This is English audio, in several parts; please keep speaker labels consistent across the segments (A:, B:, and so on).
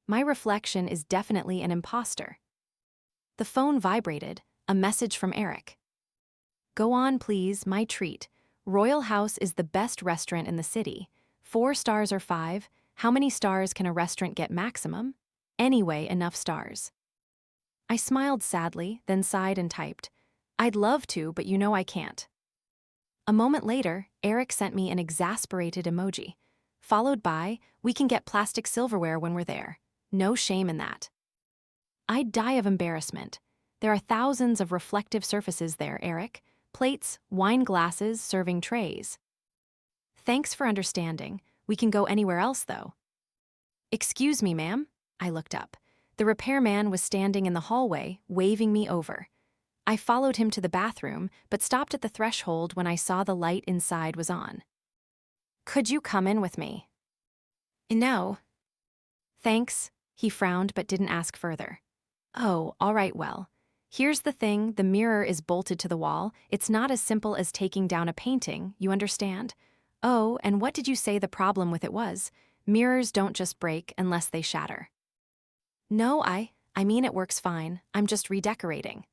A: My reflection is definitely an imposter. The phone vibrated, a message from Eric. Go on, please, my treat. Royal House is the best restaurant in the city. 4 stars or 5, how many stars can a restaurant get maximum? Anyway, enough stars. I smiled sadly, then sighed and typed. I'd love to, but you know I can't. A moment later, Eric sent me an exasperated emoji, followed by, we can get plastic silverware when we're there. No shame in that. I'd die of embarrassment. There are thousands of reflective surfaces there, Eric. Plates, wine glasses, serving trays. Thanks for understanding. We can go anywhere else, though. Excuse me, ma'am. I looked up. The repairman was standing in the hallway, waving me over. I followed him to the bathroom, but stopped at the threshold when I saw the light inside was on. Could you come in with me? No. Thanks. He frowned but didn't ask further. Oh, all right, well. Here's the thing, the mirror is bolted to the wall. It's not as simple as taking down a painting, you understand? Oh, and what did you say the problem with it was? Mirrors don't just break unless they shatter. No, I mean it works fine. I'm just redecorating.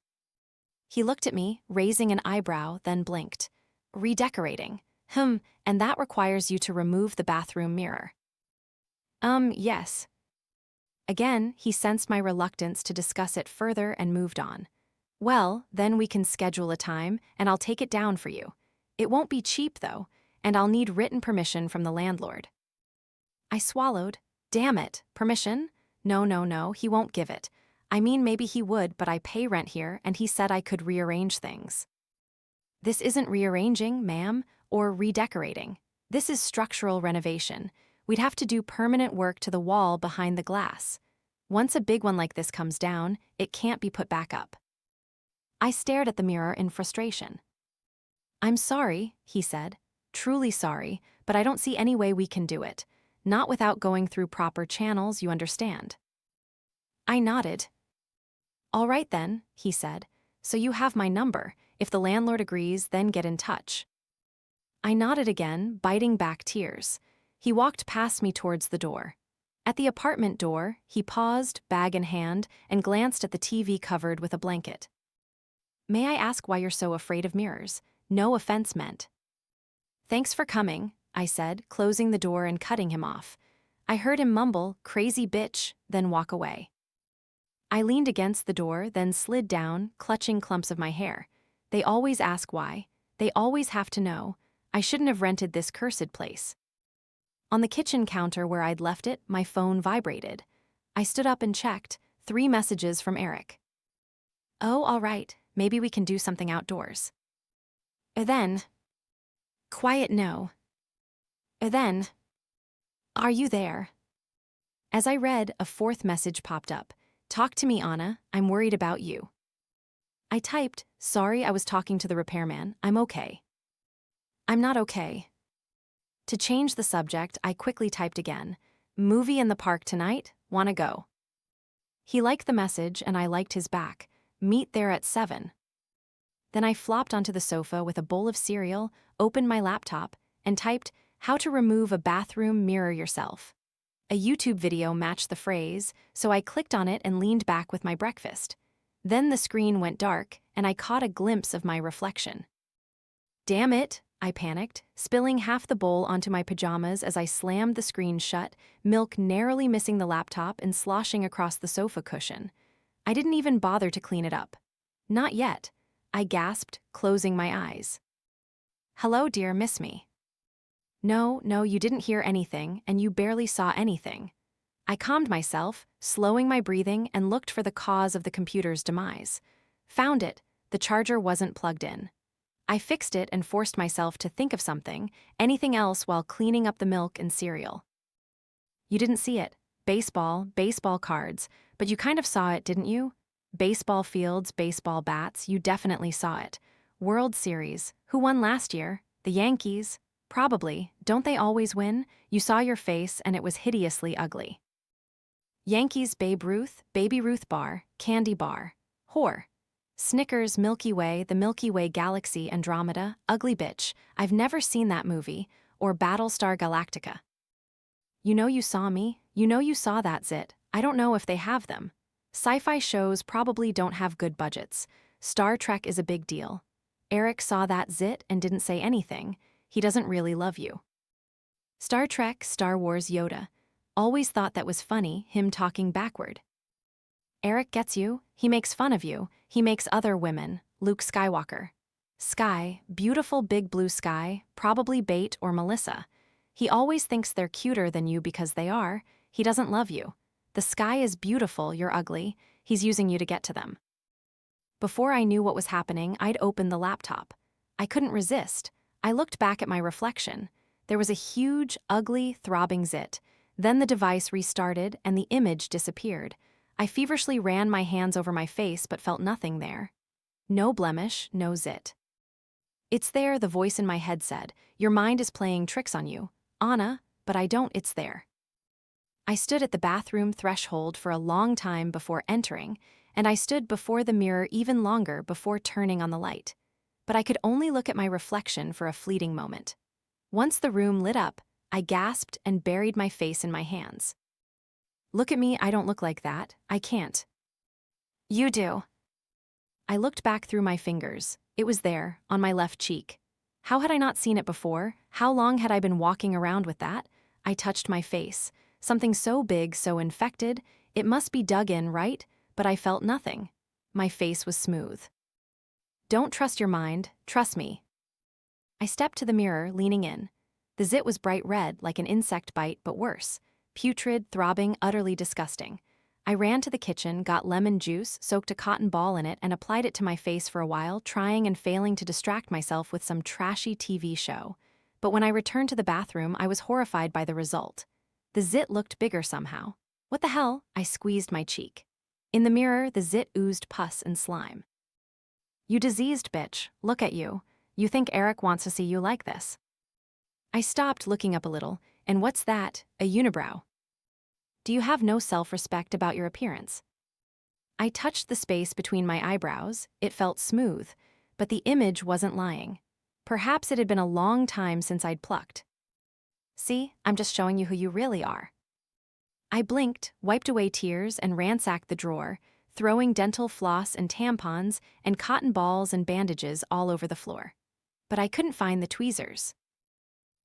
A: He looked at me, raising an eyebrow, then blinked. Redecorating? And that requires you to remove the bathroom mirror. Yes. Again, he sensed my reluctance to discuss it further and moved on. Well, then we can schedule a time, and I'll take it down for you. It won't be cheap, though, and I'll need written permission from the landlord. I swallowed. Damn it, permission? No, he won't give it. I mean, maybe he would, but I pay rent here, and he said I could rearrange things. This isn't rearranging, ma'am, or redecorating. This is structural renovation. We'd have to do permanent work to the wall behind the glass. Once a big one like this comes down, it can't be put back up. I stared at the mirror in frustration. I'm sorry, he said. Truly sorry, but I don't see any way we can do it. Not without going through proper channels, you understand. I nodded. All right then, he said. So you have my number. If the landlord agrees, then get in touch. I nodded again, biting back tears. He walked past me towards the door. At the apartment door, he paused, bag in hand, and glanced at the TV covered with a blanket. May I ask why you're so afraid of mirrors? No offense meant. Thanks for coming, I said, closing the door and cutting him off. I heard him mumble, crazy bitch, then walk away. I leaned against the door, then slid down, clutching clumps of my hair. They always ask why. They always have to know. I shouldn't have rented this cursed place. On the kitchen counter where I'd left it, my phone vibrated. I stood up and checked. 3 messages from Eric. Oh, all right, maybe we can do something outdoors. Then. Quiet no. Then. Are you there? As I read, a 4th message popped up. Talk to me, Anna, I'm worried about you. I typed, sorry I was talking to the repairman, I'm okay. I'm not okay. To change the subject, I quickly typed again. Movie in the park tonight, wanna go? He liked the message and I liked his back. Meet there at 7. Then I flopped onto the sofa with a bowl of cereal, opened my laptop, and typed, how to remove a bathroom mirror yourself. A YouTube video matched the phrase, so I clicked on it and leaned back with my breakfast. Then the screen went dark, and I caught a glimpse of my reflection. Damn it, I panicked, spilling half the bowl onto my pajamas as I slammed the screen shut, milk narrowly missing the laptop and sloshing across the sofa cushion. I didn't even bother to clean it up. Not yet, I gasped, closing my eyes. Hello, dear, miss me. No, you didn't hear anything, and you barely saw anything. I calmed myself, slowing my breathing, and looked for the cause of the computer's demise. Found it, the charger wasn't plugged in. I fixed it and forced myself to think of something, anything else while cleaning up the milk and cereal. You didn't see it. Baseball cards, but you kind of saw it, didn't you? Baseball fields, baseball bats, you definitely saw it. World Series, who won last year? The Yankees? Probably, don't they always win? You saw your face and it was hideously ugly. Yankees Babe Ruth, Baby Ruth bar, candy bar. Whore. Snickers Milky Way, the Milky Way Galaxy Andromeda, ugly bitch, I've never seen that movie, or Battlestar Galactica. You know you saw me, you know you saw that zit, I don't know if they have them. Sci-fi shows probably don't have good budgets. Star Trek is a big deal. Eric saw that zit and didn't say anything. He doesn't really love you. Star Trek, Star Wars, Yoda. Always thought that was funny, him talking backward. Eric gets you, he makes fun of you, he makes other women, Luke Skywalker. Sky, beautiful big blue sky, probably Bait or Melissa. He always thinks they're cuter than you because they are. He doesn't love you. The sky is beautiful, you're ugly. He's using you to get to them. Before I knew what was happening, I'd opened the laptop. I couldn't resist. I looked back at my reflection. There was a huge, ugly, throbbing zit. Then the device restarted and the image disappeared. I feverishly ran my hands over my face but felt nothing there. No blemish, no zit. It's there, the voice in my head said. Your mind is playing tricks on you. Anna, but I don't, it's there. I stood at the bathroom threshold for a long time before entering, and I stood before the mirror even longer before turning on the light. But I could only look at my reflection for a fleeting moment. Once the room lit up, I gasped and buried my face in my hands. Look at me, I don't look like that. I can't. You do. I looked back through my fingers. It was there, on my left cheek. How had I not seen it before? How long had I been walking around with that? I touched my face. Something so big, so infected, it must be dug in, right? But I felt nothing. My face was smooth. Don't trust your mind, trust me. I stepped to the mirror, leaning in. The zit was bright red, like an insect bite, but worse. Putrid, throbbing, utterly disgusting. I ran to the kitchen, got lemon juice, soaked a cotton ball in it, and applied it to my face for a while, trying and failing to distract myself with some trashy TV show. But when I returned to the bathroom, I was horrified by the result. The zit looked bigger somehow. What the hell? I squeezed my cheek. In the mirror, the zit oozed pus and slime. You diseased bitch, look at you. You think Eric wants to see you like this. I stopped, looking up a little, and what's that? A unibrow. Do you have no self-respect about your appearance? I touched the space between my eyebrows. It felt smooth, but the image wasn't lying. Perhaps it had been a long time since I'd plucked. See, I'm just showing you who you really are. I blinked, wiped away tears, and ransacked the drawer, throwing dental floss and tampons and cotton balls and bandages all over the floor. But I couldn't find the tweezers.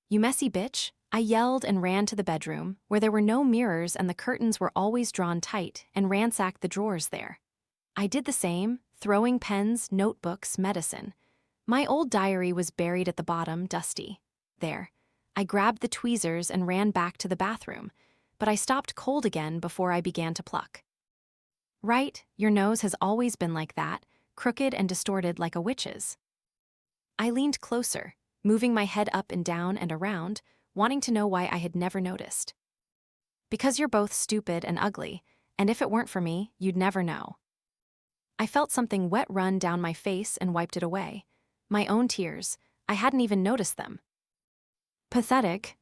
A: You messy bitch, I yelled and ran to the bedroom, where there were no mirrors and the curtains were always drawn tight, and ransacked the drawers there. I did the same, throwing pens, notebooks, medicine. My old diary was buried at the bottom, dusty. There. I grabbed the tweezers and ran back to the bathroom, but I stopped cold again before I began to pluck. Right, your nose has always been like that, crooked and distorted like a witch's. I leaned closer, moving my head up and down and around, wanting to know why I had never noticed. Because you're both stupid and ugly, and if it weren't for me, you'd never know. I felt something wet run down my face and wiped it away. My own tears. I hadn't even noticed them. Pathetic.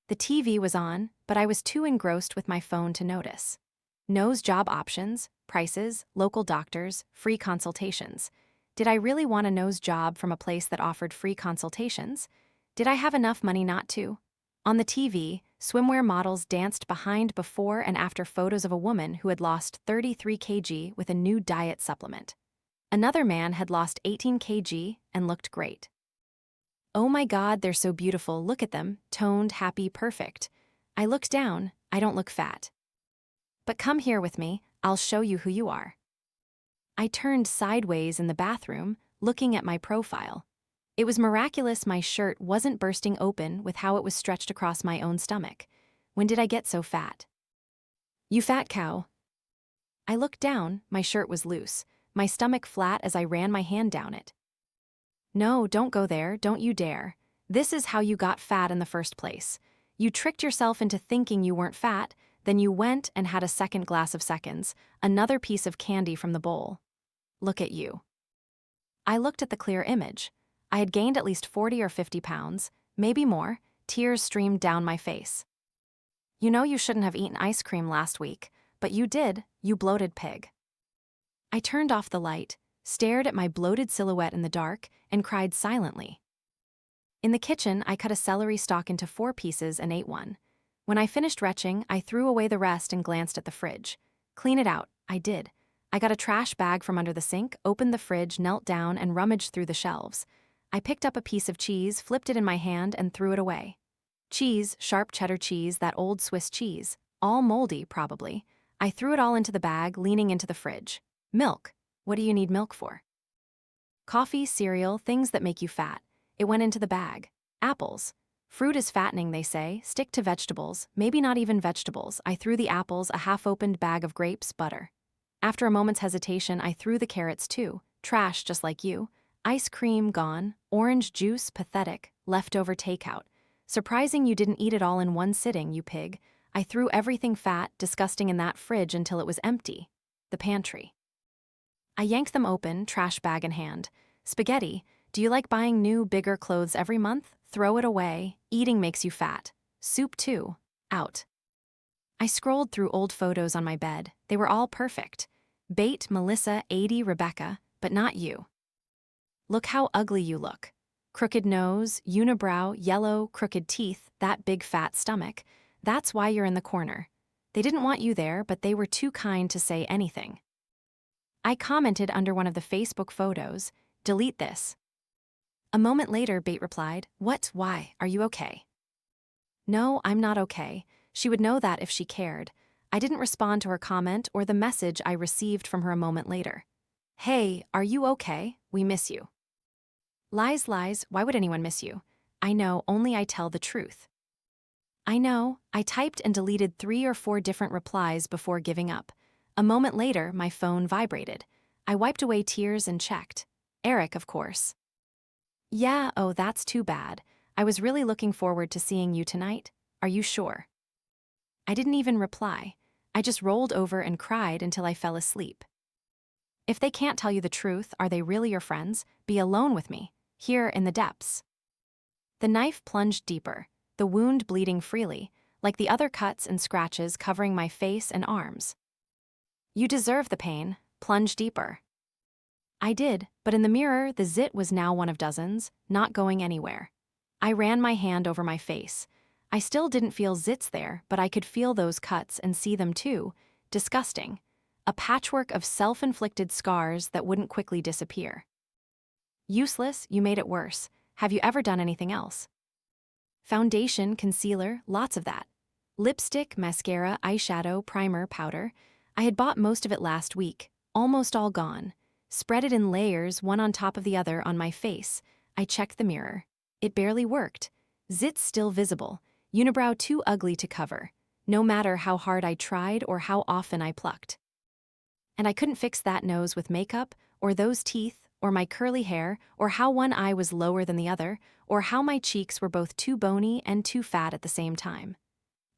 A: The TV was on, but I was too engrossed with my phone to notice. Nose job options, prices, local doctors, free consultations. Did I really want a nose job from a place that offered free consultations? Did I have enough money not to? On the TV, swimwear models danced behind before and after photos of a woman who had lost 33 kg with a new diet supplement. Another man had lost 18 kg and looked great. Oh my God, they're so beautiful, look at them, toned, happy, perfect. I looked down, I don't look fat. But come here with me, I'll show you who you are. I turned sideways in the bathroom, looking at my profile. It was miraculous my shirt wasn't bursting open with how it was stretched across my own stomach. When did I get so fat? You fat cow. I looked down, my shirt was loose, my stomach flat as I ran my hand down it. No, don't go there, don't you dare. This is how you got fat in the first place. You tricked yourself into thinking you weren't fat, then you went and had a second glass of seconds, another piece of candy from the bowl. Look at you. I looked at the clear image. I had gained at least 40 or 50 pounds, maybe more. Tears streamed down my face. You know you shouldn't have eaten ice cream last week, but you did, you bloated pig. I turned off the light, stared at my bloated silhouette in the dark, and cried silently. In the kitchen, I cut a celery stalk into 4 pieces and ate one. When I finished retching, I threw away the rest and glanced at the fridge. Clean it out, I did. I got a trash bag from under the sink, opened the fridge, knelt down, and rummaged through the shelves. I picked up a piece of cheese, flipped it in my hand, and threw it away. Cheese, sharp cheddar cheese, that old Swiss cheese. All moldy, probably. I threw it all into the bag, leaning into the fridge. Milk. What do you need milk for? Coffee, cereal, things that make you fat. It went into the bag. Apples. Fruit is fattening, they say. Stick to vegetables. Maybe not even vegetables. I threw the apples, a half-opened bag of grapes, butter. After a moment's hesitation, I threw the carrots too. Trash, just like you. Ice cream, gone. Orange juice, pathetic. Leftover takeout. Surprising you didn't eat it all in one sitting, you pig. I threw everything fat, disgusting in that fridge until it was empty. The pantry. I yanked them open, trash bag in hand. Spaghetti. Do you like buying new, bigger clothes every month? Throw it away. Eating makes you fat. Soup too. Out. I scrolled through old photos on my bed. They were all perfect. Bate, Melissa, 80, Rebecca, but not you. Look how ugly you look. Crooked nose, unibrow, yellow, crooked teeth, that big fat stomach. That's why you're in the corner. They didn't want you there, but they were too kind to say anything. I commented under one of the Facebook photos, delete this. A moment later, Bate replied, what, why, are you okay? No, I'm not okay. She would know that if she cared. I didn't respond to her comment or the message I received from her a moment later. Hey, are you okay? We miss you. Lies, lies, why would anyone miss you? I know, only I tell the truth. I know, I typed and deleted 3 or 4 different replies before giving up. A moment later, my phone vibrated. I wiped away tears and checked. Eric, of course. Yeah, oh, that's too bad. I was really looking forward to seeing you tonight. Are you sure? I didn't even reply. I just rolled over and cried until I fell asleep. If they can't tell you the truth, are they really your friends? Be alone with me, here in the depths. The knife plunged deeper, the wound bleeding freely, like the other cuts and scratches covering my face and arms. You deserve the pain, plunge deeper. I did, but in the mirror, the zit was now one of dozens, not going anywhere. I ran my hand over my face. I still didn't feel zits there, but I could feel those cuts and see them too. Disgusting. A patchwork of self-inflicted scars that wouldn't quickly disappear. Useless, you made it worse. Have you ever done anything else? Foundation, concealer, lots of that. Lipstick, mascara, eyeshadow, primer, powder. I had bought most of it last week, almost all gone. Spread it in layers, one on top of the other, on my face. I checked the mirror. It barely worked. Zits still visible. Unibrow too ugly to cover, no matter how hard I tried or how often I plucked. And I couldn't fix that nose with makeup, or those teeth, or my curly hair, or how one eye was lower than the other, or how my cheeks were both too bony and too fat at the same time.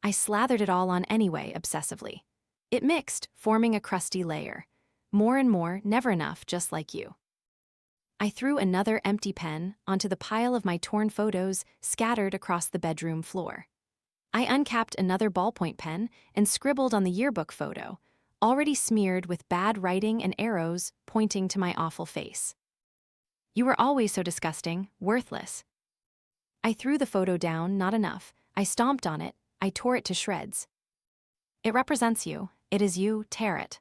A: I slathered it all on anyway, obsessively. It mixed, forming a crusty layer. More and more, never enough, just like you. I threw another empty pen onto the pile of my torn photos scattered across the bedroom floor. I uncapped another ballpoint pen and scribbled on the yearbook photo, already smeared with bad writing and arrows pointing to my awful face. You were always so disgusting, worthless. I threw the photo down, not enough. I stomped on it, I tore it to shreds. It represents you, it is you, tear it.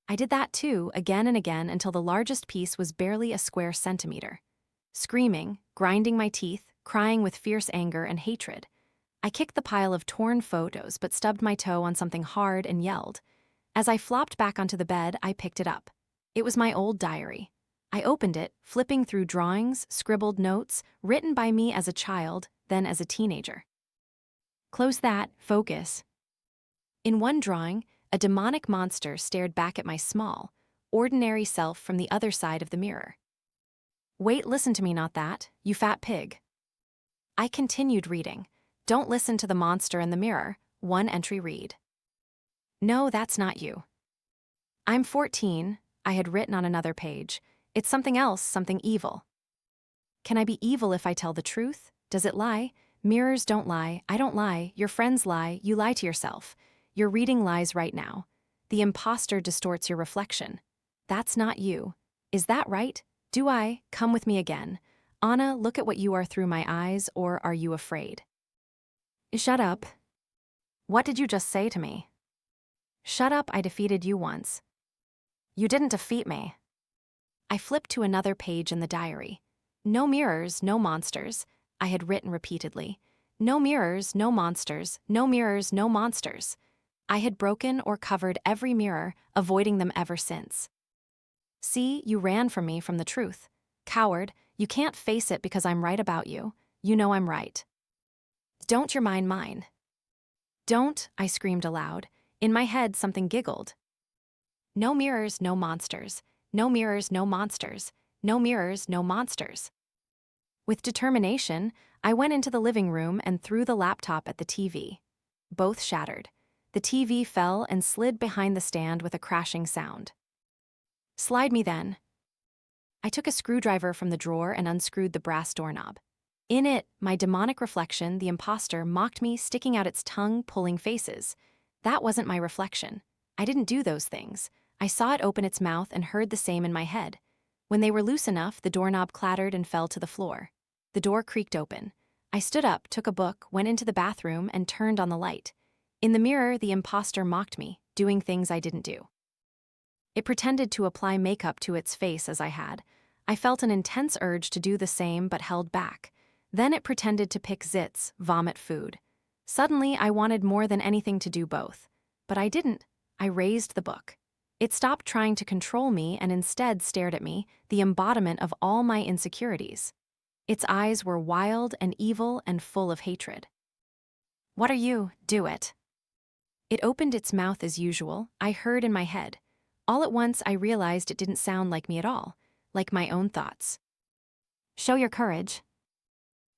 A: I did that too, again and again, until the largest piece was barely a square centimeter. Screaming, grinding my teeth, crying with fierce anger and hatred. I kicked the pile of torn photos but stubbed my toe on something hard and yelled. As I flopped back onto the bed, I picked it up. It was my old diary. I opened it, flipping through drawings, scribbled notes, written by me as a child, then as a teenager. Close that, focus. In one drawing, a demonic monster stared back at my small, ordinary self from the other side of the mirror. Wait, listen to me, not that, you fat pig. I continued reading. Don't listen to the monster in the mirror, one entry read. No, that's not you. I'm 14, I had written on another page. It's something else, something evil. Can I be evil if I tell the truth? Does it lie? Mirrors don't lie, I don't lie, your friends lie, you lie to yourself. You're reading lies right now. The imposter distorts your reflection. That's not you. Is that right? Do I? Come with me again. Anna, look at what you are through my eyes, or are you afraid? Shut up. What did you just say to me? Shut up, I defeated you once. You didn't defeat me. I flipped to another page in the diary. No mirrors, no monsters, I had written repeatedly. No mirrors, no monsters, no mirrors, no monsters. I had broken or covered every mirror, avoiding them ever since. See, you ran from me from the truth. Coward, you can't face it because I'm right about you. You know I'm right. Don't your mind mine. Don't, I screamed aloud. In my head, something giggled. No mirrors, no monsters. No mirrors, no monsters. No mirrors, no monsters. With determination, I went into the living room and threw the laptop at the TV. Both shattered. The TV fell and slid behind the stand with a crashing sound. Slide me then. I took a screwdriver from the drawer and unscrewed the brass doorknob. In it, my demonic reflection, the imposter, mocked me, sticking out its tongue, pulling faces. That wasn't my reflection. I didn't do those things. I saw it open its mouth and heard the same in my head. When they were loose enough, the doorknob clattered and fell to the floor. The door creaked open. I stood up, took a book, went into the bathroom, and turned on the light. In the mirror, the imposter mocked me, doing things I didn't do. It pretended to apply makeup to its face as I had. I felt an intense urge to do the same but held back. Then it pretended to pick zits, vomit food. Suddenly, I wanted more than anything to do both. But I didn't. I raised the book. It stopped trying to control me and instead stared at me, the embodiment of all my insecurities. Its eyes were wild and evil and full of hatred. What are you? Do it. It opened its mouth as usual, I heard in my head. All at once, I realized it didn't sound like me at all, like my own thoughts. Show your courage.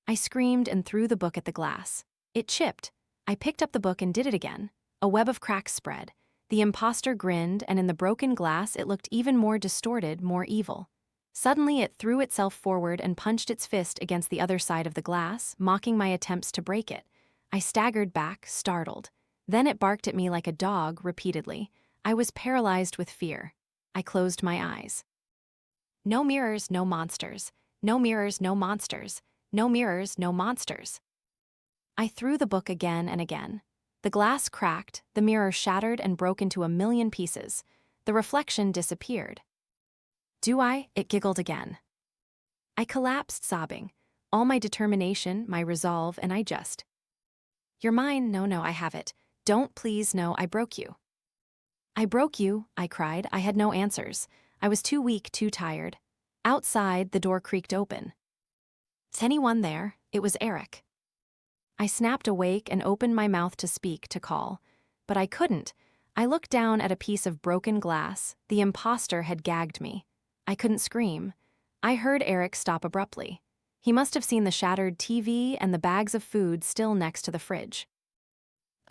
A: I screamed and threw the book at the glass. It chipped. I picked up the book and did it again. A web of cracks spread. The imposter grinned, and in the broken glass it looked even more distorted, more evil. Suddenly it threw itself forward and punched its fist against the other side of the glass, mocking my attempts to break it. I staggered back, startled. Then it barked at me like a dog, repeatedly. I was paralyzed with fear. I closed my eyes. No mirrors, no monsters. No mirrors, no monsters. No mirrors, no monsters. I threw the book again and again. The glass cracked, the mirror shattered and broke into a million pieces. The reflection disappeared. Do I? It giggled again. I collapsed, sobbing. All my determination, my resolve, and I just. You're mine, no, I have it. Don't, please, no, I broke you. I broke you, I cried. I had no answers. I was too weak, too tired. Outside, the door creaked open. Is anyone there? It was Eric. I snapped awake and opened my mouth to speak, to call. But I couldn't. I looked down at a piece of broken glass. The imposter had gagged me. I couldn't scream. I heard Eric stop abruptly. He must have seen the shattered TV and the bags of food still next to the fridge.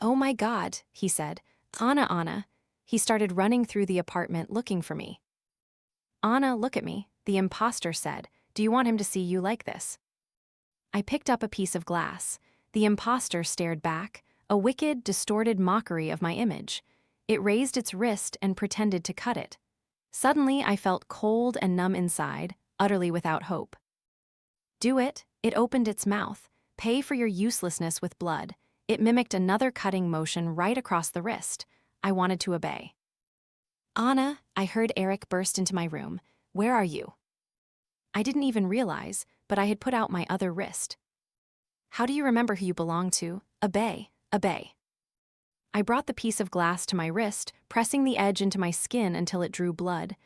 A: Oh my God, he said. Anna. He started running through the apartment looking for me. Anna, look at me, the imposter said. Do you want him to see you like this? I picked up a piece of glass. The imposter stared back, a wicked, distorted mockery of my image. It raised its wrist and pretended to cut it. Suddenly, I felt cold and numb inside, utterly without hope. Do it. It opened its mouth. Pay for your uselessness with blood. It mimicked another cutting motion right across the wrist. I wanted to obey. Anna, I heard Eric burst into my room. Where are you? I didn't even realize, but I had put out my other wrist. How do you remember who you belong to? Obey. I brought the piece of glass to my wrist, pressing the edge into my skin until it drew blood.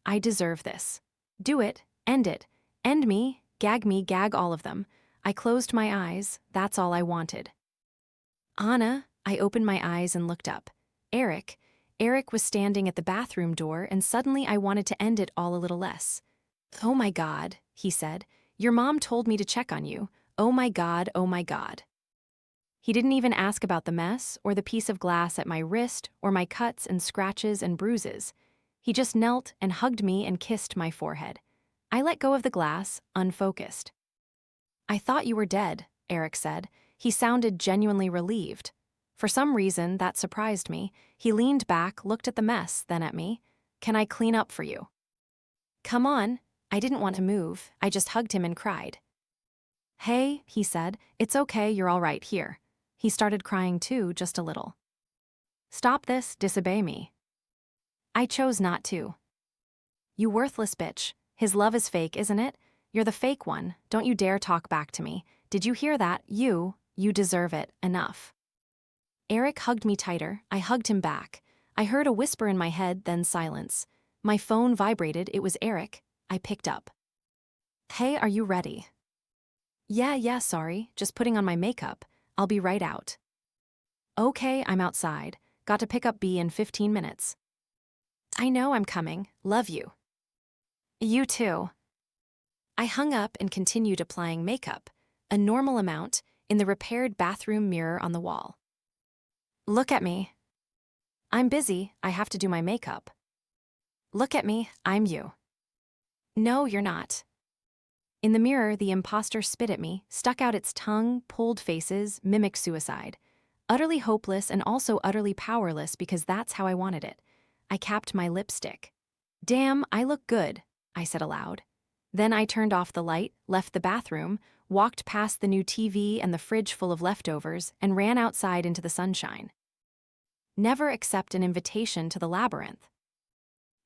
A: I deserve this. Do it. End it. End me, gag all of them. I closed my eyes. That's all I wanted. Anna, I opened my eyes and looked up. Eric was standing at the bathroom door, and suddenly I wanted to end it all a little less. Oh my God, he said. Your mom told me to check on you. Oh my God. He didn't even ask about the mess or the piece of glass at my wrist or my cuts and scratches and bruises. He just knelt and hugged me and kissed my forehead. I let go of the glass, unfocused. I thought you were dead, Eric said. He sounded genuinely relieved. For some reason, that surprised me. He leaned back, looked at the mess, then at me. Can I clean up for you? Come on. I didn't want to move. I just hugged him and cried. Hey, he said. It's okay, you're all right here. He started crying too, just a little. Stop this, disobey me. I chose not to. You worthless bitch. His love is fake, isn't it? You're the fake one. Don't you dare talk back to me. Did you hear that? You deserve it. Enough. Eric hugged me tighter. I hugged him back. I heard a whisper in my head, then silence. My phone vibrated. It was Eric. I picked up. Hey, are you ready? Yeah, sorry. Just putting on my makeup. I'll be right out. Okay, I'm outside. Got to pick up B in 15 minutes. I know I'm coming. Love you. You too. I hung up and continued applying makeup, a normal amount, in the repaired bathroom mirror on the wall. Look at me. I'm busy, I have to do my makeup. Look at me, I'm you. No, you're not. In the mirror, the imposter spit at me, stuck out its tongue, pulled faces, mimicked suicide. Utterly hopeless and also utterly powerless because that's how I wanted it. I capped my lipstick. Damn, I look good, I said aloud. Then I turned off the light, left the bathroom, walked past the new TV and the fridge full of leftovers, and ran outside into the sunshine. Never accept an invitation to the Labyrinth.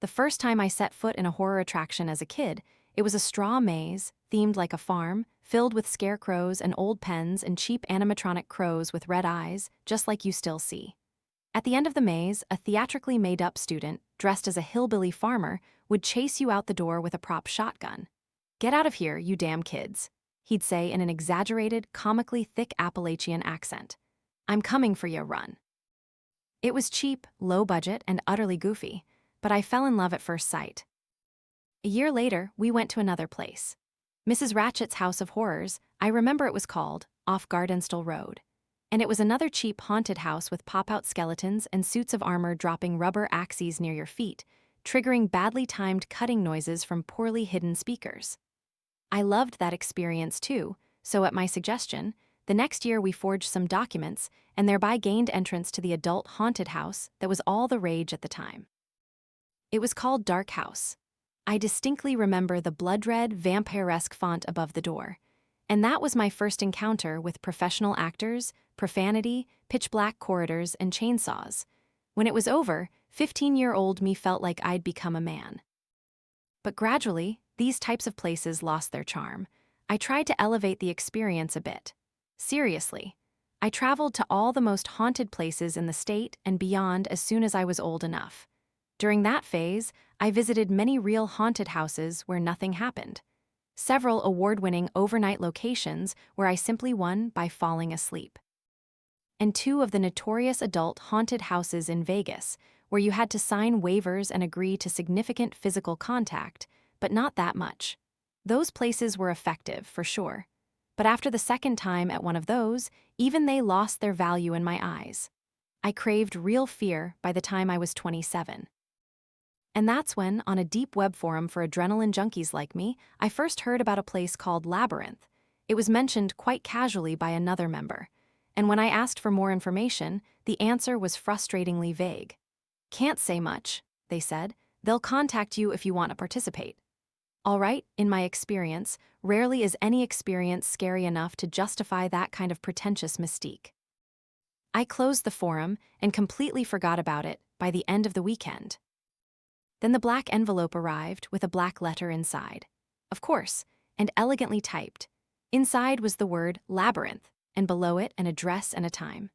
A: The first time I set foot in a horror attraction as a kid, it was a straw maze, themed like a farm, filled with scarecrows and old pens and cheap animatronic crows with red eyes, just like you still see. At the end of the maze, a theatrically made-up student, dressed as a hillbilly farmer, would chase you out the door with a prop shotgun. Get out of here, you damn kids, he'd say in an exaggerated, comically thick Appalachian accent. I'm coming for you, run. It was cheap, low budget, and utterly goofy, but I fell in love at first sight. A year later, we went to another place. Mrs. Ratchet's House of Horrors, I remember it was called, off Gardenstall Road. And it was another cheap haunted house with pop-out skeletons and suits of armor dropping rubber axes near your feet, triggering badly timed cutting noises from poorly hidden speakers. I loved that experience too, so at my suggestion, the next year we forged some documents and thereby gained entrance to the adult haunted house that was all the rage at the time. It was called Dark House. I distinctly remember the blood-red, vampire-esque font above the door. And that was my first encounter with professional actors, profanity, pitch-black corridors, and chainsaws. When it was over, 15-year-old me felt like I'd become a man. But gradually, these types of places lost their charm. I tried to elevate the experience a bit. Seriously. I traveled to all the most haunted places in the state and beyond as soon as I was old enough. During that phase, I visited many real haunted houses where nothing happened. Several award-winning overnight locations where I simply won by falling asleep. And 2 of the notorious adult haunted houses in Vegas, where you had to sign waivers and agree to significant physical contact, but not that much. Those places were effective, for sure. But after the second time at one of those, even they lost their value in my eyes. I craved real fear by the time I was 27. And that's when, on a deep web forum for adrenaline junkies like me, I first heard about a place called Labyrinth. It was mentioned quite casually by another member. And when I asked for more information, the answer was frustratingly vague. Can't say much, they said. They'll contact you if you want to participate. All right, in my experience, rarely is any experience scary enough to justify that kind of pretentious mystique. I closed the forum and completely forgot about it by the end of the weekend. Then the black envelope arrived with a black letter inside. Of course, and elegantly typed. Inside was the word Labyrinth, and below it an address and a time.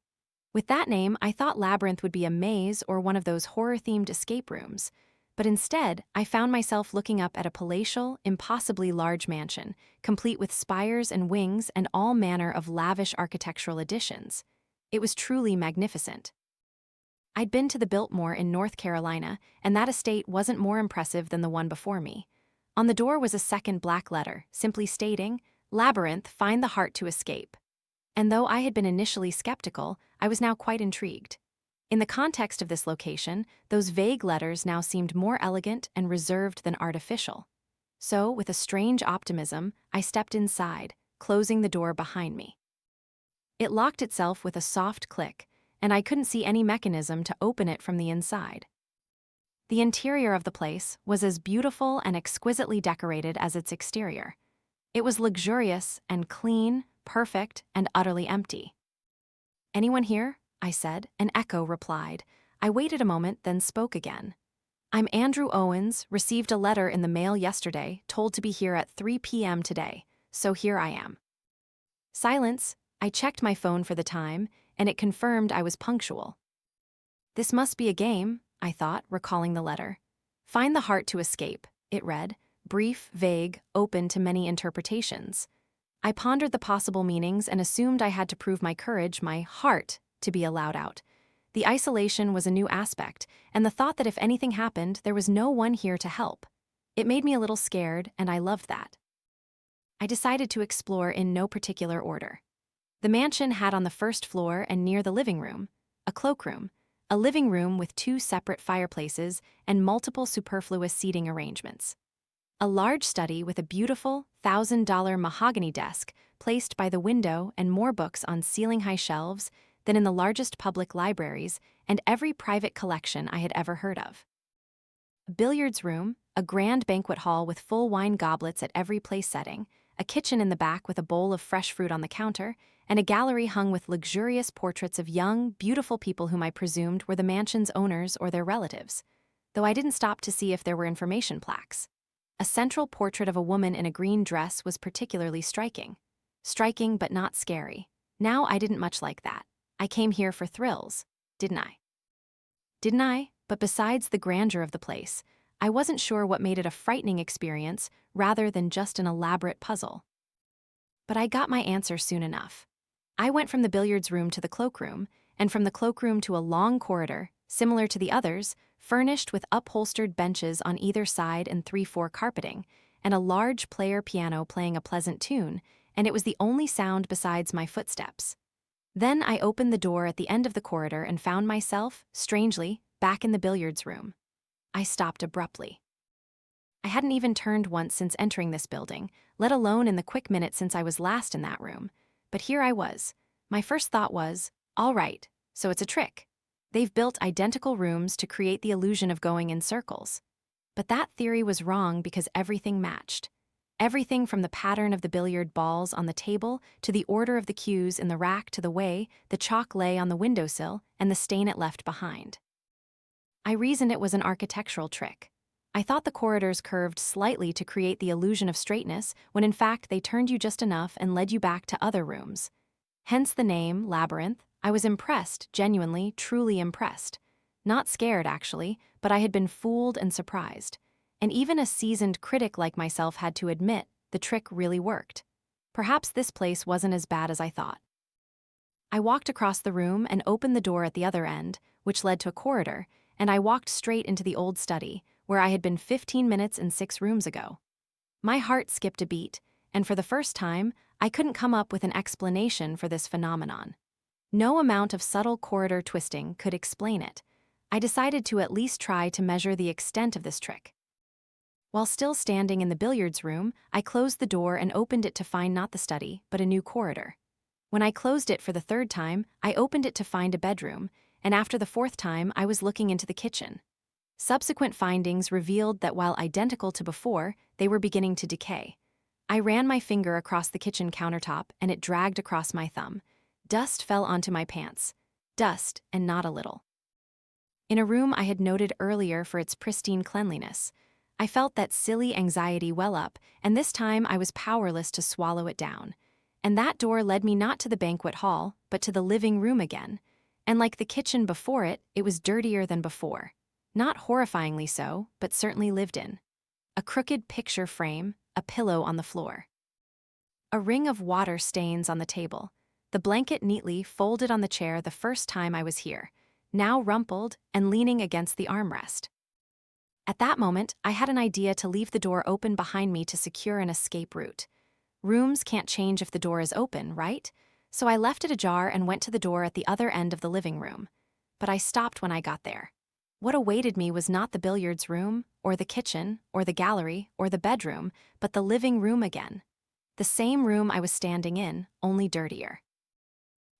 A: With that name, I thought Labyrinth would be a maze or one of those horror-themed escape rooms. But instead, I found myself looking up at a palatial, impossibly large mansion, complete with spires and wings and all manner of lavish architectural additions. It was truly magnificent. I'd been to the Biltmore in North Carolina, and that estate wasn't more impressive than the one before me. On the door was a second black letter, simply stating, "Labyrinth, find the heart to escape." And though I had been initially skeptical, I was now quite intrigued. In the context of this location, those vague letters now seemed more elegant and reserved than artificial. So, with a strange optimism, I stepped inside, closing the door behind me. It locked itself with a soft click, and I couldn't see any mechanism to open it from the inside. The interior of the place was as beautiful and exquisitely decorated as its exterior. It was luxurious and clean, perfect, and utterly empty. "Anyone here?" I said. An echo replied. I waited a moment, then spoke again. "I'm Andrew Owens, received a letter in the mail yesterday, told to be here at 3 p.m. today, so here I am." Silence. I checked my phone for the time, and it confirmed I was punctual. "This must be a game," I thought, recalling the letter. "Find the heart to escape," it read, brief, vague, open to many interpretations. I pondered the possible meanings and assumed I had to prove my courage, my heart, to be allowed out. The isolation was a new aspect, and the thought that if anything happened, there was no one here to help. It made me a little scared, and I loved that. I decided to explore in no particular order. The mansion had on the first floor and near the living room, a cloakroom, a living room with 2 separate fireplaces and multiple superfluous seating arrangements. A large study with a beautiful $1,000 mahogany desk placed by the window and more books on ceiling-high shelves than in the largest public libraries and every private collection I had ever heard of. A billiards room, a grand banquet hall with full wine goblets at every place setting, a kitchen in the back with a bowl of fresh fruit on the counter, and a gallery hung with luxurious portraits of young, beautiful people whom I presumed were the mansion's owners or their relatives, though I didn't stop to see if there were information plaques. A central portrait of a woman in a green dress was particularly striking. Striking but not scary. Now I didn't much like that. I came here for thrills, didn't I? Didn't I? But besides the grandeur of the place, I wasn't sure what made it a frightening experience rather than just an elaborate puzzle. But I got my answer soon enough. I went from the billiards room to the cloakroom, and from the cloakroom to a long corridor, similar to the others, furnished with upholstered benches on either side and 3/4 carpeting, and a large player piano playing a pleasant tune, and it was the only sound besides my footsteps. Then I opened the door at the end of the corridor and found myself, strangely, back in the billiards room. I stopped abruptly. I hadn't even turned once since entering this building, let alone in the quick minute since I was last in that room. But here I was. My first thought was, all right, so it's a trick. They've built identical rooms to create the illusion of going in circles. But that theory was wrong because everything matched. Everything from the pattern of the billiard balls on the table to the order of the cues in the rack to the way the chalk lay on the windowsill and the stain it left behind. I reasoned it was an architectural trick. I thought the corridors curved slightly to create the illusion of straightness, when in fact they turned you just enough and led you back to other rooms. Hence the name, Labyrinth. I was impressed, genuinely, truly impressed. Not scared, actually, but I had been fooled and surprised. And even a seasoned critic like myself had to admit the trick really worked. Perhaps this place wasn't as bad as I thought. I walked across the room and opened the door at the other end, which led to a corridor, and I walked straight into the old study, where I had been 15 minutes and 6 rooms ago. My heart skipped a beat, and for the first time, I couldn't come up with an explanation for this phenomenon. No amount of subtle corridor twisting could explain it. I decided to at least try to measure the extent of this trick. While still standing in the billiards room, I closed the door and opened it to find not the study, but a new corridor. When I closed it for the 3rd time, I opened it to find a bedroom, and after the 4th time, I was looking into the kitchen. Subsequent findings revealed that while identical to before, they were beginning to decay. I ran my finger across the kitchen countertop, and it dragged across my thumb. Dust fell onto my pants. Dust, and not a little. In a room I had noted earlier for its pristine cleanliness, I felt that silly anxiety well up, and this time I was powerless to swallow it down. And that door led me not to the banquet hall, but to the living room again. And like the kitchen before it, it was dirtier than before. Not horrifyingly so, but certainly lived in. A crooked picture frame, a pillow on the floor. A ring of water stains on the table. The blanket neatly folded on the chair the first time I was here, now rumpled and leaning against the armrest. At that moment, I had an idea to leave the door open behind me to secure an escape route. Rooms can't change if the door is open, right? So I left it ajar and went to the door at the other end of the living room. But I stopped when I got there. What awaited me was not the billiards room, or the kitchen, or the gallery, or the bedroom, but the living room again. The same room I was standing in, only dirtier.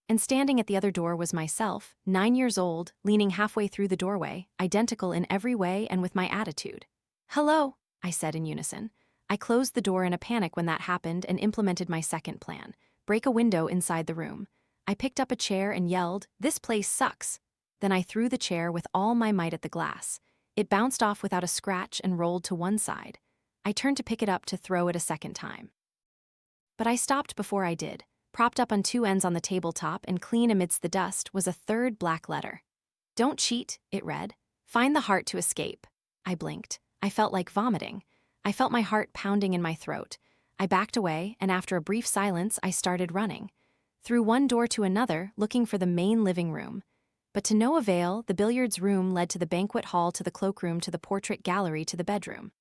A: And standing at the other door was myself, 9 years old, leaning halfway through the doorway, identical in every way and with my attitude. "Hello," I said in unison. I closed the door in a panic when that happened and implemented my second plan: break a window inside the room. I picked up a chair and yelled, "This place sucks." Then I threw the chair with all my might at the glass. It bounced off without a scratch and rolled to one side. I turned to pick it up to throw it a second time. But I stopped before I did. Propped up on two ends on the tabletop and clean amidst the dust was a third black letter. "Don't cheat," it read. "Find the heart to escape." I blinked. I felt like vomiting. I felt my heart pounding in my throat. I backed away, and after a brief silence, I started running. Through one door to another, looking for the main living room. But to no avail, the billiards room led to the banquet hall, to the cloakroom, to the portrait gallery, to the bedroom.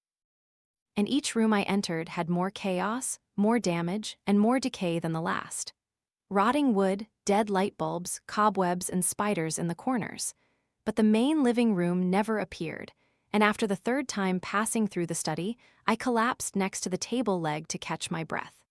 A: And each room I entered had more chaos, more damage, and more decay than the last. Rotting wood, dead light bulbs, cobwebs, and spiders in the corners. But the main living room never appeared, and after the third time passing through the study, I collapsed next to the table leg to catch my breath.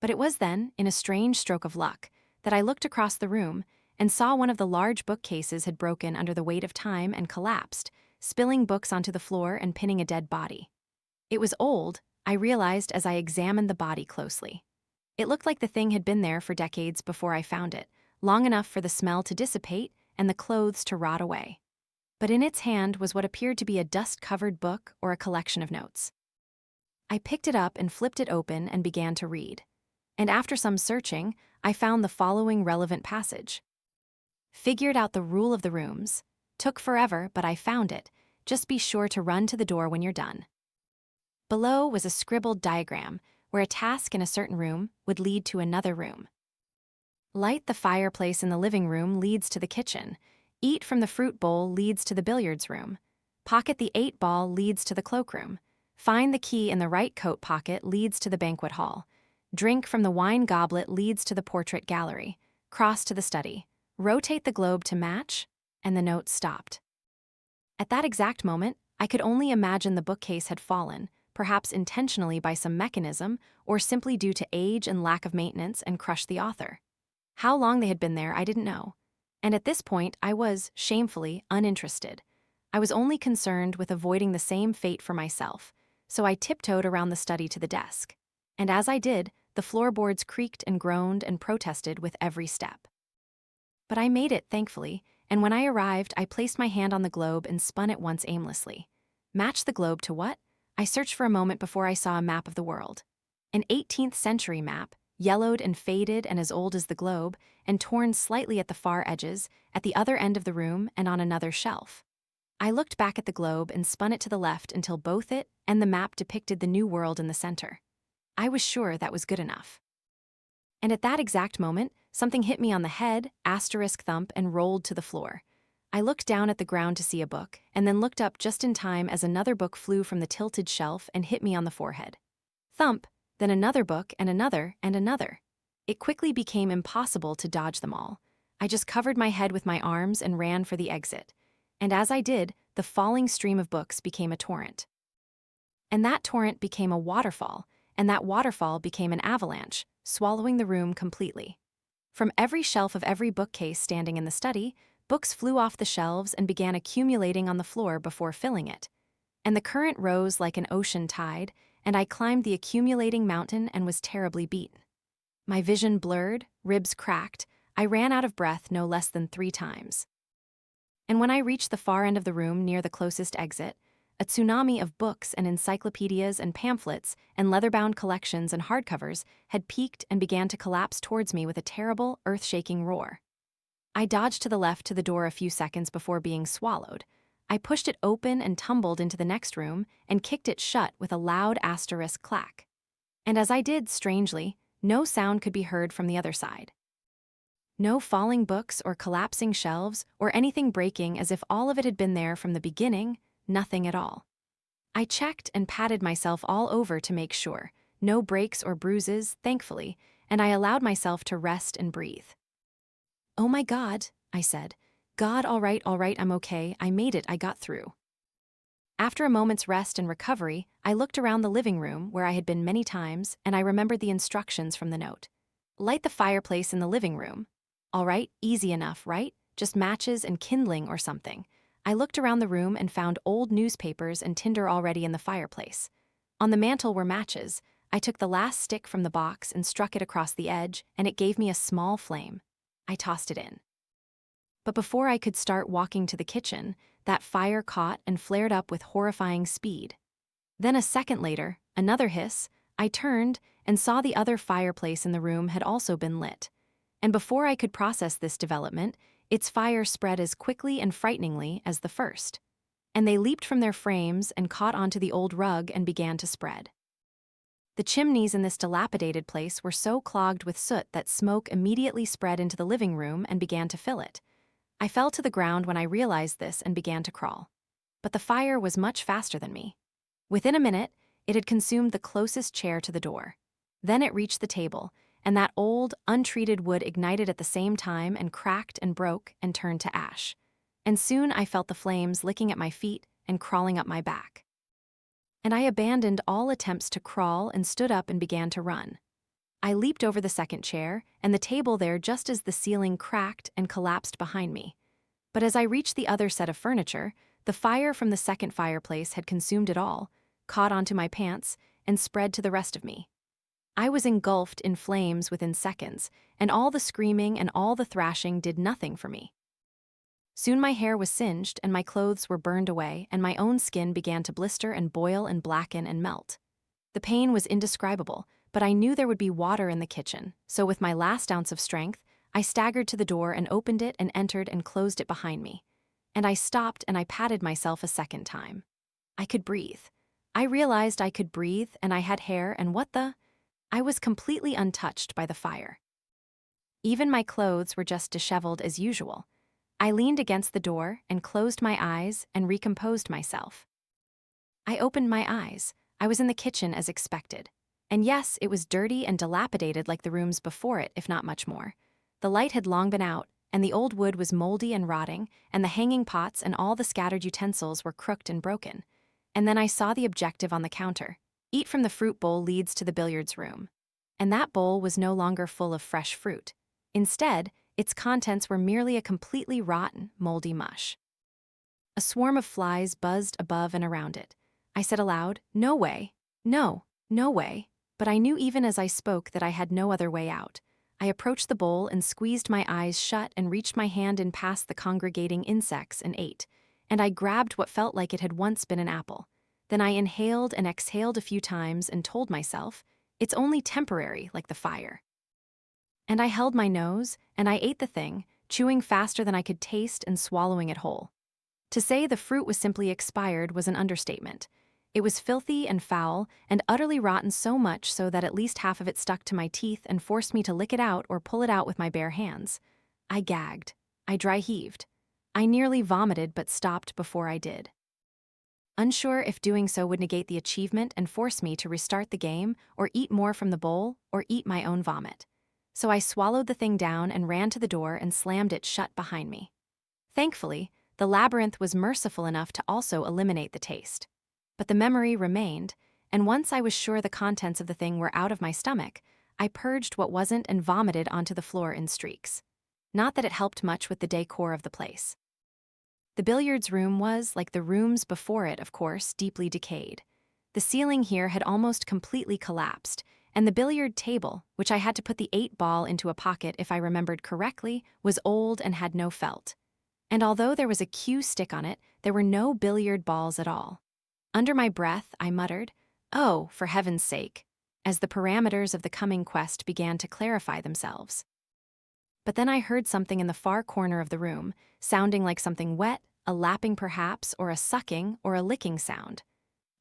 A: But it was then, in a strange stroke of luck, that I looked across the room and saw one of the large bookcases had broken under the weight of time and collapsed, spilling books onto the floor and pinning a dead body. It was old, I realized as I examined the body closely. It looked like the thing had been there for decades before I found it, long enough for the smell to dissipate and the clothes to rot away. But in its hand was what appeared to be a dust-covered book or a collection of notes. I picked it up and flipped it open and began to read. And after some searching, I found the following relevant passage. "Figured out the rule of the rooms. Took forever, but I found it. Just be sure to run to the door when you're done." Below was a scribbled diagram where a task in a certain room would lead to another room. Light the fireplace in the living room leads to the kitchen. Eat from the fruit bowl leads to the billiards room. Pocket the 8-ball leads to the cloakroom. Find the key in the right coat pocket leads to the banquet hall. Drink from the wine goblet leads to the portrait gallery. Cross to the study. Rotate the globe to match, and the note stopped. At that exact moment, I could only imagine the bookcase had fallen, perhaps intentionally by some mechanism, or simply due to age and lack of maintenance, and crushed the author. How long they had been there, I didn't know. And at this point, I was, shamefully, uninterested. I was only concerned with avoiding the same fate for myself, so I tiptoed around the study to the desk. And as I did, the floorboards creaked and groaned and protested with every step. But I made it, thankfully, and when I arrived, I placed my hand on the globe and spun it once aimlessly. Match the globe to what? I searched for a moment before I saw a map of the world. An 18th century map, yellowed and faded and as old as the globe, and torn slightly at the far edges, at the other end of the room and on another shelf. I looked back at the globe and spun it to the left until both it and the map depicted the new world in the center. I was sure that was good enough. And at that exact moment, something hit me on the head, asterisk thump, and rolled to the floor. I looked down at the ground to see a book, and then looked up just in time as another book flew from the tilted shelf and hit me on the forehead. Thump, then another book and another and another. It quickly became impossible to dodge them all. I just covered my head with my arms and ran for the exit. And as I did, the falling stream of books became a torrent. And that torrent became a waterfall, and that waterfall became an avalanche, swallowing the room completely. From every shelf of every bookcase standing in the study, books flew off the shelves and began accumulating on the floor before filling it. And the current rose like an ocean tide, and I climbed the accumulating mountain and was terribly beaten. My vision blurred, ribs cracked, I ran out of breath no less than 3 times. And when I reached the far end of the room near the closest exit, a tsunami of books and encyclopedias and pamphlets and leather-bound collections and hardcovers had peaked and began to collapse towards me with a terrible, earth-shaking roar. I dodged to the left to the door a few seconds before being swallowed. I pushed it open and tumbled into the next room and kicked it shut with a loud asterisk clack. And as I did, strangely, no sound could be heard from the other side. No falling books or collapsing shelves or anything breaking as if all of it had been there from the beginning, nothing at all. I checked and patted myself all over to make sure. No breaks or bruises, thankfully, and I allowed myself to rest and breathe. "Oh my God," I said. "God, all right, I'm okay, I made it, I got through." After a moment's rest and recovery, I looked around the living room where I had been many times, and I remembered the instructions from the note. Light the fireplace in the living room. All right, easy enough, right? Just matches and kindling or something. I looked around the room and found old newspapers and tinder already in the fireplace. On the mantel were matches. I took the last stick from the box and struck it across the edge, and it gave me a small flame. I tossed it in. But before I could start walking to the kitchen, that fire caught and flared up with horrifying speed. Then a second later, another hiss, I turned and saw the other fireplace in the room had also been lit. And before I could process this development, its fire spread as quickly and frighteningly as the first. And they leaped from their frames and caught onto the old rug and began to spread. The chimneys in this dilapidated place were so clogged with soot that smoke immediately spread into the living room and began to fill it. I fell to the ground when I realized this and began to crawl. But the fire was much faster than me. Within a minute, it had consumed the closest chair to the door. Then it reached the table, and that old, untreated wood ignited at the same time and cracked and broke and turned to ash. And soon I felt the flames licking at my feet and crawling up my back. And I abandoned all attempts to crawl and stood up and began to run. I leaped over the second chair and the table there just as the ceiling cracked and collapsed behind me. But as I reached the other set of furniture, the fire from the second fireplace had consumed it all, caught onto my pants, and spread to the rest of me. I was engulfed in flames within seconds, and all the screaming and all the thrashing did nothing for me. Soon my hair was singed and my clothes were burned away and my own skin began to blister and boil and blacken and melt. The pain was indescribable, but I knew there would be water in the kitchen, so with my last ounce of strength, I staggered to the door and opened it and entered and closed it behind me. And I stopped and I patted myself a second time. I could breathe. I realized I could breathe and I had hair and what the? I was completely untouched by the fire. Even my clothes were just disheveled as usual. I leaned against the door and closed my eyes and recomposed myself. I opened my eyes. I was in the kitchen as expected. And yes, it was dirty and dilapidated like the rooms before it, if not much more. The light had long been out, and the old wood was moldy and rotting, and the hanging pots and all the scattered utensils were crooked and broken. And then I saw the objective on the counter. Eat from the fruit bowl leads to the billiards room. And that bowl was no longer full of fresh fruit. Instead, its contents were merely a completely rotten, moldy mush. A swarm of flies buzzed above and around it. I said aloud, "No way. No, no way." But I knew even as I spoke that I had no other way out. I approached the bowl and squeezed my eyes shut and reached my hand in past the congregating insects and ate. And I grabbed what felt like it had once been an apple. Then I inhaled and exhaled a few times and told myself, it's only temporary, like the fire. And I held my nose, and I ate the thing, chewing faster than I could taste and swallowing it whole. To say the fruit was simply expired was an understatement. It was filthy and foul, and utterly rotten so much so that at least half of it stuck to my teeth and forced me to lick it out or pull it out with my bare hands. I gagged. I dry-heaved. I nearly vomited but stopped before I did. Unsure if doing so would negate the achievement and force me to restart the game or eat more from the bowl or eat my own vomit. So I swallowed the thing down and ran to the door and slammed it shut behind me. Thankfully, the labyrinth was merciful enough to also eliminate the taste. But the memory remained, and once I was sure the contents of the thing were out of my stomach, I purged what wasn't and vomited onto the floor in streaks. Not that it helped much with the decor of the place. The billiards room was, like the rooms before it, of course, deeply decayed. The ceiling here had almost completely collapsed, and the billiard table, which I had to put the 8-ball into a pocket if I remembered correctly, was old and had no felt. And although there was a cue stick on it, there were no billiard balls at all. Under my breath, I muttered, "Oh, for heaven's sake," as the parameters of the coming quest began to clarify themselves. But then I heard something in the far corner of the room, sounding like something wet, a lapping perhaps, or a sucking or a licking sound.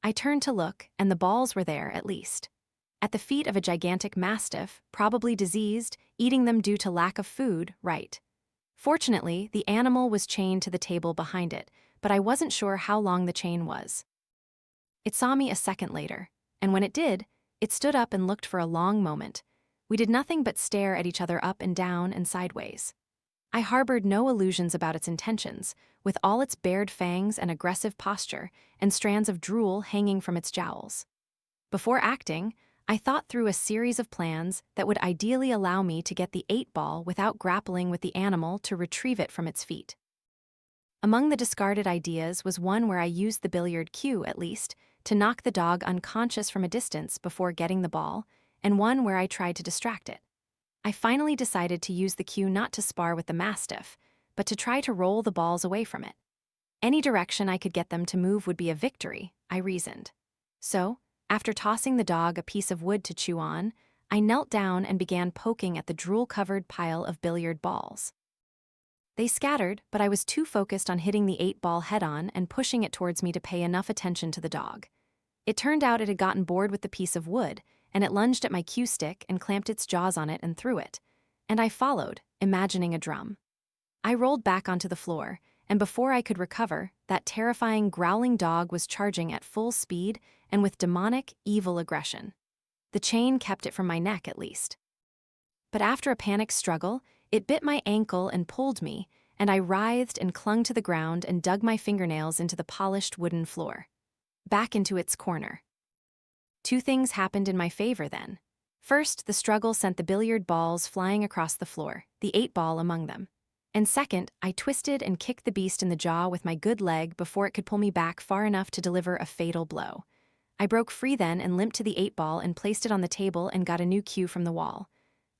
A: I turned to look, and the balls were there at least. At the feet of a gigantic mastiff, probably diseased, eating them due to lack of food, right. Fortunately, the animal was chained to the table behind it, but I wasn't sure how long the chain was. It saw me a second later, and when it did, it stood up and looked for a long moment. We did nothing but stare at each other up and down and sideways. I harbored no illusions about its intentions, with all its bared fangs and aggressive posture, and strands of drool hanging from its jowls. Before acting, I thought through a series of plans that would ideally allow me to get the 8-ball without grappling with the animal to retrieve it from its feet. Among the discarded ideas was one where I used the billiard cue, at least, to knock the dog unconscious from a distance before getting the ball, and one where I tried to distract it. I finally decided to use the cue not to spar with the mastiff, but to try to roll the balls away from it. Any direction I could get them to move would be a victory, I reasoned. So, after tossing the dog a piece of wood to chew on, I knelt down and began poking at the drool-covered pile of billiard balls. They scattered, but I was too focused on hitting the 8-ball head-on and pushing it towards me to pay enough attention to the dog. It turned out it had gotten bored with the piece of wood, and it lunged at my cue stick and clamped its jaws on it and threw it. And I followed, imagining a drum. I rolled back onto the floor, and before I could recover, that terrifying growling dog was charging at full speed and with demonic, evil aggression. The chain kept it from my neck, at least. But after a panicked struggle, it bit my ankle and pulled me, and I writhed and clung to the ground and dug my fingernails into the polished wooden floor. Back into its corner. Two things happened in my favor then. First, the struggle sent the billiard balls flying across the floor, the 8-ball among them. And second, I twisted and kicked the beast in the jaw with my good leg before it could pull me back far enough to deliver a fatal blow. I broke free then and limped to the 8-ball and placed it on the table and got a new cue from the wall.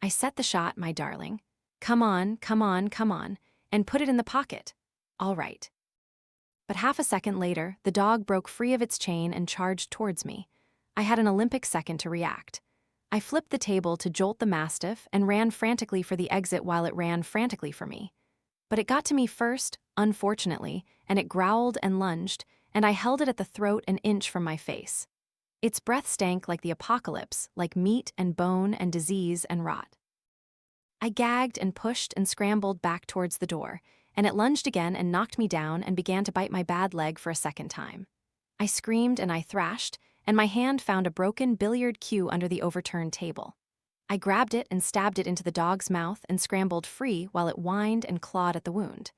A: I set the shot, my darling. Come on, come on, come on, and put it in the pocket. All right. But half a second later, the dog broke free of its chain and charged towards me. I had an Olympic second to react. I flipped the table to jolt the mastiff and ran frantically for the exit while it ran frantically for me. But it got to me first, unfortunately, and it growled and lunged, and I held it at the throat an inch from my face. Its breath stank like the apocalypse, like meat and bone and disease and rot. I gagged and pushed and scrambled back towards the door, and it lunged again and knocked me down and began to bite my bad leg for a second time. I screamed and I thrashed, and my hand found a broken billiard cue under the overturned table. I grabbed it and stabbed it into the dog's mouth and scrambled free while it whined and clawed at the wound.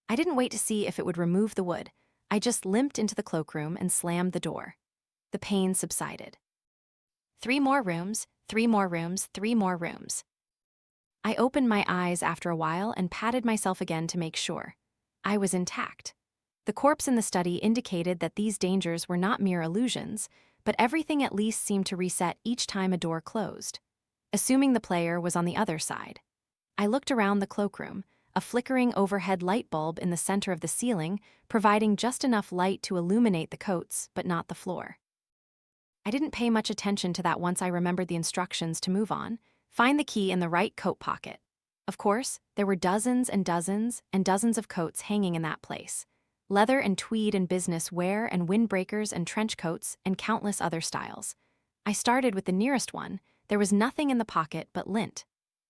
A: I didn't wait to see if it would remove the wood. I just limped into the cloakroom and slammed the door. The pain subsided. 3 more rooms, 3 more rooms, 3 more rooms. I opened my eyes after a while and patted myself again to make sure. I was intact. The corpse in the study indicated that these dangers were not mere illusions, but everything at least seemed to reset each time a door closed. Assuming the player was on the other side. I looked around the cloakroom, a flickering overhead light bulb in the center of the ceiling, providing just enough light to illuminate the coats, but not the floor. I didn't pay much attention to that once I remembered the instructions to move on. Find the key in the right coat pocket. Of course, there were dozens and dozens and dozens of coats hanging in that place. Leather and tweed and business wear and windbreakers and trench coats and countless other styles. I started with the nearest one. There was nothing in the pocket but lint.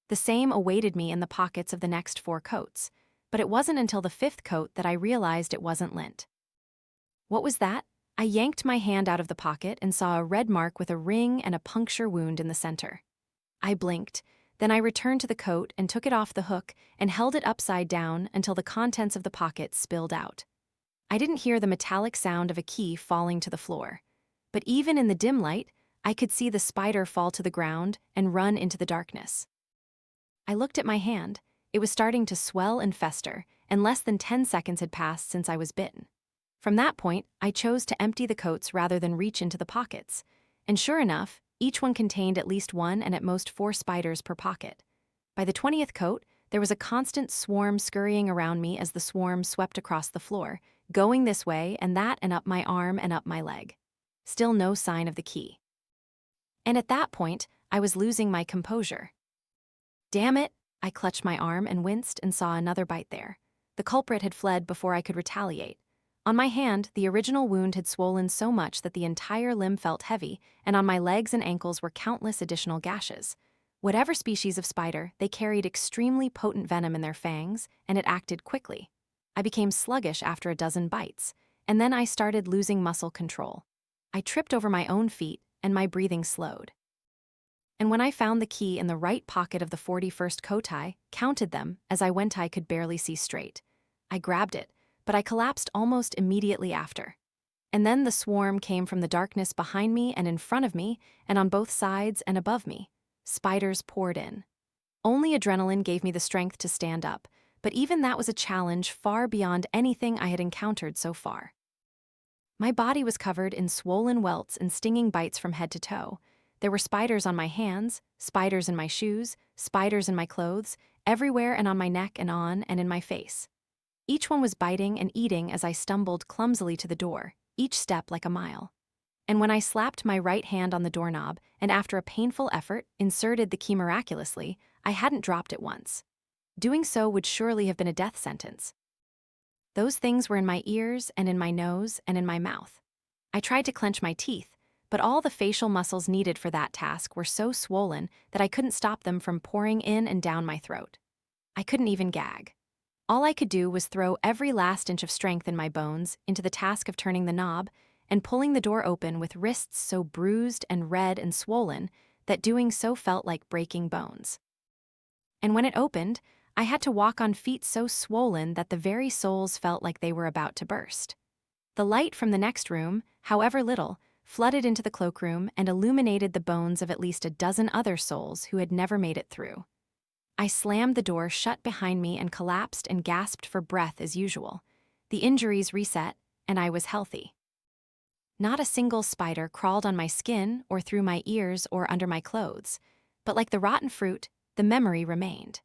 A: The same awaited me in the pockets of the next 4 coats, but it wasn't until the 5th coat that I realized it wasn't lint. What was that? I yanked my hand out of the pocket and saw a red mark with a ring and a puncture wound in the center. I blinked, then I returned to the coat and took it off the hook and held it upside down until the contents of the pocket spilled out. I didn't hear the metallic sound of a key falling to the floor, but even in the dim light, I could see the spider fall to the ground and run into the darkness. I looked at my hand. It was starting to swell and fester, and less than 10 seconds had passed since I was bitten. From that point, I chose to empty the coats rather than reach into the pockets, and sure enough, each one contained at least 1 and at most 4 spiders per pocket. By the 20th coat, there was a constant swarm scurrying around me as the swarm swept across the floor, going this way and that and up my arm and up my leg. Still no sign of the key. And at that point, I was losing my composure. Damn it! I clutched my arm and winced and saw another bite there. The culprit had fled before I could retaliate. On my hand, the original wound had swollen so much that the entire limb felt heavy, and on my legs and ankles were countless additional gashes. Whatever species of spider, they carried extremely potent venom in their fangs, and it acted quickly. I became sluggish after a dozen bites, and then I started losing muscle control. I tripped over my own feet, and my breathing slowed. And when I found the key in the right pocket of the 41st coat, I counted them as I went. I could barely see straight. I grabbed it, but I collapsed almost immediately after. And then the swarm came from the darkness behind me and in front of me, and on both sides and above me. Spiders poured in. Only adrenaline gave me the strength to stand up, but even that was a challenge far beyond anything I had encountered so far. My body was covered in swollen welts and stinging bites from head to toe. There were spiders on my hands, spiders in my shoes, spiders in my clothes, everywhere and on my neck and on and in my face. Each one was biting and eating as I stumbled clumsily to the door, each step like a mile. And when I slapped my right hand on the doorknob and after a painful effort inserted the key miraculously, I hadn't dropped it once. Doing so would surely have been a death sentence. Those things were in my ears and in my nose and in my mouth. I tried to clench my teeth, but all the facial muscles needed for that task were so swollen that I couldn't stop them from pouring in and down my throat. I couldn't even gag. All I could do was throw every last inch of strength in my bones into the task of turning the knob and pulling the door open with wrists so bruised and red and swollen that doing so felt like breaking bones. And when it opened, I had to walk on feet so swollen that the very soles felt like they were about to burst. The light from the next room, however little, flooded into the cloakroom and illuminated the bones of at least a dozen other souls who had never made it through. I slammed the door shut behind me and collapsed and gasped for breath as usual. The injuries reset, and I was healthy. Not a single spider crawled on my skin or through my ears or under my clothes, but like the rotten fruit, the memory remained.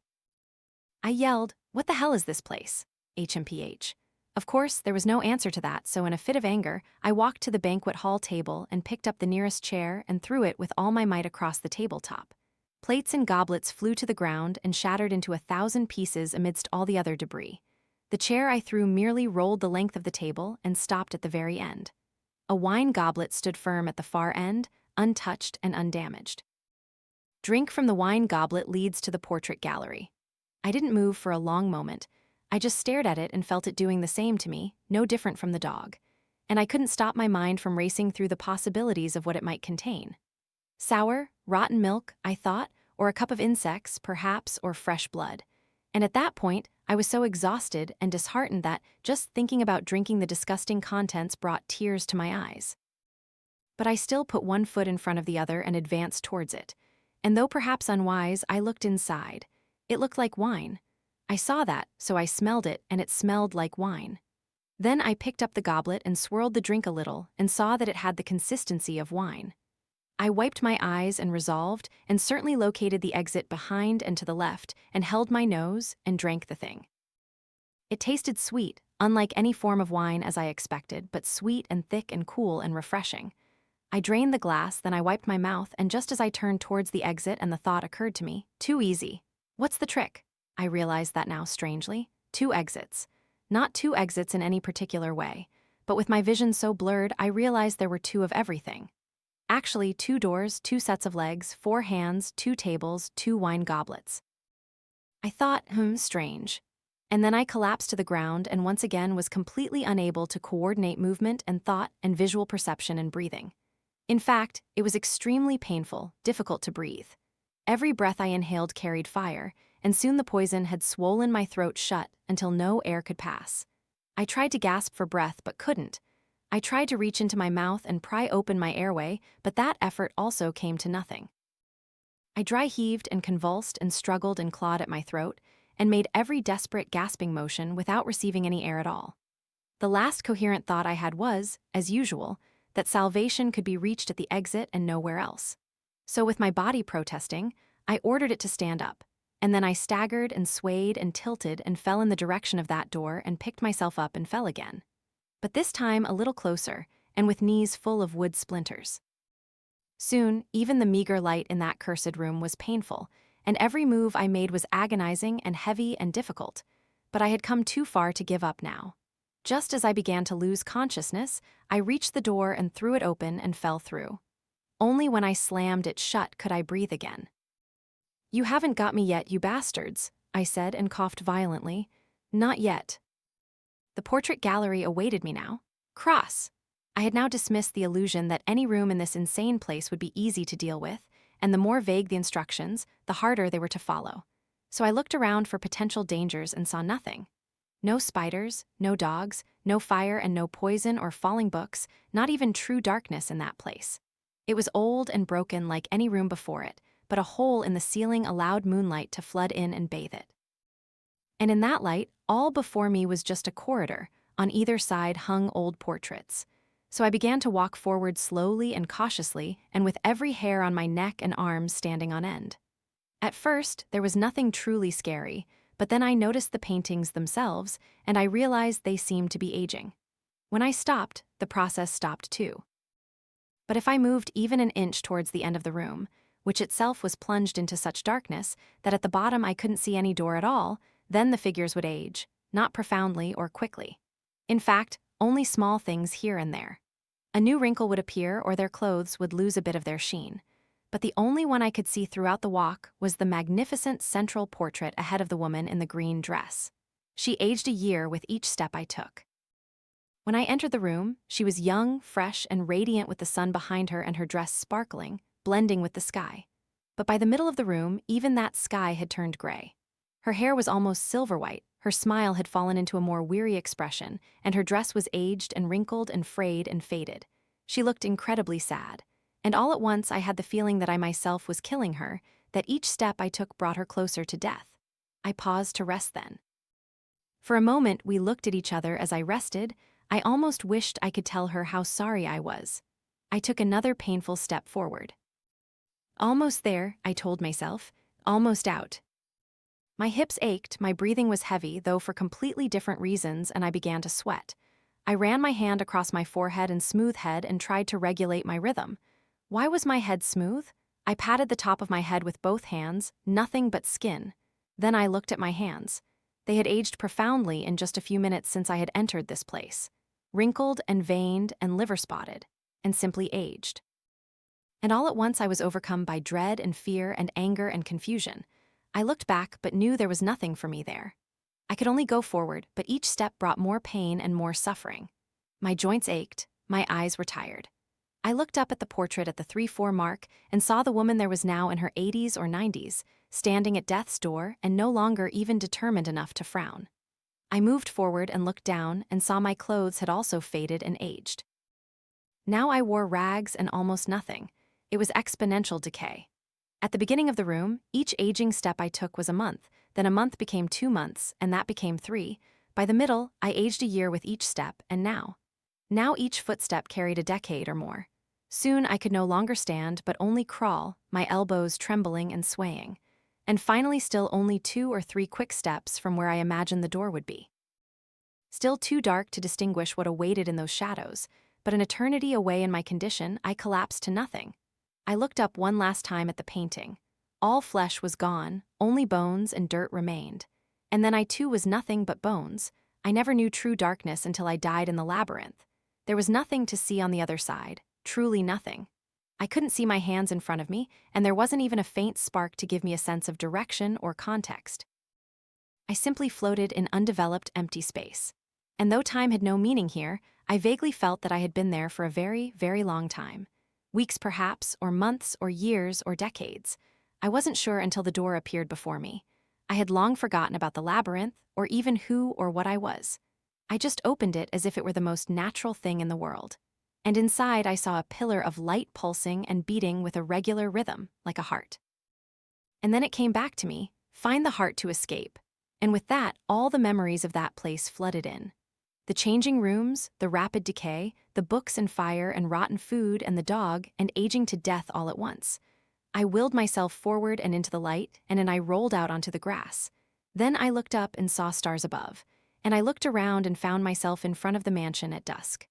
A: I yelled, "What the hell is this place? HMPH. Of course, there was no answer to that, so in a fit of anger, I walked to the banquet hall table and picked up the nearest chair and threw it with all my might across the tabletop. Plates and goblets flew to the ground and shattered into 1,000 pieces amidst all the other debris. The chair I threw merely rolled the length of the table and stopped at the very end. A wine goblet stood firm at the far end, untouched and undamaged. Drink from the wine goblet leads to the portrait gallery. I didn't move for a long moment. I just stared at it and felt it doing the same to me, no different from the dog. And I couldn't stop my mind from racing through the possibilities of what it might contain. Sour, rotten milk, I thought, or a cup of insects, perhaps, or fresh blood. And at that point, I was so exhausted and disheartened that just thinking about drinking the disgusting contents brought tears to my eyes. But I still put one foot in front of the other and advanced towards it. And though perhaps unwise, I looked inside. It looked like wine. I saw that, so I smelled it, and it smelled like wine. Then I picked up the goblet and swirled the drink a little and saw that it had the consistency of wine. I wiped my eyes and resolved, and certainly located the exit behind and to the left, and held my nose and drank the thing. It tasted sweet, unlike any form of wine as I expected, but sweet and thick and cool and refreshing. I drained the glass, then I wiped my mouth, and just as I turned towards the exit and the thought occurred to me, too easy. What's the trick? I realized that now strangely. 2 exits. Not 2 exits in any particular way, but with my vision so blurred, I realized there were 2 of everything. Actually, 2 doors, 2 sets of legs, 4 hands, 2 tables, 2 wine goblets. I thought, strange. And then I collapsed to the ground and once again was completely unable to coordinate movement and thought and visual perception and breathing. In fact, it was extremely painful, difficult to breathe. Every breath I inhaled carried fire, and soon the poison had swollen my throat shut until no air could pass. I tried to gasp for breath but couldn't. I tried to reach into my mouth and pry open my airway, but that effort also came to nothing. I dry heaved and convulsed and struggled and clawed at my throat, and made every desperate gasping motion without receiving any air at all. The last coherent thought I had was, as usual, that salvation could be reached at the exit and nowhere else. So with my body protesting, I ordered it to stand up, and then I staggered and swayed and tilted and fell in the direction of that door and picked myself up and fell again. But this time a little closer, and with knees full of wood splinters. Soon, even the meager light in that cursed room was painful, and every move I made was agonizing and heavy and difficult, but I had come too far to give up now. Just as I began to lose consciousness, I reached the door and threw it open and fell through. Only when I slammed it shut could I breathe again. "You haven't got me yet, you bastards," I said and coughed violently. "Not yet." The portrait gallery awaited me now. Cross! I had now dismissed the illusion that any room in this insane place would be easy to deal with, and the more vague the instructions, the harder they were to follow. So I looked around for potential dangers and saw nothing. No spiders, no dogs, no fire and no poison or falling books, not even true darkness in that place. It was old and broken like any room before it, but a hole in the ceiling allowed moonlight to flood in and bathe it. And in that light, all before me was just a corridor. On either side hung old portraits. So I began to walk forward slowly and cautiously, and with every hair on my neck and arms standing on end. At first, there was nothing truly scary, but then I noticed the paintings themselves, and I realized they seemed to be aging. When I stopped, the process stopped too. But if I moved even an inch towards the end of the room, which itself was plunged into such darkness that at the bottom I couldn't see any door at all, then the figures would age, not profoundly or quickly. In fact, only small things here and there. A new wrinkle would appear or their clothes would lose a bit of their sheen. But the only one I could see throughout the walk was the magnificent central portrait ahead of the woman in the green dress. She aged a year with each step I took. When I entered the room, she was young, fresh, and radiant with the sun behind her and her dress sparkling, blending with the sky. But by the middle of the room, even that sky had turned gray. Her hair was almost silver-white, her smile had fallen into a more weary expression, and her dress was aged and wrinkled and frayed and faded. She looked incredibly sad. And all at once I had the feeling that I myself was killing her, that each step I took brought her closer to death. I paused to rest then. For a moment we looked at each other as I rested. I almost wished I could tell her how sorry I was. I took another painful step forward. Almost there, I told myself, almost out. My hips ached, my breathing was heavy, though for completely different reasons, and I began to sweat. I ran my hand across my forehead and smooth head and tried to regulate my rhythm. Why was my head smooth? I patted the top of my head with both hands, nothing but skin. Then I looked at my hands. They had aged profoundly in just a few minutes since I had entered this place. Wrinkled and veined and liver-spotted, and simply aged. And all at once I was overcome by dread and fear and anger and confusion. I looked back but knew there was nothing for me there. I could only go forward, but each step brought more pain and more suffering. My joints ached, my eyes were tired. I looked up at the portrait at the 3-4 mark and saw the woman there was now in her 80s or 90s, standing at death's door and no longer even determined enough to frown. I moved forward and looked down and saw my clothes had also faded and aged. Now I wore rags and almost nothing. It was exponential decay. At the beginning of the room, each aging step I took was a month, then a month became 2 months, and that became 3. By the middle, I aged a year with each step, and now each footstep carried a decade or more. Soon I could no longer stand but only crawl, my elbows trembling and swaying. And finally still only 2 or 3 quick steps from where I imagined the door would be. Still too dark to distinguish what awaited in those shadows, but an eternity away in my condition, I collapsed to nothing. I looked up one last time at the painting. All flesh was gone, only bones and dirt remained. And then I too was nothing but bones. I never knew true darkness until I died in the labyrinth. There was nothing to see on the other side, truly nothing. I couldn't see my hands in front of me, and there wasn't even a faint spark to give me a sense of direction or context. I simply floated in undeveloped, empty space. And though time had no meaning here, I vaguely felt that I had been there for a very, very long time. Weeks perhaps, or months, or years, or decades. I wasn't sure until the door appeared before me. I had long forgotten about the labyrinth, or even who or what I was. I just opened it as if it were the most natural thing in the world. And inside I saw a pillar of light pulsing and beating with a regular rhythm, like a heart. And then it came back to me, find the heart to escape. And with that, all the memories of that place flooded in. The changing rooms, the rapid decay, the books and fire and rotten food and the dog and aging to death all at once. I willed myself forward and into the light, and then I rolled out onto the grass. Then I looked up and saw stars above, and I looked around and found myself in front of the mansion at dusk.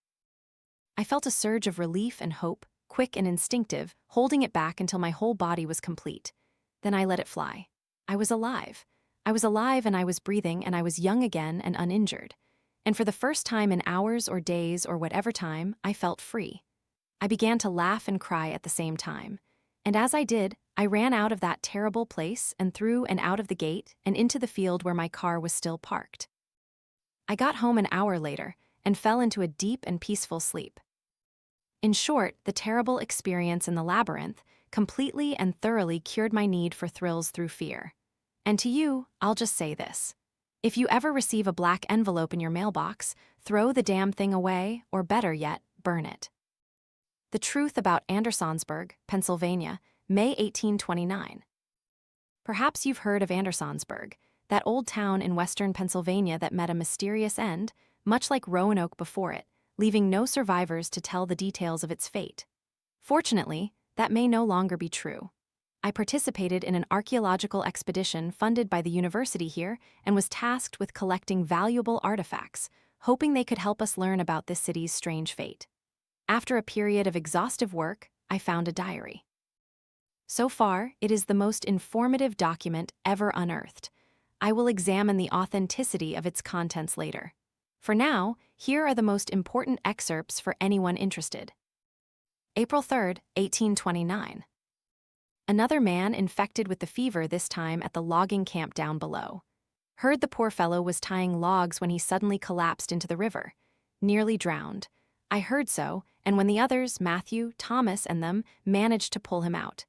A: I felt a surge of relief and hope, quick and instinctive, holding it back until my whole body was complete. Then I let it fly. I was alive. I was alive and I was breathing and I was young again and uninjured. And for the first time in hours or days or whatever time, I felt free. I began to laugh and cry at the same time. And as I did, I ran out of that terrible place and through and out of the gate and into the field where my car was still parked. I got home an hour later and fell into a deep and peaceful sleep. In short, the terrible experience in the labyrinth completely and thoroughly cured my need for thrills through fear. And to you, I'll just say this. If you ever receive a black envelope in your mailbox, throw the damn thing away, or better yet, burn it. The Truth About Andersonsburg, Pennsylvania, May 1829. Perhaps you've heard of Andersonsburg, that old town in western Pennsylvania that met a mysterious end, much like Roanoke before it, leaving no survivors to tell the details of its fate. Fortunately, that may no longer be true. I participated in an archaeological expedition funded by the university here and was tasked with collecting valuable artifacts, hoping they could help us learn about this city's strange fate. After a period of exhaustive work, I found a diary. So far, it is the most informative document ever unearthed. I will examine the authenticity of its contents later. For now, here are the most important excerpts for anyone interested. April 3, 1829. Another man infected with the fever, this time at the logging camp down below. Heard the poor fellow was tying logs when he suddenly collapsed into the river. Nearly drowned. I heard so, and when the others, Matthew, Thomas, and them, managed to pull him out.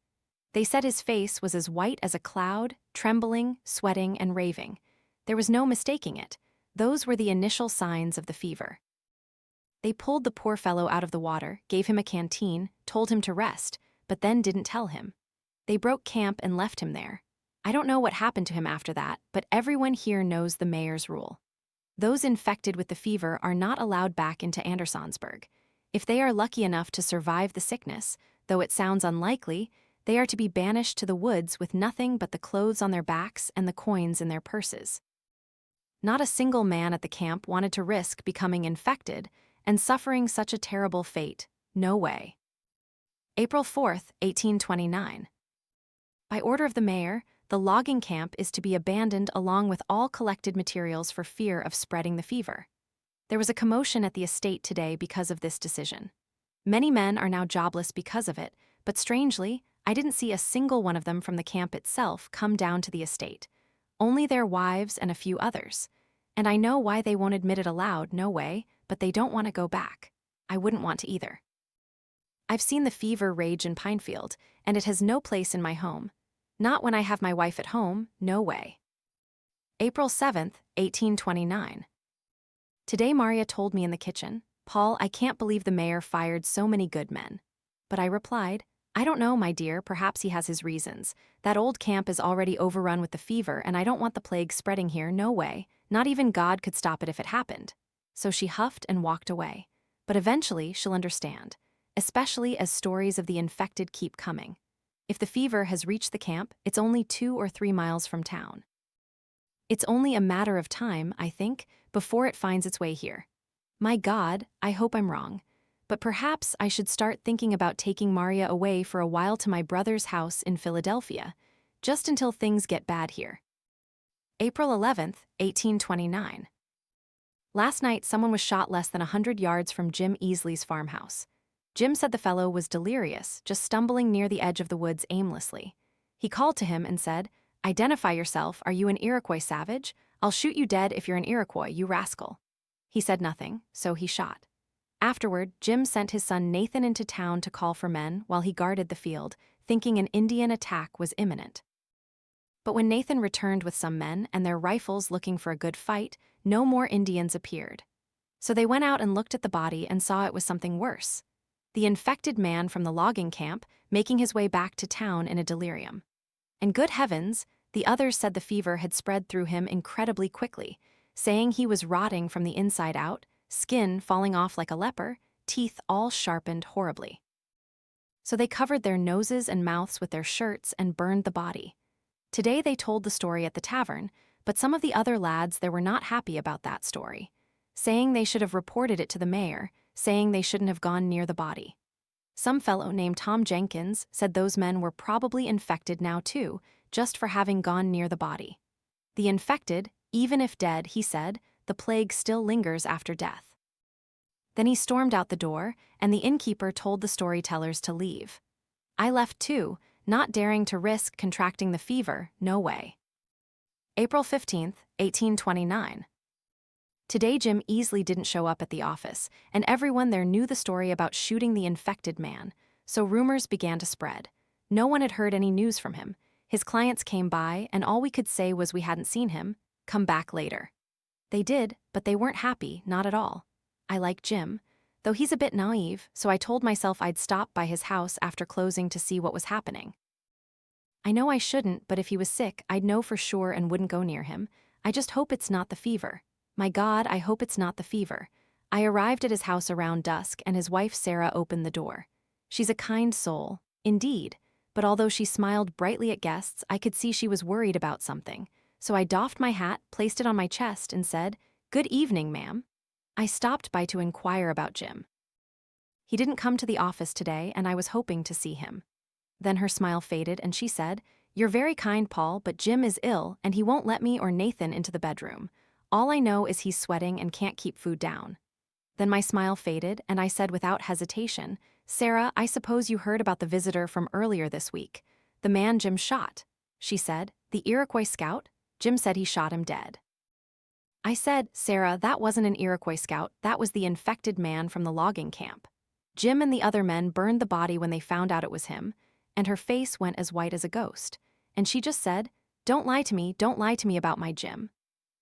A: They said his face was as white as a cloud, trembling, sweating, and raving. There was no mistaking it. Those were the initial signs of the fever. They pulled the poor fellow out of the water, gave him a canteen, told him to rest, but then didn't tell him. They broke camp and left him there. I don't know what happened to him after that, but everyone here knows the mayor's rule. Those infected with the fever are not allowed back into Andersonsburg. If they are lucky enough to survive the sickness, though it sounds unlikely, they are to be banished to the woods with nothing but the clothes on their backs and the coins in their purses. Not a single man at the camp wanted to risk becoming infected and suffering such a terrible fate. No way. April 4, 1829. By order of the mayor, the logging camp is to be abandoned along with all collected materials for fear of spreading the fever. There was a commotion at the estate today because of this decision. Many men are now jobless because of it, but strangely, I didn't see a single one of them from the camp itself come down to the estate. Only their wives and a few others. And I know why they won't admit it aloud, no way, but they don't want to go back. I wouldn't want to either. I've seen the fever rage in Pinefield, and it has no place in my home. Not when I have my wife at home, no way. April 7, 1829. Today Maria told me in the kitchen, "Paul, I can't believe the mayor fired so many good men." But I replied, "I don't know, my dear, perhaps he has his reasons. That old camp is already overrun with the fever, and I don't want the plague spreading here, no way. Not even God could stop it if it happened." So she huffed and walked away. But eventually she'll understand, especially as stories of the infected keep coming. If the fever has reached the camp, it's only 2 or 3 miles from town. It's only a matter of time, I think, before it finds its way here. My God, I hope I'm wrong. But perhaps I should start thinking about taking Maria away for a while to my brother's house in Philadelphia, just until things get bad here. April 11, 1829. Last night, someone was shot less than 100 yards from Jim Easley's farmhouse. Jim said the fellow was delirious, just stumbling near the edge of the woods aimlessly. He called to him and said, "Identify yourself, are you an Iroquois savage? I'll shoot you dead if you're an Iroquois, you rascal." He said nothing, so he shot. Afterward, Jim sent his son Nathan into town to call for men while he guarded the field, thinking an Indian attack was imminent. But when Nathan returned with some men and their rifles looking for a good fight, no more Indians appeared. So they went out and looked at the body and saw it was something worse. The infected man from the logging camp making his way back to town in a delirium. And good heavens, the others said the fever had spread through him incredibly quickly, saying he was rotting from the inside out, skin falling off like a leper, teeth all sharpened horribly. So they covered their noses and mouths with their shirts and burned the body. Today they told the story at the tavern, but some of the other lads there were not happy about that story, saying they should have reported it to the mayor, saying they shouldn't have gone near the body. Some fellow named Tom Jenkins said those men were probably infected now too, just for having gone near the body. The infected, even if dead, he said, the plague still lingers after death. Then he stormed out the door, and the innkeeper told the storytellers to leave. I left too, not daring to risk contracting the fever, no way. April 15, 1829. Today Jim Easley didn't show up at the office, and everyone there knew the story about shooting the infected man, so rumors began to spread. No one had heard any news from him. His clients came by, and all we could say was we hadn't seen him. Come back later. They did, but they weren't happy, not at all. I like Jim, though he's a bit naive, so I told myself I'd stop by his house after closing to see what was happening. I know I shouldn't, but if he was sick, I'd know for sure and wouldn't go near him. I just hope it's not the fever. My God, I hope it's not the fever. I arrived at his house around dusk and his wife Sarah opened the door. She's a kind soul, indeed, but although she smiled brightly at guests, I could see she was worried about something. So I doffed my hat, placed it on my chest, and said, "Good evening, ma'am." I stopped by to inquire about Jim. He didn't come to the office today, and I was hoping to see him. Then her smile faded, and she said, "You're very kind, Paul, but Jim is ill, and he won't let me or Nathan into the bedroom. All I know is he's sweating and can't keep food down." Then my smile faded, and I said without hesitation, "Sarah, I suppose you heard about the visitor from earlier this week. The man Jim shot." She said, "The Iroquois scout? Jim said he shot him dead." I said, "Sarah, that wasn't an Iroquois scout, that was the infected man from the logging camp. Jim and the other men burned the body when they found out it was him," and her face went as white as a ghost. And she just said, don't lie to me about my Jim."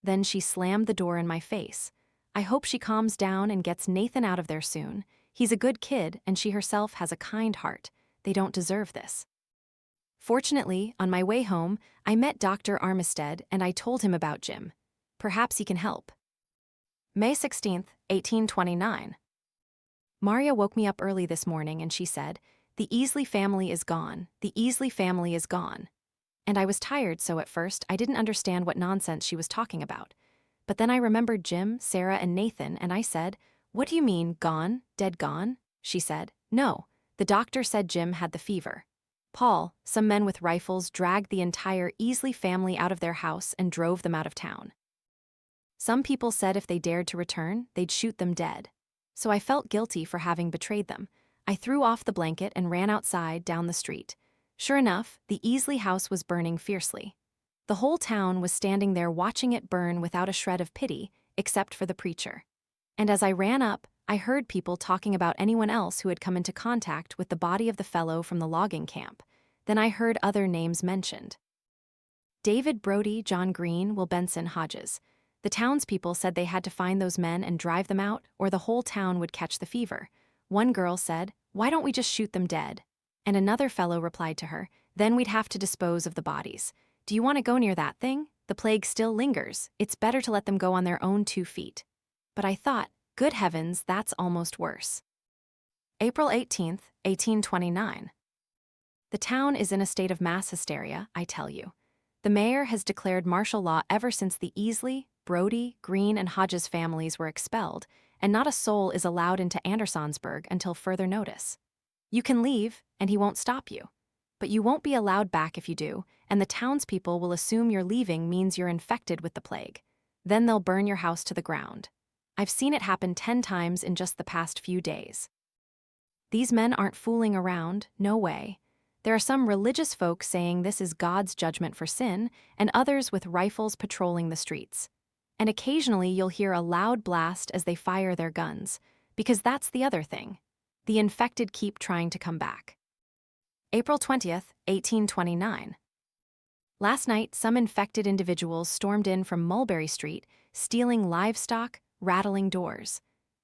A: Then she slammed the door in my face. I hope she calms down and gets Nathan out of there soon. He's a good kid, and she herself has a kind heart. They don't deserve this. Fortunately, on my way home, I met Dr. Armistead and I told him about Jim. Perhaps he can help. May 16th, 1829. Maria woke me up early this morning and she said, "The Easley family is gone. The Easley family is gone." And I was tired, so at first I didn't understand what nonsense she was talking about. But then I remembered Jim, Sarah, and Nathan, and I said, "What do you mean, gone, dead gone?" She said, "No, the doctor said Jim had the fever." Paul, some men with rifles dragged the entire Easley family out of their house and drove them out of town. Some people said if they dared to return, they'd shoot them dead. So I felt guilty for having betrayed them. I threw off the blanket and ran outside down the street. Sure enough, the Easley house was burning fiercely. The whole town was standing there watching it burn without a shred of pity, except for the preacher. And as I ran up, I heard people talking about anyone else who had come into contact with the body of the fellow from the logging camp. Then I heard other names mentioned. David Brody, John Green, Will Benson, Hodges. The townspeople said they had to find those men and drive them out, or the whole town would catch the fever. One girl said, "Why don't we just shoot them dead?" And another fellow replied to her, "Then we'd have to dispose of the bodies. Do you want to go near that thing? The plague still lingers. It's better to let them go on their own 2 feet." But I thought, good heavens, that's almost worse. April 18th, 1829. The town is in a state of mass hysteria, I tell you. The mayor has declared martial law ever since the Easley, Brody, Green, and Hodges families were expelled, and not a soul is allowed into Andersonsburg until further notice. You can leave, and he won't stop you. But you won't be allowed back if you do, and the townspeople will assume your leaving means you're infected with the plague. Then they'll burn your house to the ground. I've seen it happen 10 times in just the past few days. These men aren't fooling around, no way. There are some religious folk saying this is God's judgment for sin, and others with rifles patrolling the streets. And occasionally you'll hear a loud blast as they fire their guns, because that's the other thing. The infected keep trying to come back. April 20th, 1829. Last night, some infected individuals stormed in from Mulberry Street, stealing livestock, rattling doors.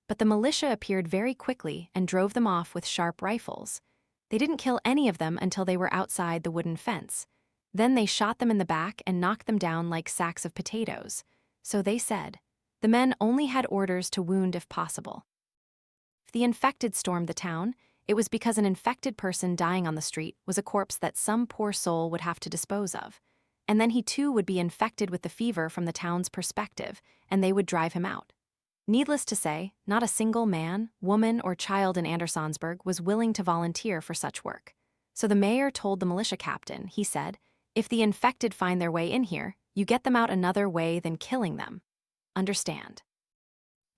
A: But the militia appeared very quickly and drove them off with sharp rifles. They didn't kill any of them until they were outside the wooden fence. Then they shot them in the back and knocked them down like sacks of potatoes. So they said. The men only had orders to wound if possible. If the infected stormed the town, it was because an infected person dying on the street was a corpse that some poor soul would have to dispose of. And then he too would be infected with the fever from the town's perspective, and they would drive him out. Needless to say, not a single man, woman, or child in Andersonsburg was willing to volunteer for such work. So the mayor told the militia captain, he said, "If the infected find their way in here, you get them out another way than killing them. Understand?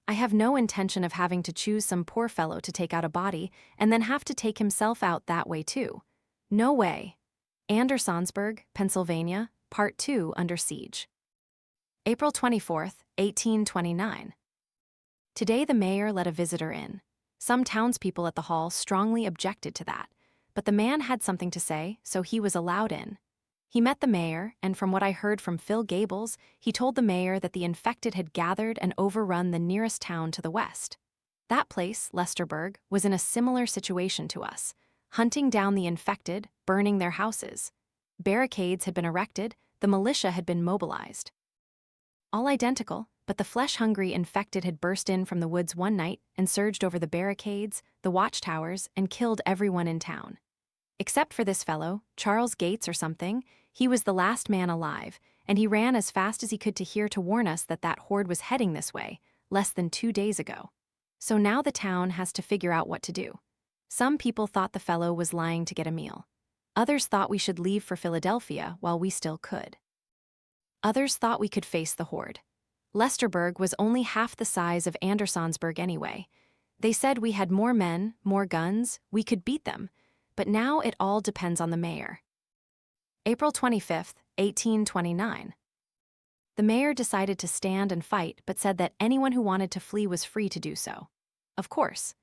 A: I have no intention of having to choose some poor fellow to take out a body and then have to take himself out that way too. No way." Andersonsburg, Pennsylvania, Part 2 under siege. April 24th, 1829. Today the mayor let a visitor in. Some townspeople at the hall strongly objected to that, but the man had something to say, so he was allowed in. He met the mayor, and from what I heard from Phil Gables, he told the mayor that the infected had gathered and overrun the nearest town to the west. That place, Leicesterburg, was in a similar situation to us, hunting down the infected, burning their houses. Barricades had been erected, the militia had been mobilized. All identical, but the flesh-hungry infected had burst in from the woods one night and surged over the barricades, the watchtowers, and killed everyone in town. Except for this fellow, Charles Gates or something. He was the last man alive, and he ran as fast as he could to warn us that that horde was heading this way, less than 2 days ago. So now the town has to figure out what to do. Some people thought the fellow was lying to get a meal. Others thought we should leave for Philadelphia while we still could. Others thought we could face the horde. Leicesterburg was only half the size of Andersonsburg anyway. They said we had more men, more guns, we could beat them, but now it all depends on the mayor. April 25, 1829. The mayor decided to stand and fight, but said that anyone who wanted to flee was free to do so. Of course.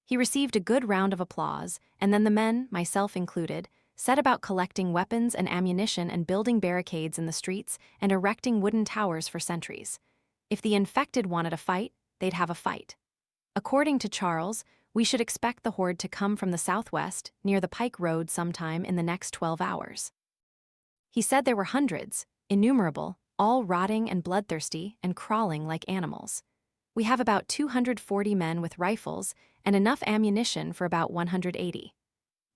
A: He received a good round of applause, and then the men, myself included, set about collecting weapons and ammunition and building barricades in the streets and erecting wooden towers for sentries. If the infected wanted a fight, they'd have a fight. According to Charles, we should expect the horde to come from the southwest, near the Pike Road sometime in the next 12 hours. He said there were hundreds, innumerable, all rotting and bloodthirsty and crawling like animals. We have about 240 men with rifles and enough ammunition for about 180.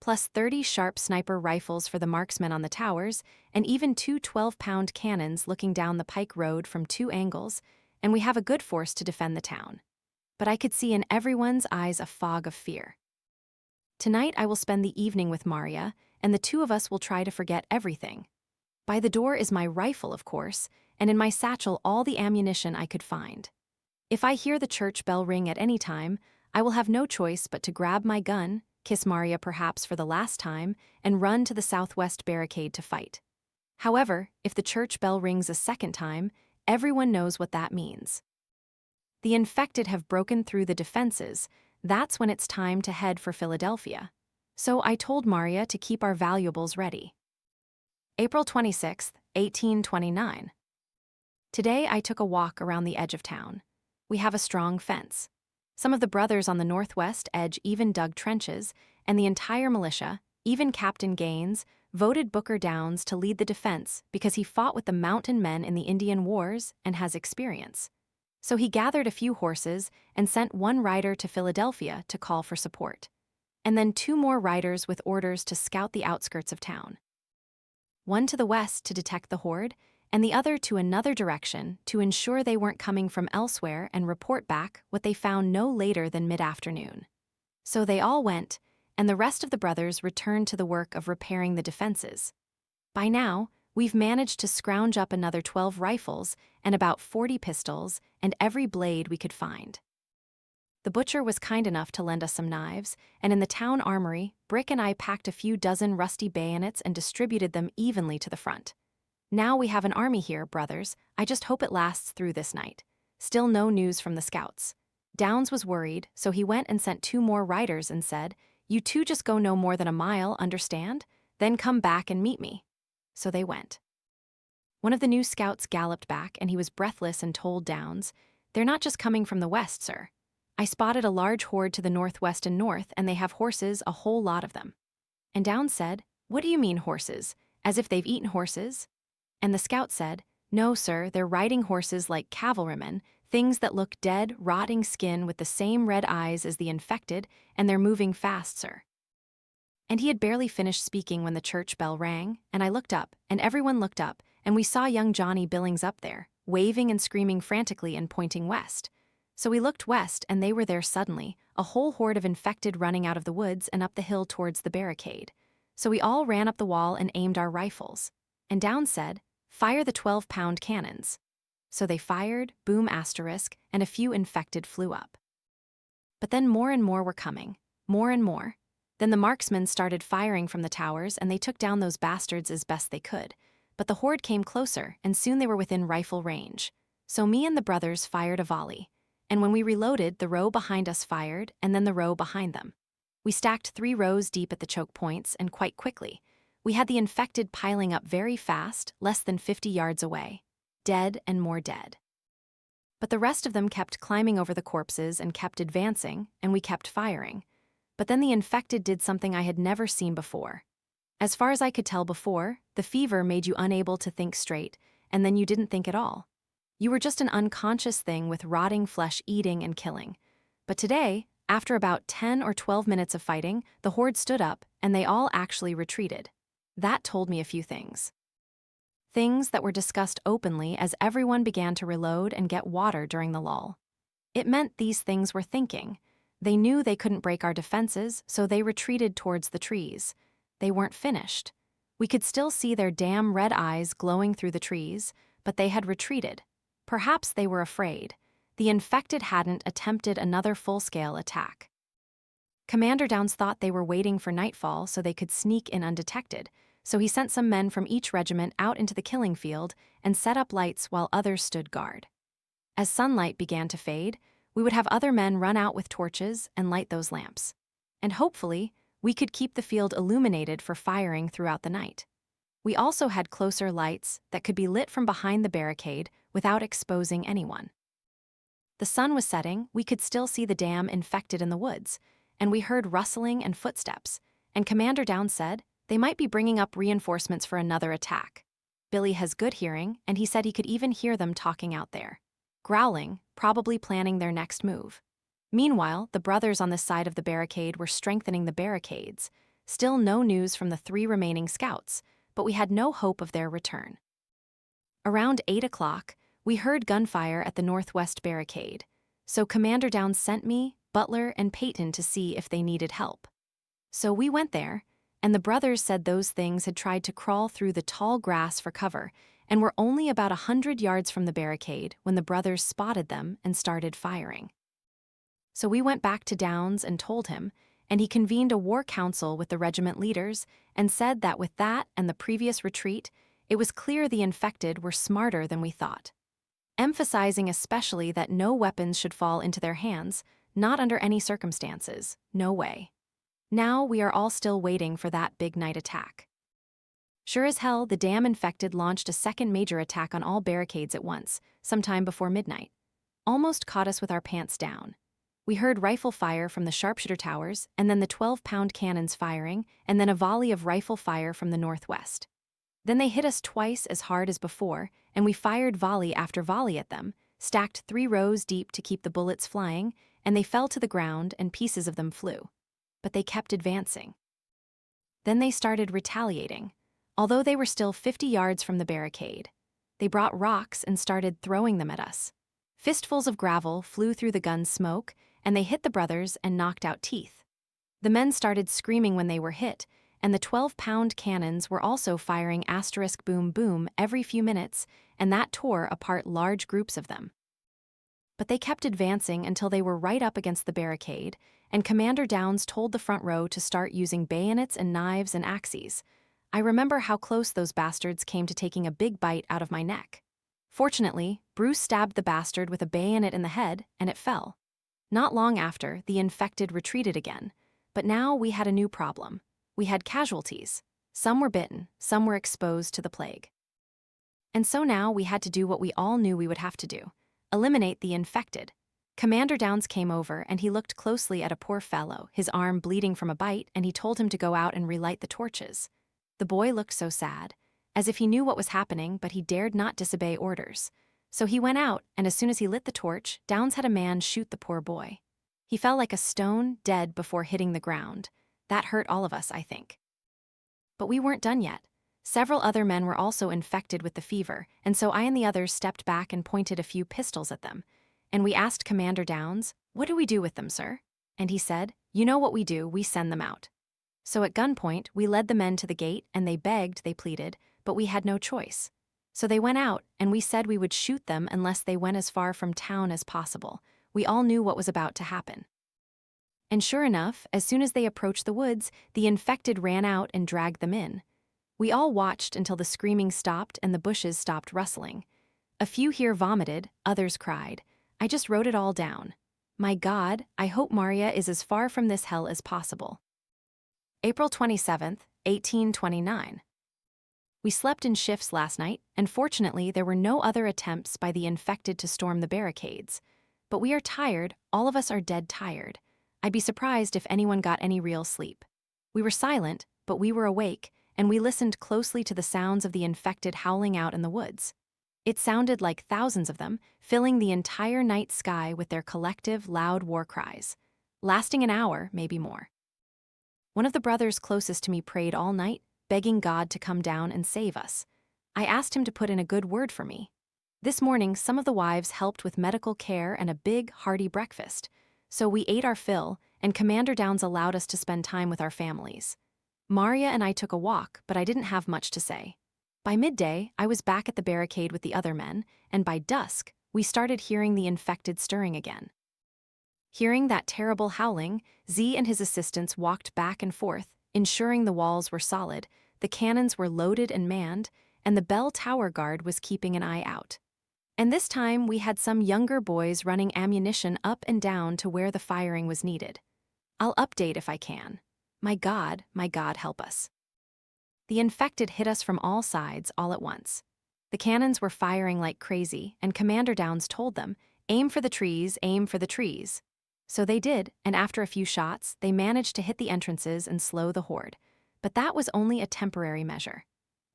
A: Plus 30 sharp sniper rifles for the marksmen on the towers, and even 2 12-pound cannons looking down the Pike Road from 2 angles, and we have a good force to defend the town. But I could see in everyone's eyes a fog of fear. Tonight I will spend the evening with Maria, and the 2 of us will try to forget everything. By the door is my rifle, of course, and in my satchel all the ammunition I could find. If I hear the church bell ring at any time, I will have no choice but to grab my gun, kiss Maria perhaps for the last time, and run to the southwest barricade to fight. However, if the church bell rings a second time, everyone knows what that means. The infected have broken through the defenses. That's when it's time to head for Philadelphia. So I told Maria to keep our valuables ready. April 26, 1829. Today I took a walk around the edge of town. We have a strong fence. Some of the brothers on the northwest edge even dug trenches, and the entire militia, even Captain Gaines, voted Booker Downs to lead the defense because he fought with the mountain men in the Indian Wars and has experience. So he gathered a few horses and sent 1 rider to Philadelphia to call for support, and then 2 more riders with orders to scout the outskirts of town. 1 to the west to detect the horde, and the other to another direction to ensure they weren't coming from elsewhere and report back what they found no later than mid-afternoon. So they all went, and the rest of the brothers returned to the work of repairing the defenses. By now, we've managed to scrounge up another 12 rifles and about 40 pistols and every blade we could find. The butcher was kind enough to lend us some knives, and in the town armory, Brick and I packed a few dozen rusty bayonets and distributed them evenly to the front. Now we have an army here, brothers. I just hope it lasts through this night. Still no news from the scouts. Downs was worried, so he went and sent 2 more riders and said, "You 2 just go no more than a mile, understand? Then come back and meet me." So they went. One of the new scouts galloped back, and he was breathless and told Downs, "They're not just coming from the west, sir. I spotted a large horde to the northwest and north, and they have horses, a whole lot of them." And Downs said, "What do you mean horses? As if they've eaten horses?" And the scout said, "No, sir, they're riding horses like cavalrymen, things that look dead, rotting skin with the same red eyes as the infected, and they're moving fast, sir." And he had barely finished speaking when the church bell rang, and I looked up, and everyone looked up, and we saw young Johnny Billings up there, waving and screaming frantically and pointing west. So we looked west, and they were there suddenly, a whole horde of infected running out of the woods and up the hill towards the barricade. So we all ran up the wall and aimed our rifles. And Downs said, "Fire the 12-pound cannons." So they fired, boom asterisk, and a few infected flew up. But then more and more were coming, more and more. Then the marksmen started firing from the towers, and they took down those bastards as best they could. But the horde came closer, and soon they were within rifle range. So me and the brothers fired a volley. And when we reloaded, the row behind us fired, and then the row behind them. We stacked 3 rows deep at the choke points, and quite quickly. We had the infected piling up very fast, less than 50 yards away. Dead and more dead. But the rest of them kept climbing over the corpses and kept advancing, and we kept firing. But then the infected did something I had never seen before. As far as I could tell before, the fever made you unable to think straight, and then you didn't think at all. You were just an unconscious thing with rotting flesh eating and killing. But today, after about 10 or 12 minutes of fighting, the horde stood up and they all actually retreated. That told me a few things. Things that were discussed openly as everyone began to reload and get water during the lull. It meant these things were thinking. They knew they couldn't break our defenses, so they retreated towards the trees. They weren't finished. We could still see their damn red eyes glowing through the trees, but they had retreated. Perhaps they were afraid. The infected hadn't attempted another full-scale attack. Commander Downs thought they were waiting for nightfall so they could sneak in undetected, so he sent some men from each regiment out into the killing field and set up lights while others stood guard. As sunlight began to fade, we would have other men run out with torches and light those lamps. And hopefully, we could keep the field illuminated for firing throughout the night. We also had closer lights that could be lit from behind the barricade without exposing anyone. The sun was setting, we could still see the damn infected in the woods, and we heard rustling and footsteps, and Commander Downs said they might be bringing up reinforcements for another attack. Billy has good hearing, and he said he could even hear them talking out there. Growling, probably planning their next move. Meanwhile, the brothers on this side of the barricade were strengthening the barricades. Still no news from the 3 remaining scouts, but we had no hope of their return. Around 8 o'clock, we heard gunfire at the northwest barricade, so Commander Downs sent me, Butler, and Peyton to see if they needed help. So we went there, and the brothers said those things had tried to crawl through the tall grass for cover and were only about 100 yards from the barricade when the brothers spotted them and started firing. So we went back to Downs and told him, and he convened a war council with the regiment leaders and said that with that and the previous retreat, it was clear the infected were smarter than we thought. Emphasizing especially that no weapons should fall into their hands, not under any circumstances, no way. Now we are all still waiting for that big night attack. Sure as hell, the damn infected launched a second major attack on all barricades at once, sometime before midnight. Almost caught us with our pants down. We heard rifle fire from the sharpshooter towers, and then the 12-pound cannons firing, and then a volley of rifle fire from the northwest. Then they hit us twice as hard as before, and we fired volley after volley at them, stacked 3 rows deep to keep the bullets flying, and they fell to the ground and pieces of them flew. But they kept advancing. Then they started retaliating, although they were still 50 yards from the barricade. They brought rocks and started throwing them at us. Fistfuls of gravel flew through the gun's smoke, and they hit the brothers and knocked out teeth. The men started screaming when they were hit, and the 12-pound cannons were also firing asterisk boom boom every few minutes, and that tore apart large groups of them. But they kept advancing until they were right up against the barricade, and Commander Downs told the front row to start using bayonets and knives and axes. I remember how close those bastards came to taking a big bite out of my neck. Fortunately, Bruce stabbed the bastard with a bayonet in the head, and it fell. Not long after, the infected retreated again, but now we had a new problem. We had casualties. Some were bitten, some were exposed to the plague. And so now we had to do what we all knew we would have to do: eliminate the infected. Commander Downs came over and he looked closely at a poor fellow, his arm bleeding from a bite, and he told him to go out and relight the torches. The boy looked so sad, as if he knew what was happening, but he dared not disobey orders. So he went out, and as soon as he lit the torch, Downs had a man shoot the poor boy. He fell like a stone, dead before hitting the ground. That hurt all of us, I think. But we weren't done yet. Several other men were also infected with the fever, and so I and the others stepped back and pointed a few pistols at them. And we asked Commander Downs, "What do we do with them, sir?" And he said, "You know what we do, we send them out." So at gunpoint, we led the men to the gate, and they begged, they pleaded, but we had no choice. So they went out, and we said we would shoot them unless they went as far from town as possible. We all knew what was about to happen. And sure enough, as soon as they approached the woods, the infected ran out and dragged them in. We all watched until the screaming stopped and the bushes stopped rustling. A few here vomited, others cried. I just wrote it all down. My God, I hope Maria is as far from this hell as possible. April 27th, 1829. We slept in shifts last night, and fortunately there were no other attempts by the infected to storm the barricades. But we are tired, all of us are dead tired. I'd be surprised if anyone got any real sleep. We were silent, but we were awake, and we listened closely to the sounds of the infected howling out in the woods. It sounded like thousands of them, filling the entire night sky with their collective, loud war cries, lasting an hour, maybe more. One of the brothers closest to me prayed all night, begging God to come down and save us. I asked him to put in a good word for me. This morning, some of the wives helped with medical care and a big, hearty breakfast. So we ate our fill, and Commander Downs allowed us to spend time with our families. Maria and I took a walk, but I didn't have much to say. By midday, I was back at the barricade with the other men, and by dusk, we started hearing the infected stirring again. Hearing that terrible howling, Z and his assistants walked back and forth, ensuring the walls were solid, the cannons were loaded and manned, and the bell tower guard was keeping an eye out. And this time, we had some younger boys running ammunition up and down to where the firing was needed. I'll update if I can. My God, help us. The infected hit us from all sides all at once. The cannons were firing like crazy, and Commander Downs told them, "Aim for the trees, aim for the trees." So they did, and after a few shots, they managed to hit the entrances and slow the horde. But that was only a temporary measure.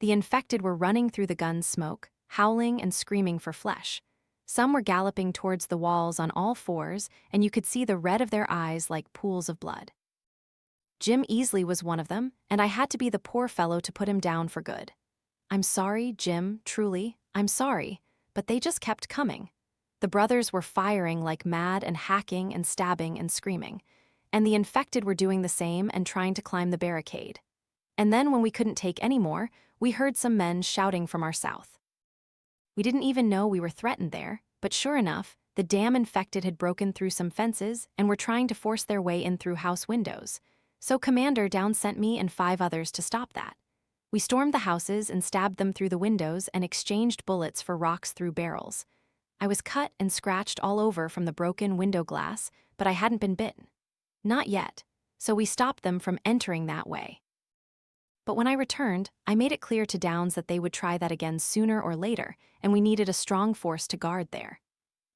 A: The infected were running through the gun's smoke, howling and screaming for flesh. Some were galloping towards the walls on all fours, and you could see the red of their eyes like pools of blood. Jim Easley was one of them, and I had to be the poor fellow to put him down for good. "I'm sorry, Jim, truly, I'm sorry," but they just kept coming. The brothers were firing like mad and hacking and stabbing and screaming, and the infected were doing the same and trying to climb the barricade. And then when we couldn't take any more, we heard some men shouting from our south. We didn't even know we were threatened there, but sure enough, the damn infected had broken through some fences and were trying to force their way in through house windows. So Commander Downs sent me and 5 others to stop that. We stormed the houses and stabbed them through the windows and exchanged bullets for rocks through barrels. I was cut and scratched all over from the broken window glass, but I hadn't been bitten. Not yet, so we stopped them from entering that way. But when I returned, I made it clear to Downs that they would try that again sooner or later, and we needed a strong force to guard there.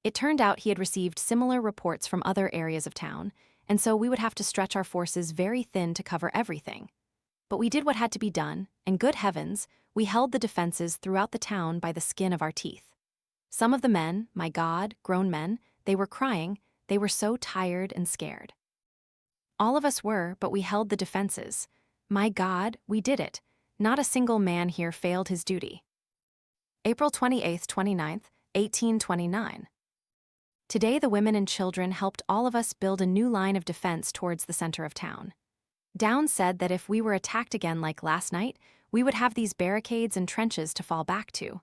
A: It turned out he had received similar reports from other areas of town, and so we would have to stretch our forces very thin to cover everything. But we did what had to be done, and good heavens, we held the defenses throughout the town by the skin of our teeth. Some of the men, my God, grown men, they were crying, they were so tired and scared. All of us were, but we held the defenses. My God, we did it. Not a single man here failed his duty. April 28th, 29th, 1829. Today the women and children helped all of us build a new line of defense towards the center of town. Downs said that if we were attacked again like last night, we would have these barricades and trenches to fall back to.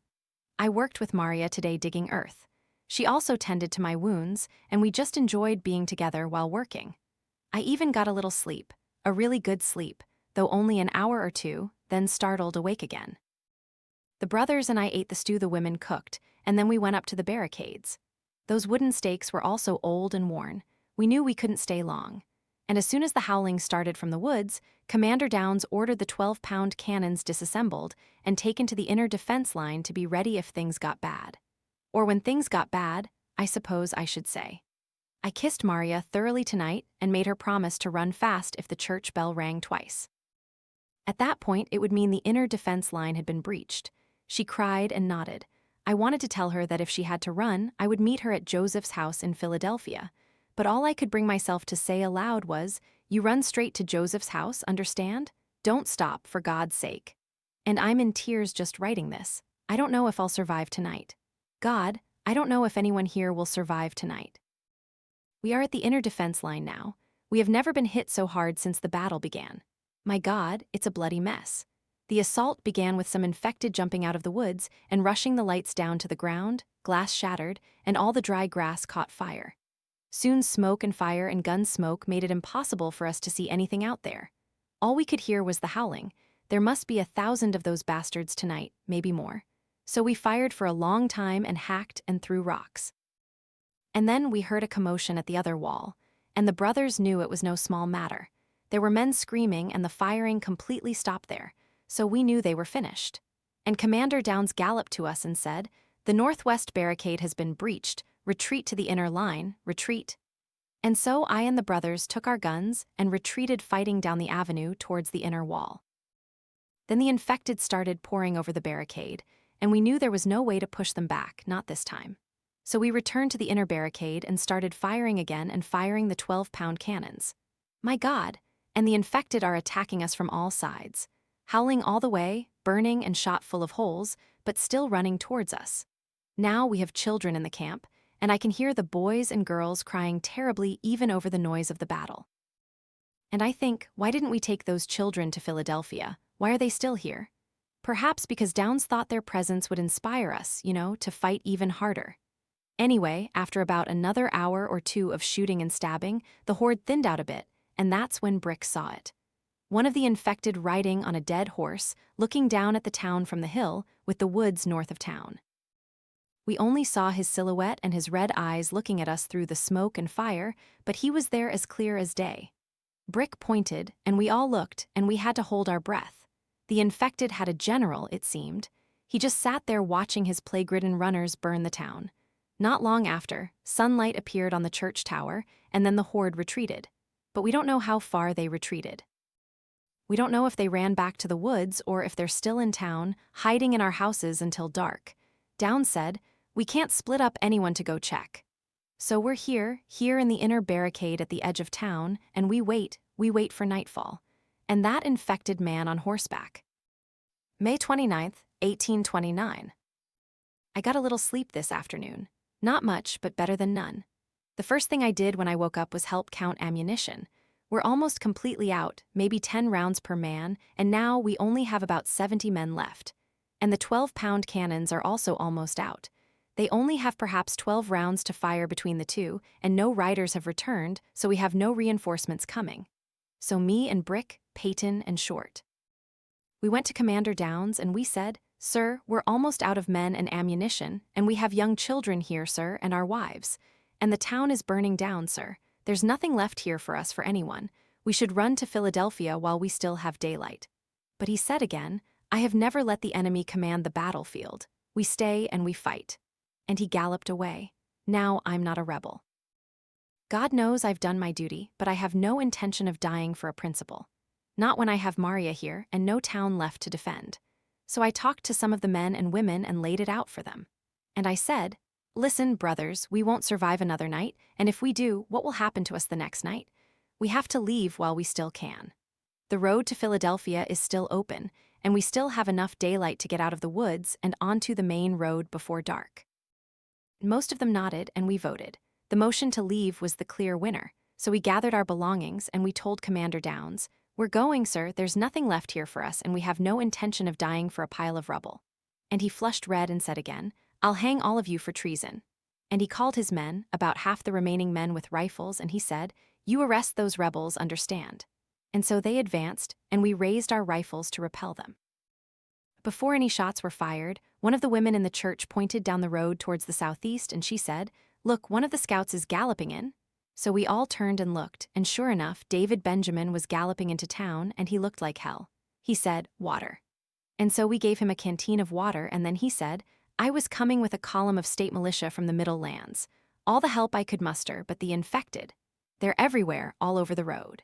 A: I worked with Maria today digging earth. She also tended to my wounds, and we just enjoyed being together while working. I even got a little sleep, a really good sleep, though only an hour or two, then startled awake again. The brothers and I ate the stew the women cooked, and then we went up to the barricades. Those wooden stakes were also old and worn. We knew we couldn't stay long. And as soon as the howling started from the woods, Commander Downs ordered the 12-pound cannons disassembled and taken to the inner defense line to be ready if things got bad. Or when things got bad, I suppose I should say. I kissed Maria thoroughly tonight and made her promise to run fast if the church bell rang twice. At that point, it would mean the inner defense line had been breached. She cried and nodded. I wanted to tell her that if she had to run, I would meet her at Joseph's house in Philadelphia. But all I could bring myself to say aloud was, "You run straight to Joseph's house, understand? Don't stop, for God's sake." And I'm in tears just writing this. I don't know if I'll survive tonight. God, I don't know if anyone here will survive tonight. We are at the inner defense line now. We have never been hit so hard since the battle began. My God, it's a bloody mess. The assault began with some infected jumping out of the woods and rushing the lights down to the ground, glass shattered, and all the dry grass caught fire. Soon smoke and fire and gun smoke made it impossible for us to see anything out there. All we could hear was the howling. There must be 1,000 of those bastards tonight, maybe more. So we fired for a long time and hacked and threw rocks. And then we heard a commotion at the other wall, and the brothers knew it was no small matter. There were men screaming and the firing completely stopped there, so we knew they were finished. And Commander Downs galloped to us and said, "The northwest barricade has been breached. Retreat to the inner line, retreat." And so I and the brothers took our guns and retreated fighting down the avenue towards the inner wall. Then the infected started pouring over the barricade, and we knew there was no way to push them back, not this time. So we returned to the inner barricade and started firing again and firing the 12-pound cannons. My God, and the infected are attacking us from all sides, howling all the way, burning and shot full of holes, but still running towards us. Now we have children in the camp, and I can hear the boys and girls crying terribly even over the noise of the battle. And I think, why didn't we take those children to Philadelphia? Why are they still here? Perhaps because Downs thought their presence would inspire us, to fight even harder. Anyway, after about another hour or two of shooting and stabbing, the horde thinned out a bit, and that's when Brick saw it. One of the infected riding on a dead horse, looking down at the town from the hill, with the woods north of town. We only saw his silhouette and his red eyes looking at us through the smoke and fire, but he was there as clear as day. Brick pointed, and we all looked, and we had to hold our breath. The infected had a general, it seemed. He just sat there watching his plague-ridden runners burn the town. Not long after, sunlight appeared on the church tower, and then the horde retreated. But we don't know how far they retreated. We don't know if they ran back to the woods or if they're still in town, hiding in our houses until dark. Downs said, "We can't split up anyone to go check." So we're here in the inner barricade at the edge of town, and we wait for nightfall. And that infected man on horseback. May 29th, 1829. I got a little sleep this afternoon. Not much, but better than none. The first thing I did when I woke up was help count ammunition. We're almost completely out, maybe 10 rounds per man, and now we only have about 70 men left. And the 12-pound cannons are also almost out. They only have perhaps 12 rounds to fire between the two, and no riders have returned, so we have no reinforcements coming. So me and Brick, Peyton, and Short. We went to Commander Downs and we said, "Sir, we're almost out of men and ammunition, and we have young children here, sir, and our wives. And the town is burning down, sir. There's nothing left here for us for anyone. We should run to Philadelphia while we still have daylight." But he said again, "I have never let the enemy command the battlefield. We stay and we fight." And he galloped away. Now I'm not a rebel. God knows I've done my duty, but I have no intention of dying for a principle. Not when I have Maria here and no town left to defend. So I talked to some of the men and women and laid it out for them. And I said, "Listen, brothers, we won't survive another night, and if we do, what will happen to us the next night? We have to leave while we still can. The road to Philadelphia is still open, and we still have enough daylight to get out of the woods and onto the main road before dark." Most of them nodded, and we voted. The motion to leave was the clear winner, so we gathered our belongings and we told Commander Downs, "We're going, sir, there's nothing left here for us and we have no intention of dying for a pile of rubble." And he flushed red and said again, "I'll hang all of you for treason." And he called his men, about half the remaining men with rifles, and he said, "You arrest those rebels, understand?" And so they advanced, and we raised our rifles to repel them. Before any shots were fired, one of the women in the church pointed down the road towards the southeast, and she said, "Look, one of the scouts is galloping in." So we all turned and looked, and sure enough, David Benjamin was galloping into town, and he looked like hell. He said, "Water." And so we gave him a canteen of water, and then he said, "I was coming with a column of state militia from the Middle Lands. All the help I could muster, but the infected. They're everywhere, all over the road."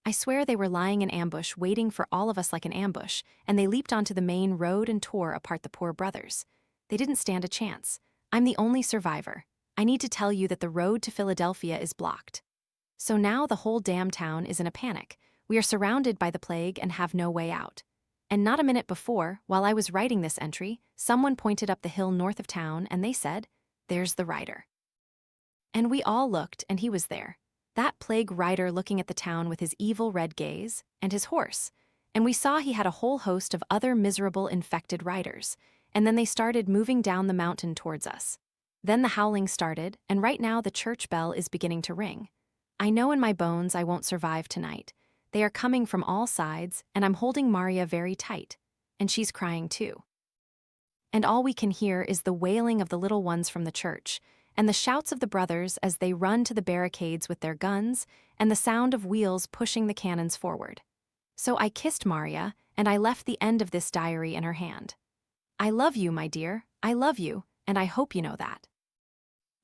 A: I swear they were lying in ambush, waiting for all of us like an ambush, and they leaped onto the main road and tore apart the poor brothers. They didn't stand a chance. I'm the only survivor. I need to tell you that the road to Philadelphia is blocked. So now the whole damn town is in a panic. We are surrounded by the plague and have no way out. And not a minute before, while I was writing this entry, someone pointed up the hill north of town and they said, "There's the rider." And we all looked, and he was there. That plague rider looking at the town with his evil red gaze, and his horse. And we saw he had a whole host of other miserable infected riders. And then they started moving down the mountain towards us. Then the howling started, and right now the church bell is beginning to ring. I know in my bones I won't survive tonight. They are coming from all sides, and I'm holding Maria very tight. And she's crying too. And all we can hear is the wailing of the little ones from the church, and the shouts of the brothers as they run to the barricades with their guns, and the sound of wheels pushing the cannons forward. So I kissed Maria, and I left the end of this diary in her hand. I love you, my dear, I love you, and I hope you know that.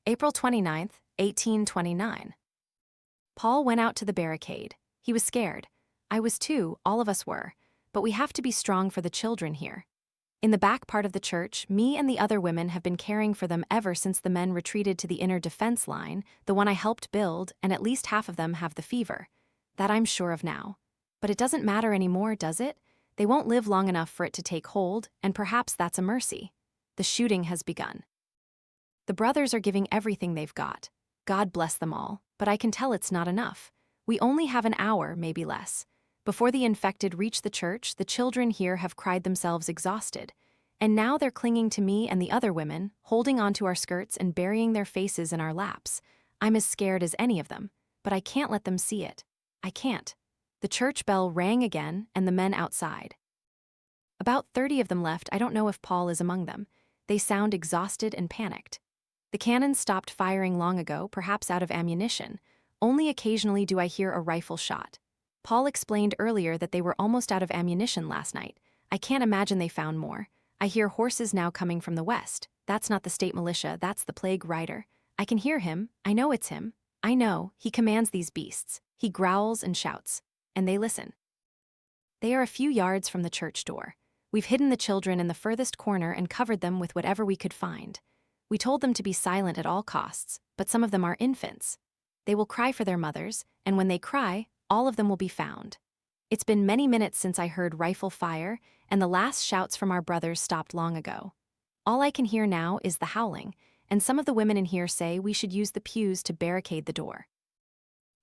A: April 29th, 1829. Paul went out to the barricade. He was scared. I was too, all of us were, but we have to be strong for the children here. In the back part of the church, me and the other women have been caring for them ever since the men retreated to the inner defense line, the one I helped build, and at least half of them have the fever. That I'm sure of now. But it doesn't matter anymore, does it? They won't live long enough for it to take hold, and perhaps that's a mercy. The shooting has begun. The brothers are giving everything they've got. God bless them all, but I can tell it's not enough. We only have an hour, maybe less. Before the infected reach the church, the children here have cried themselves exhausted. And now they're clinging to me and the other women, holding onto our skirts and burying their faces in our laps. I'm as scared as any of them, but I can't let them see it. I can't. The church bell rang again, and the men outside. About 30 of them left. I don't know if Paul is among them. They sound exhausted and panicked. The cannons stopped firing long ago, perhaps out of ammunition. Only occasionally do I hear a rifle shot. Paul explained earlier that they were almost out of ammunition last night. I can't imagine they found more. I hear horses now coming from the west. That's not the state militia, that's the plague rider. I can hear him. I know it's him. I know. He commands these beasts. He growls and shouts. And they listen. They are a few yards from the church door. We've hidden the children in the furthest corner and covered them with whatever we could find. We told them to be silent at all costs, but some of them are infants. They will cry for their mothers, and when they cry, all of them will be found. It's been many minutes since I heard rifle fire, and the last shouts from our brothers stopped long ago. All I can hear now is the howling, and some of the women in here say we should use the pews to barricade the door.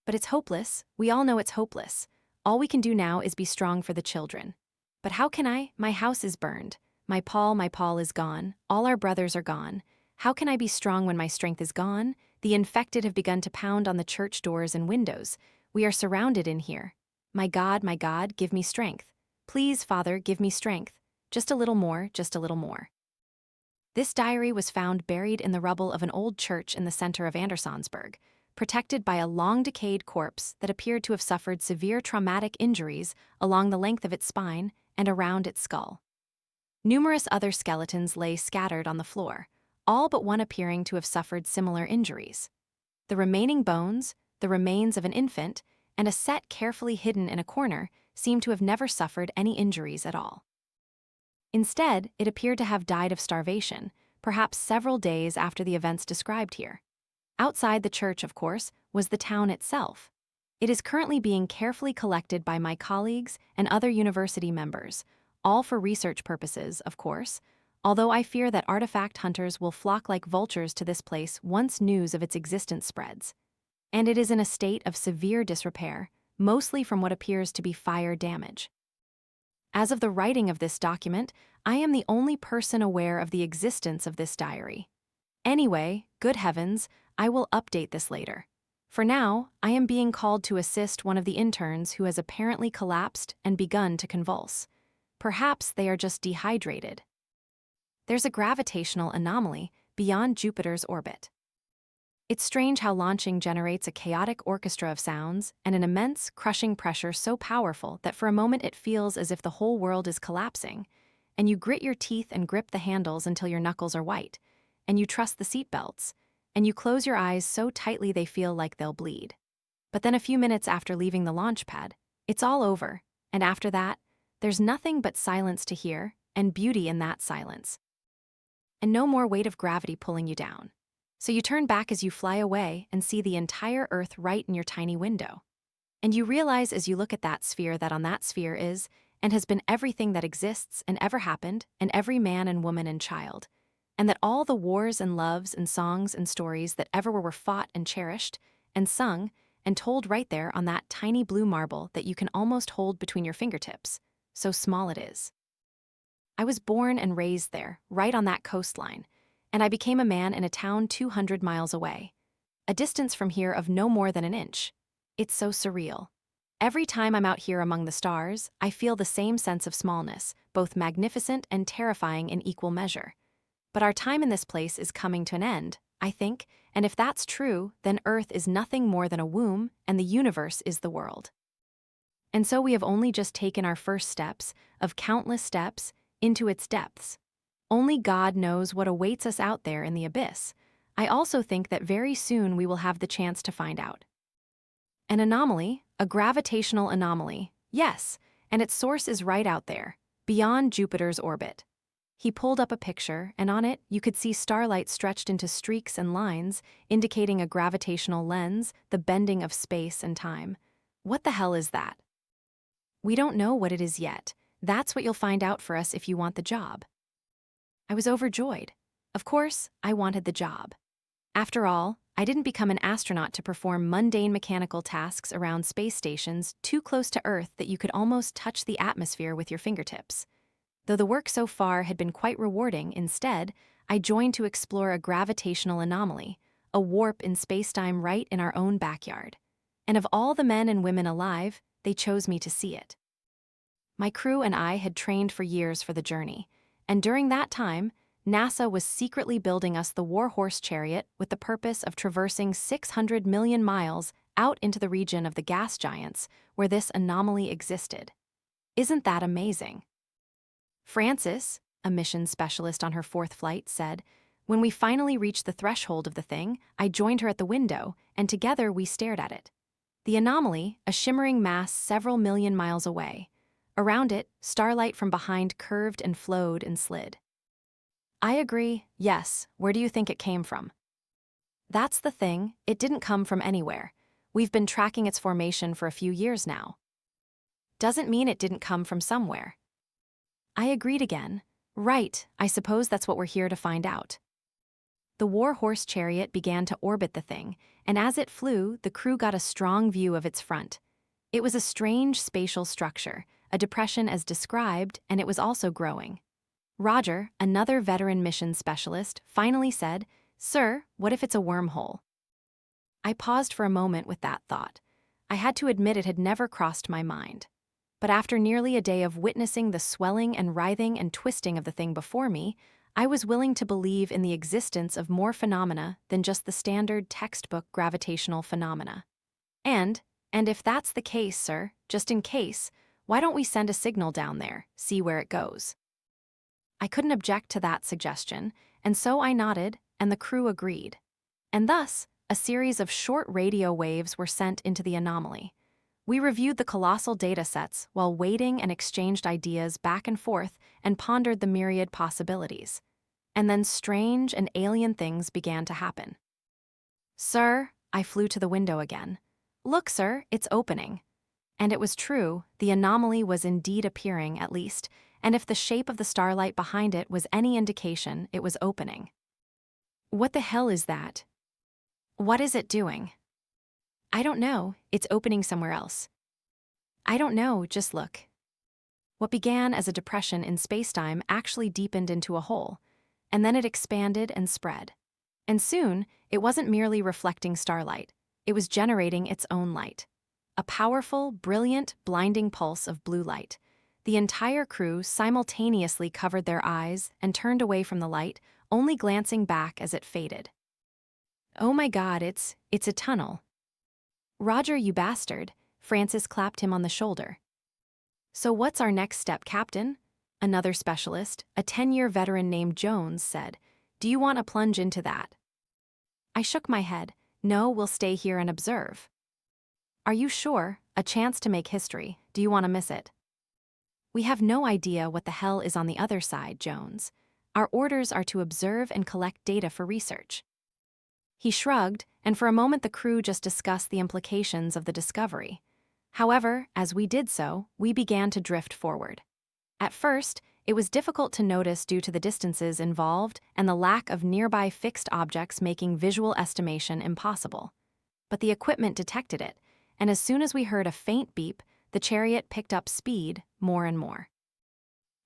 A: But it's hopeless. We all know it's hopeless. All we can do now is be strong for the children. But how can I? My house is burned. My Paul is gone. All our brothers are gone. How can I be strong when my strength is gone? The infected have begun to pound on the church doors and windows. We are surrounded in here. My God, give me strength. Please, Father, give me strength. Just a little more, just a little more. This diary was found buried in the rubble of an old church in the center of Andersonsburg, protected by a long-decayed corpse that appeared to have suffered severe traumatic injuries along the length of its spine and around its skull. Numerous other skeletons lay scattered on the floor, all but one appearing to have suffered similar injuries. The remaining bones, the remains of an infant, and a set carefully hidden in a corner seemed to have never suffered any injuries at all. Instead, it appeared to have died of starvation, perhaps several days after the events described here. Outside the church, of course, was the town itself. It is currently being carefully collected by my colleagues and other university members, all for research purposes, of course, although I fear that artifact hunters will flock like vultures to this place once news of its existence spreads. And it is in a state of severe disrepair, mostly from what appears to be fire damage. As of the writing of this document, I am the only person aware of the existence of this diary. Anyway, good heavens, I will update this later. For now, I am being called to assist one of the interns who has apparently collapsed and begun to convulse. Perhaps they are just dehydrated. There's a gravitational anomaly beyond Jupiter's orbit. It's strange how launching generates a chaotic orchestra of sounds and an immense, crushing pressure so powerful that for a moment it feels as if the whole world is collapsing, and you grit your teeth and grip the handles until your knuckles are white, and you trust the seatbelts, and you close your eyes so tightly they feel like they'll bleed. But then a few minutes after leaving the launch pad, it's all over, and after that, there's nothing but silence to hear, and beauty in that silence. And no more weight of gravity pulling you down. So you turn back as you fly away and see the entire Earth right in your tiny window. And you realize as you look at that sphere that on that sphere is, and has been everything that exists and ever happened, and every man and woman and child, and that all the wars and loves and songs and stories that ever were fought and cherished, and sung, and told right there on that tiny blue marble that you can almost hold between your fingertips, so small it is. I was born and raised there, right on that coastline, and I became a man in a town 200 miles away, a distance from here of no more than an inch. It's so surreal. Every time I'm out here among the stars, I feel the same sense of smallness, both magnificent and terrifying in equal measure. But our time in this place is coming to an end, I think, and if that's true, then Earth is nothing more than a womb, and the universe is the world. And so we have only just taken our first steps, of countless steps, into its depths. Only God knows what awaits us out there in the abyss. I also think that very soon we will have the chance to find out. An anomaly, a gravitational anomaly, yes, and its source is right out there, beyond Jupiter's orbit. He pulled up a picture, and on it, you could see starlight stretched into streaks and lines, indicating a gravitational lens, the bending of space and time. What the hell is that? We don't know what it is yet. That's what you'll find out for us if you want the job. I was overjoyed. Of course, I wanted the job. After all, I didn't become an astronaut to perform mundane mechanical tasks around space stations too close to Earth that you could almost touch the atmosphere with your fingertips. Though the work so far had been quite rewarding, instead, I joined to explore a gravitational anomaly, a warp in spacetime right in our own backyard. And of all the men and women alive, they chose me to see it. My crew and I had trained for years for the journey, and during that time, NASA was secretly building us the Warhorse chariot with the purpose of traversing 600 million miles out into the region of the gas giants where this anomaly existed. Isn't that amazing? Frances, a missions specialist on her 4th flight, said, "When we finally reached the threshold of the thing, I joined her at the window, and together we stared at it. The anomaly, a shimmering mass several million miles away. Around it, starlight from behind curved and flowed and slid." I agree, yes. Where do you think it came from? That's the thing, it didn't come from anywhere. We've been tracking its formation for a few years now. Doesn't mean it didn't come from somewhere. I agreed again. Right, I suppose that's what we're here to find out. The Warhorse chariot began to orbit the thing, and as it flew, the crew got a strong view of its front. It was a strange spatial structure, a depression as described, and it was also growing. Roger, another veteran mission specialist, finally said, "Sir, what if it's a wormhole?" I paused for a moment with that thought. I had to admit it had never crossed my mind. But after nearly a day of witnessing the swelling and writhing and twisting of the thing before me, I was willing to believe in the existence of more phenomena than just the standard textbook gravitational phenomena. And if that's the case, sir, just in case, why don't we send a signal down there, see where it goes? I couldn't object to that suggestion, and so I nodded, and the crew agreed. And thus, a series of short radio waves were sent into the anomaly. We reviewed the colossal data sets while waiting and exchanged ideas back and forth and pondered the myriad possibilities. And then strange and alien things began to happen. "Sir," I flew to the window again. "Look, sir, it's opening." And it was true, the anomaly was indeed appearing, at least, and if the shape of the starlight behind it was any indication, it was opening. What the hell is that? What is it doing? I don't know, it's opening somewhere else. I don't know, just look. What began as a depression in spacetime actually deepened into a hole, and then it expanded and spread. And soon, it wasn't merely reflecting starlight, it was generating its own light. A powerful, brilliant, blinding pulse of blue light. The entire crew simultaneously covered their eyes and turned away from the light, only glancing back as it faded. "Oh my God, it's a tunnel." "Roger, you bastard," Frances clapped him on the shoulder. "So what's our next step, Captain?" Another specialist, a 10-year veteran named Jones, said. "Do you want to plunge into that?" I shook my head. "No, we'll stay here and observe." "Are you sure? A chance to make history. Do you want to miss it?" "We have no idea what the hell is on the other side, Jones. Our orders are to observe and collect data for research." He shrugged, and for a moment the crew just discussed the implications of the discovery. However, as we did so, we began to drift forward. At first, it was difficult to notice due to the distances involved and the lack of nearby fixed objects making visual estimation impossible. But the equipment detected it, and as soon as we heard a faint beep, the chariot picked up speed more and more.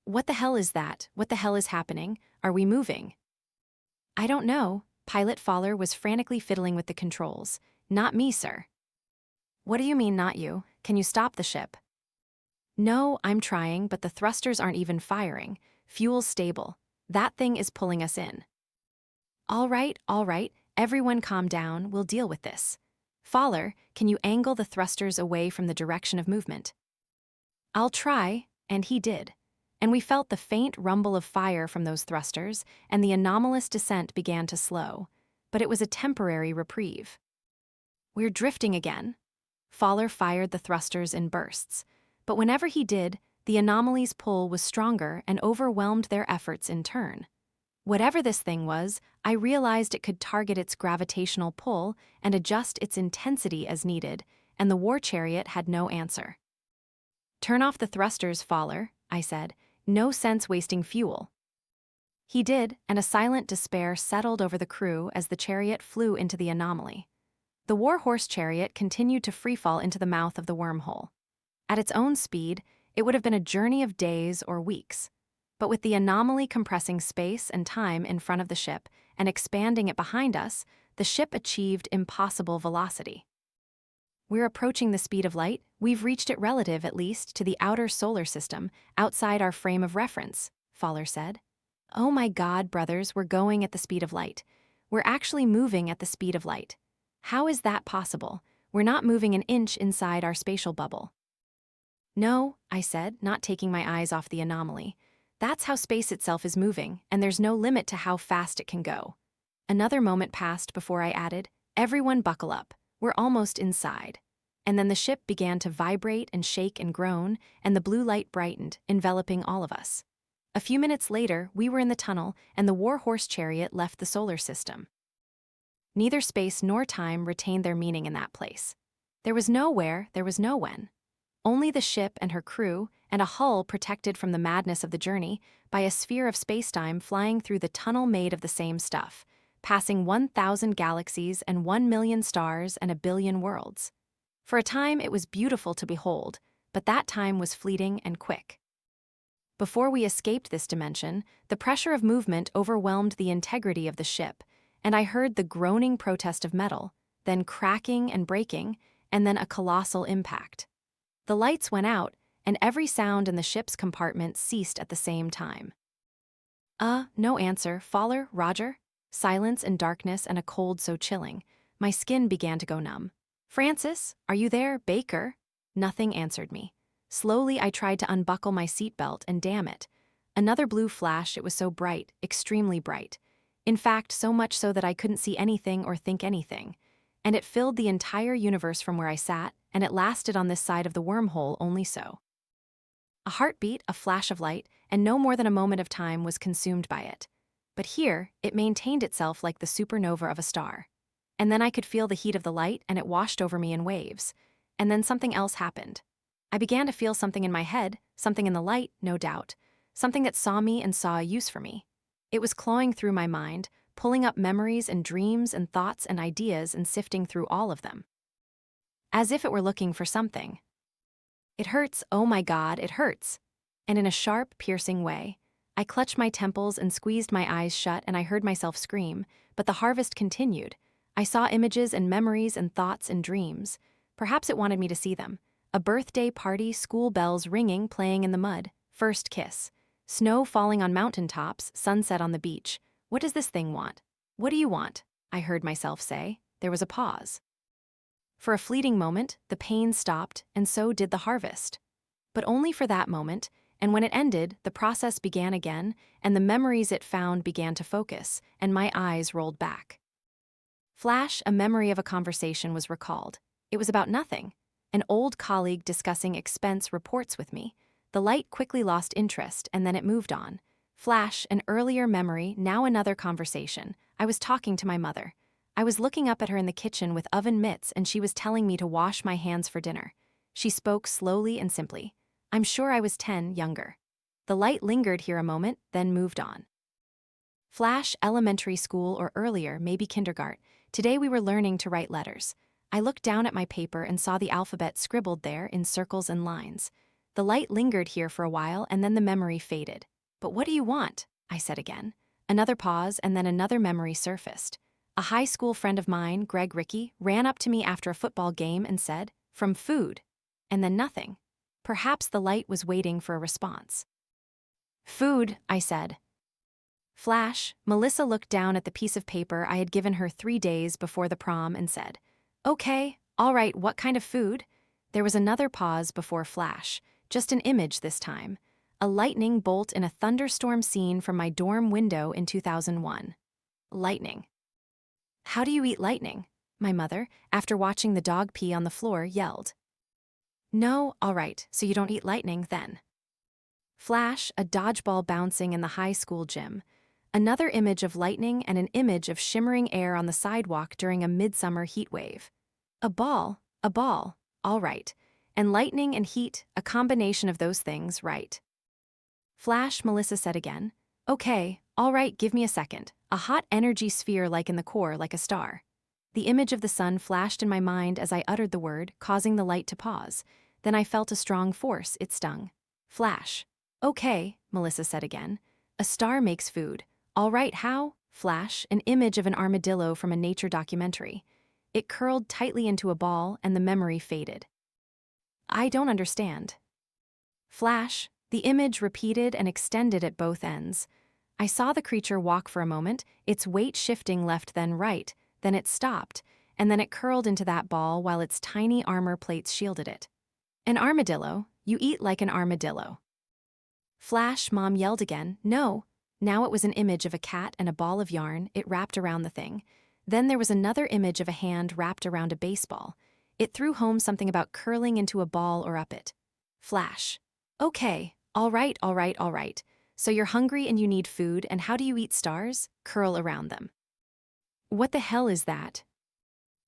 A: "What the hell is that? What the hell is happening? Are we moving?" "I don't know." Pilot Fowler was frantically fiddling with the controls. "Not me, sir." "What do you mean, not you? Can you stop the ship?" "No, I'm trying, but the thrusters aren't even firing. Fuel's stable. That thing is pulling us in." All right, everyone calm down, we'll deal with this. Fowler, can you angle the thrusters away from the direction of movement?" "I'll try," and he did. And we felt the faint rumble of fire from those thrusters, and the anomalous descent began to slow. But it was a temporary reprieve. "We're drifting again." Fowler fired the thrusters in bursts. But whenever he did, the anomaly's pull was stronger and overwhelmed their efforts in turn. Whatever this thing was, I realized it could target its gravitational pull and adjust its intensity as needed, and the war chariot had no answer. "Turn off the thrusters, Faller," I said. "No sense wasting fuel." He did, and a silent despair settled over the crew as the chariot flew into the anomaly. The war horse chariot continued to freefall into the mouth of the wormhole. At its own speed, it would have been a journey of days or weeks. But with the anomaly compressing space and time in front of the ship and expanding it behind us, the ship achieved impossible velocity. "We're approaching the speed of light. We've reached it relative, at least, to the outer solar system, outside our frame of reference," Faller said. "Oh my God, brothers, we're going at the speed of light. We're actually moving at the speed of light. How is that possible? We're not moving an inch inside our spatial bubble." "No," I said, not taking my eyes off the anomaly. "That's how space itself is moving, and there's no limit to how fast it can go." Another moment passed before I added, "Everyone buckle up. We're almost inside." And then the ship began to vibrate and shake and groan, and the blue light brightened, enveloping all of us. A few minutes later, we were in the tunnel, and the war horse chariot left the solar system. Neither space nor time retained their meaning in that place. There was no where, there was no when. Only the ship and her crew, and a hull protected from the madness of the journey by a sphere of spacetime flying through the tunnel made of the same stuff, passing 1,000 galaxies and 1,000,000 stars and 1,000,000,000 worlds. For a time it was beautiful to behold, but that time was fleeting and quick. Before we escaped this dimension, the pressure of movement overwhelmed the integrity of the ship, and I heard the groaning protest of metal, then cracking and breaking, and then a colossal impact. The lights went out, and every sound in the ship's compartment ceased at the same time. No answer, Faller, Roger? Silence and darkness and a cold so chilling. My skin began to go numb. "Francis, are you there, Baker?" Nothing answered me. Slowly I tried to unbuckle my seatbelt, and damn it. Another blue flash. It was so bright, extremely bright. In fact, so much so that I couldn't see anything or think anything. And it filled the entire universe from where I sat, and it lasted on this side of the wormhole only so. A heartbeat, a flash of light, and no more than a moment of time was consumed by it. But here, it maintained itself like the supernova of a star. And then I could feel the heat of the light, and it washed over me in waves. And then something else happened. I began to feel something in my head, something in the light, no doubt, something that saw me and saw a use for me. It was clawing through my mind, pulling up memories and dreams and thoughts and ideas and sifting through all of them. As if it were looking for something. "It hurts, oh my God, it hurts." And in a sharp, piercing way, I clutched my temples and squeezed my eyes shut, and I heard myself scream, but the harvest continued. I saw images and memories and thoughts and dreams. Perhaps it wanted me to see them. A birthday party, school bells ringing, playing in the mud, first kiss. Snow falling on mountaintops, sunset on the beach. "What does this thing want? What do you want?" I heard myself say. There was a pause. For a fleeting moment, the pain stopped, and so did the harvest. But only for that moment, and when it ended, the process began again, and the memories it found began to focus, and my eyes rolled back. Flash, a memory of a conversation was recalled. It was about nothing. An old colleague discussing expense reports with me. The light quickly lost interest, and then it moved on. Flash, an earlier memory, now another conversation. I was talking to my mother. I was looking up at her in the kitchen with oven mitts, and she was telling me to wash my hands for dinner. She spoke slowly and simply. I'm sure I was 10, younger. The light lingered here a moment, then moved on. Flash, elementary school or earlier, maybe kindergarten. Today we were learning to write letters. I looked down at my paper and saw the alphabet scribbled there in circles and lines. The light lingered here for a while, and then the memory faded. "But what do you want?" I said again. Another pause, and then another memory surfaced. A high school friend of mine, Greg Rickey, ran up to me after a football game and said, "From food." And then nothing. Perhaps the light was waiting for a response. "Food," I said. Flash, Melissa looked down at the piece of paper I had given her 3 days before the prom and said, "Okay, all right, what kind of food?" There was another pause before Flash, just an image this time. A lightning bolt in a thunderstorm scene from my dorm window in 2001. Lightning. "How do you eat lightning?" My mother, after watching the dog pee on the floor, yelled. "No, all right, so you don't eat lightning then." Flash, a dodgeball bouncing in the high school gym. Another image of lightning and an image of shimmering air on the sidewalk during a midsummer heat wave. A ball, all right. And lightning and heat, a combination of those things, right. Flash, Melissa said again. Okay, all right, give me a second. A hot energy sphere like in the core, like a star. The image of the sun flashed in my mind as I uttered the word, causing the light to pause. Then I felt a strong force, it stung. Flash. Okay, Melissa said again. A star makes food. All right, how? Flash, an image of an armadillo from a nature documentary. It curled tightly into a ball and the memory faded. I don't understand. Flash, the image repeated and extended at both ends. I saw the creature walk for a moment, its weight shifting left then right, then it stopped, and then it curled into that ball while its tiny armor plates shielded it. An armadillo, you eat like an armadillo. Flash, Mom yelled again, no. Now it was an image of a cat and a ball of yarn, it wrapped around the thing. Then there was another image of a hand wrapped around a baseball. It threw home something about curling into a ball or up it. Flash. Okay, all right. So you're hungry and you need food, and how do you eat stars? Curl around them. What the hell is that?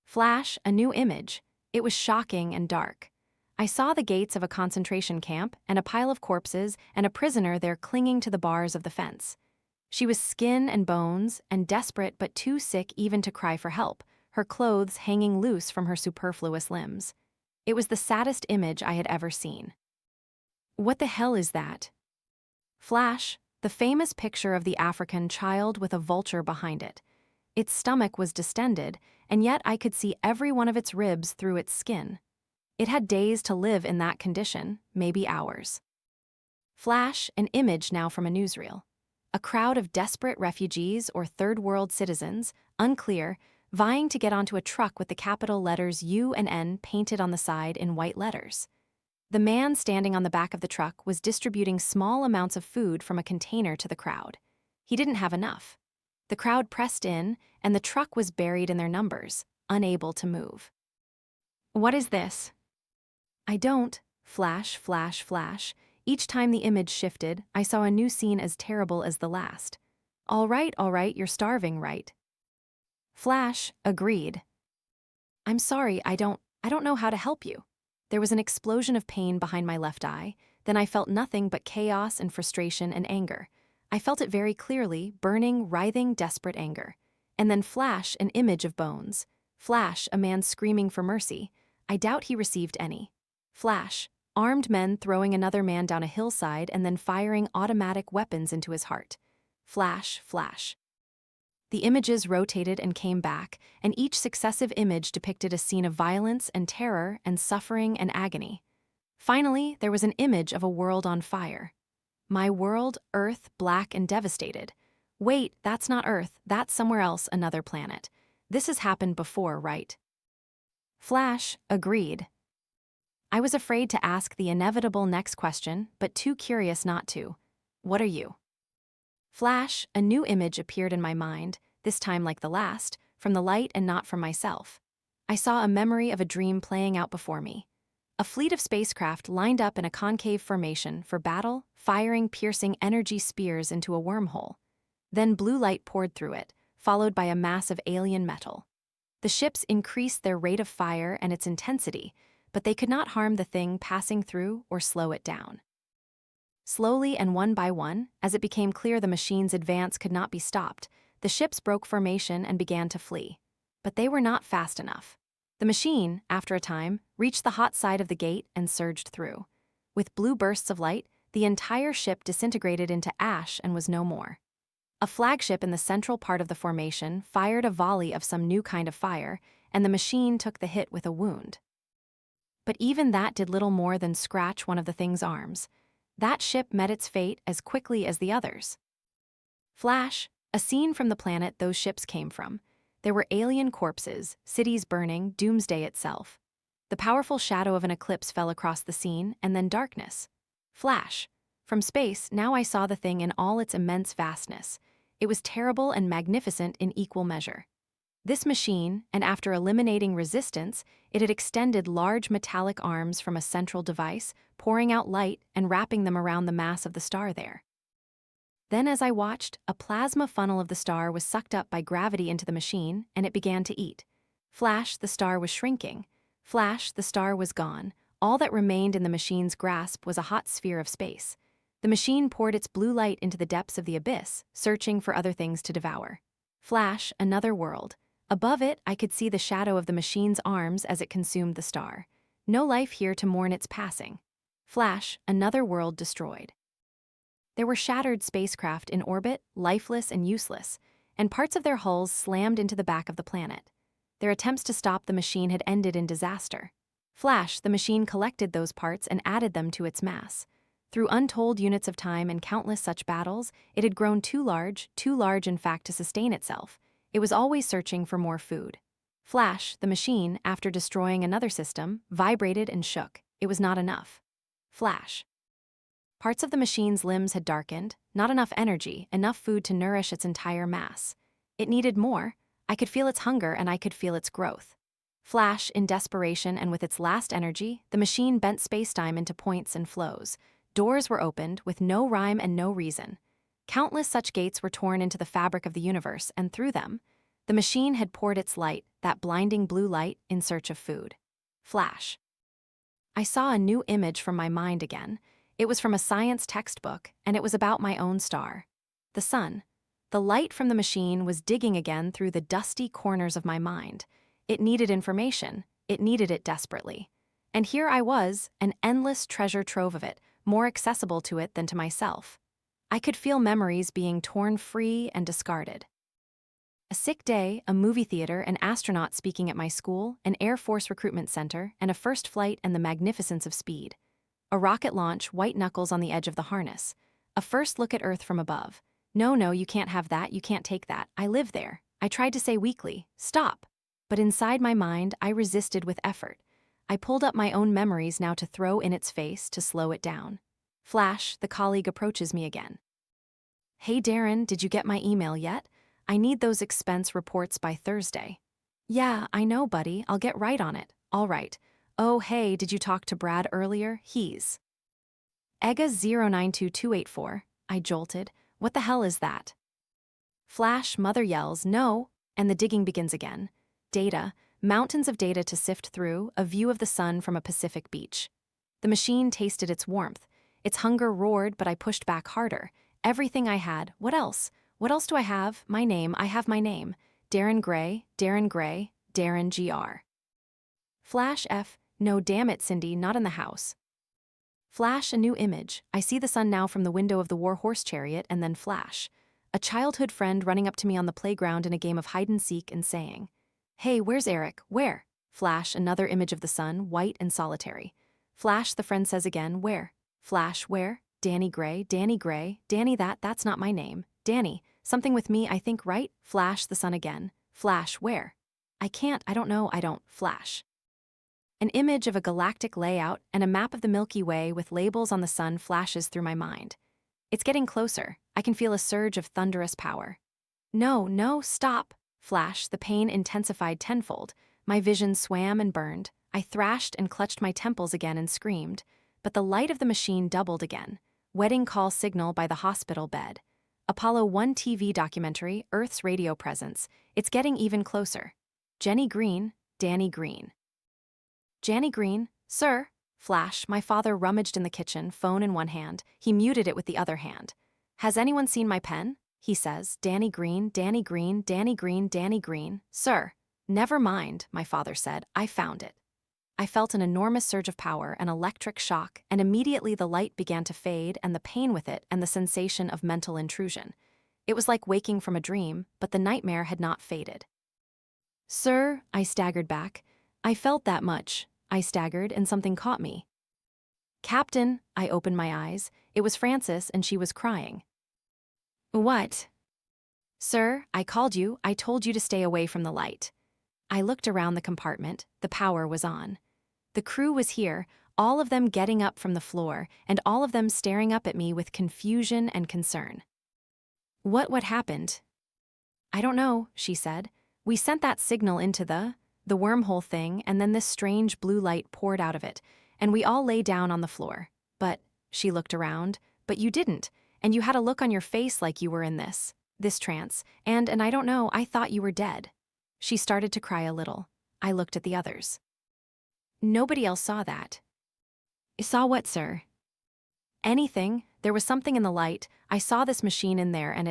A: Flash, a new image. It was shocking and dark. I saw the gates of a concentration camp and a pile of corpses and a prisoner there clinging to the bars of the fence. She was skin and bones and desperate but too sick even to cry for help, her clothes hanging loose from her superfluous limbs. It was the saddest image I had ever seen. What the hell is that? Flash, the famous picture of the African child with a vulture behind it. Its stomach was distended, and yet I could see every one of its ribs through its skin. It had days to live in that condition, maybe hours. Flash, an image now from a newsreel. A crowd of desperate refugees or third-world citizens, unclear, vying to get onto a truck with the capital letters U and N painted on the side in white letters. The man standing on the back of the truck was distributing small amounts of food from a container to the crowd. He didn't have enough. The crowd pressed in, and the truck was buried in their numbers, unable to move. What is this? I don't. Flash, flash, flash. Each time the image shifted, I saw a new scene as terrible as the last. All right, you're starving, right? Flash, agreed. I'm sorry, I don't know how to help you. There was an explosion of pain behind my left eye, then I felt nothing but chaos and frustration and anger. I felt it very clearly, burning, writhing, desperate anger. And then Flash, an image of bones. Flash, a man screaming for mercy. I doubt he received any. Flash, armed men throwing another man down a hillside and then firing automatic weapons into his heart. Flash, flash. The images rotated and came back, and each successive image depicted a scene of violence and terror and suffering and agony. Finally, there was an image of a world on fire. My world, Earth, black and devastated. Wait, that's not Earth, that's somewhere else, another planet. This has happened before, right? Flash, agreed. I was afraid to ask the inevitable next question, but too curious not to. What are you? Flash, a new image appeared in my mind, this time like the last, from the light and not from myself. I saw a memory of a dream playing out before me. A fleet of spacecraft lined up in a concave formation for battle, firing piercing energy spears into a wormhole. Then blue light poured through it, followed by a mass of alien metal. The ships increased their rate of fire and its intensity, but they could not harm the thing passing through or slow it down. Slowly and one by one, as it became clear the machine's advance could not be stopped, the ships broke formation and began to flee. But they were not fast enough. The machine, after a time, reached the hot side of the gate and surged through. With blue bursts of light, the entire ship disintegrated into ash and was no more. A flagship in the central part of the formation fired a volley of some new kind of fire, and the machine took the hit with a wound. But even that did little more than scratch one of the thing's arms. That ship met its fate as quickly as the others. Flash, a scene from the planet those ships came from. There were alien corpses, cities burning, doomsday itself. The powerful shadow of an eclipse fell across the scene, and then darkness. Flash. From space, now I saw the thing in all its immense vastness. It was terrible and magnificent in equal measure. This machine, and after eliminating resistance, it had extended large metallic arms from a central device, pouring out light and wrapping them around the mass of the star there. Then as I watched, a plasma funnel of the star was sucked up by gravity into the machine, and it began to eat. Flash, the star was shrinking. Flash, the star was gone. All that remained in the machine's grasp was a hot sphere of space. The machine poured its blue light into the depths of the abyss, searching for other things to devour. Flash, another world. Above it, I could see the shadow of the machine's arms as it consumed the star. No life here to mourn its passing. Flash, another world destroyed. There were shattered spacecraft in orbit, lifeless and useless, and parts of their hulls slammed into the back of the planet. Their attempts to stop the machine had ended in disaster. Flash, the machine collected those parts and added them to its mass. Through untold units of time and countless such battles, it had grown too large in fact to sustain itself. It was always searching for more food. Flash, the machine, after destroying another system, vibrated and shook. It was not enough. Flash. Parts of the machine's limbs had darkened, not enough energy, enough food to nourish its entire mass. It needed more. I could feel its hunger and I could feel its growth. Flash, in desperation and with its last energy, the machine bent spacetime into points and flows. Doors were opened, with no rhyme and no reason. Countless such gates were torn into the fabric of the universe, and through them, the machine had poured its light, that blinding blue light, in search of food. Flash. I saw a new image from my mind again. It was from a science textbook, and it was about my own star. The sun. The light from the machine was digging again through the dusty corners of my mind. It needed information. It needed it desperately. And here I was, an endless treasure trove of it, more accessible to it than to myself. I could feel memories being torn free and discarded. A sick day, a movie theater, an astronaut speaking at my school, an Air Force recruitment center, and a first flight and the magnificence of speed. A rocket launch, white knuckles on the edge of the harness. A first look at Earth from above. No, you can't have that, you can't take that. I live there. I tried to say weakly, stop. But inside my mind, I resisted with effort. I pulled up my own memories now to throw in its face to slow it down. Flash, the colleague approaches me again. Hey Darren, did you get my email yet? I need those expense reports by Thursday. Yeah, I know, buddy. I'll get right on it. All right. Oh, hey, did you talk to Brad earlier? He's EGA 092284. I jolted. What the hell is that? Flash, mother yells, no, and the digging begins again. Data, mountains of data to sift through, a view of the sun from a Pacific beach. The machine tasted its warmth. Its hunger roared, but I pushed back harder. Everything I had. What else? What else do I have? My name. I have my name. Darren Gray, Darren Gray, Darren GR. Flash F. No, damn it, Cindy, not in the house. Flash, a new image. I see the sun now from the window of the war horse chariot, and then flash. A childhood friend running up to me on the playground in a game of hide-and-seek and saying, Hey, where's Eric? Where? Flash, another image of the sun, white and solitary. Flash, the friend says again, where? Flash, where? Danny Gray, Danny Gray, Danny that's not my name. Danny, something with me, I think, right? Flash, the sun again. Flash, where? I don't. Flash. An image of a galactic layout and a map of the Milky Way with labels on the sun flashes through my mind. It's getting closer. I can feel a surge of thunderous power. No, stop. Flash, the pain intensified tenfold. My vision swam and burned. I thrashed and clutched my temples again and screamed. But the light of the machine doubled again. Wedding call signal by the hospital bed. Apollo 1 TV documentary, Earth's radio presence. It's getting even closer. Jenny Green, Danny Green. Janny Green, sir. Flash, my father rummaged in the kitchen, phone in one hand. He muted it with the other hand. Has anyone seen my pen? He says, Danny Green, Danny Green, Danny Green, Danny Green. Sir. Never mind, my father said. I found it. I felt an enormous surge of power, an electric shock, and immediately the light began to fade and the pain with it and the sensation of mental intrusion. It was like waking from a dream, but the nightmare had not faded. Sir, I staggered back. I felt that much. I staggered and something caught me. Captain, I opened my eyes. It was Frances and she was crying. What? Sir, I called you. I told you to stay away from the light. I looked around the compartment. The power was on. The crew was here, all of them getting up from the floor, and all of them staring up at me with confusion and concern. What happened? I don't know, she said. We sent that signal into the wormhole thing, and then this strange blue light poured out of it, and we all lay down on the floor. But, she looked around, but you didn't, and you had a look on your face like you were in this trance, and I don't know, I thought you were dead. She started to cry a little. I looked at the others. Nobody else saw that. Saw what, sir? Anything. There was something in the light. I saw this machine in there and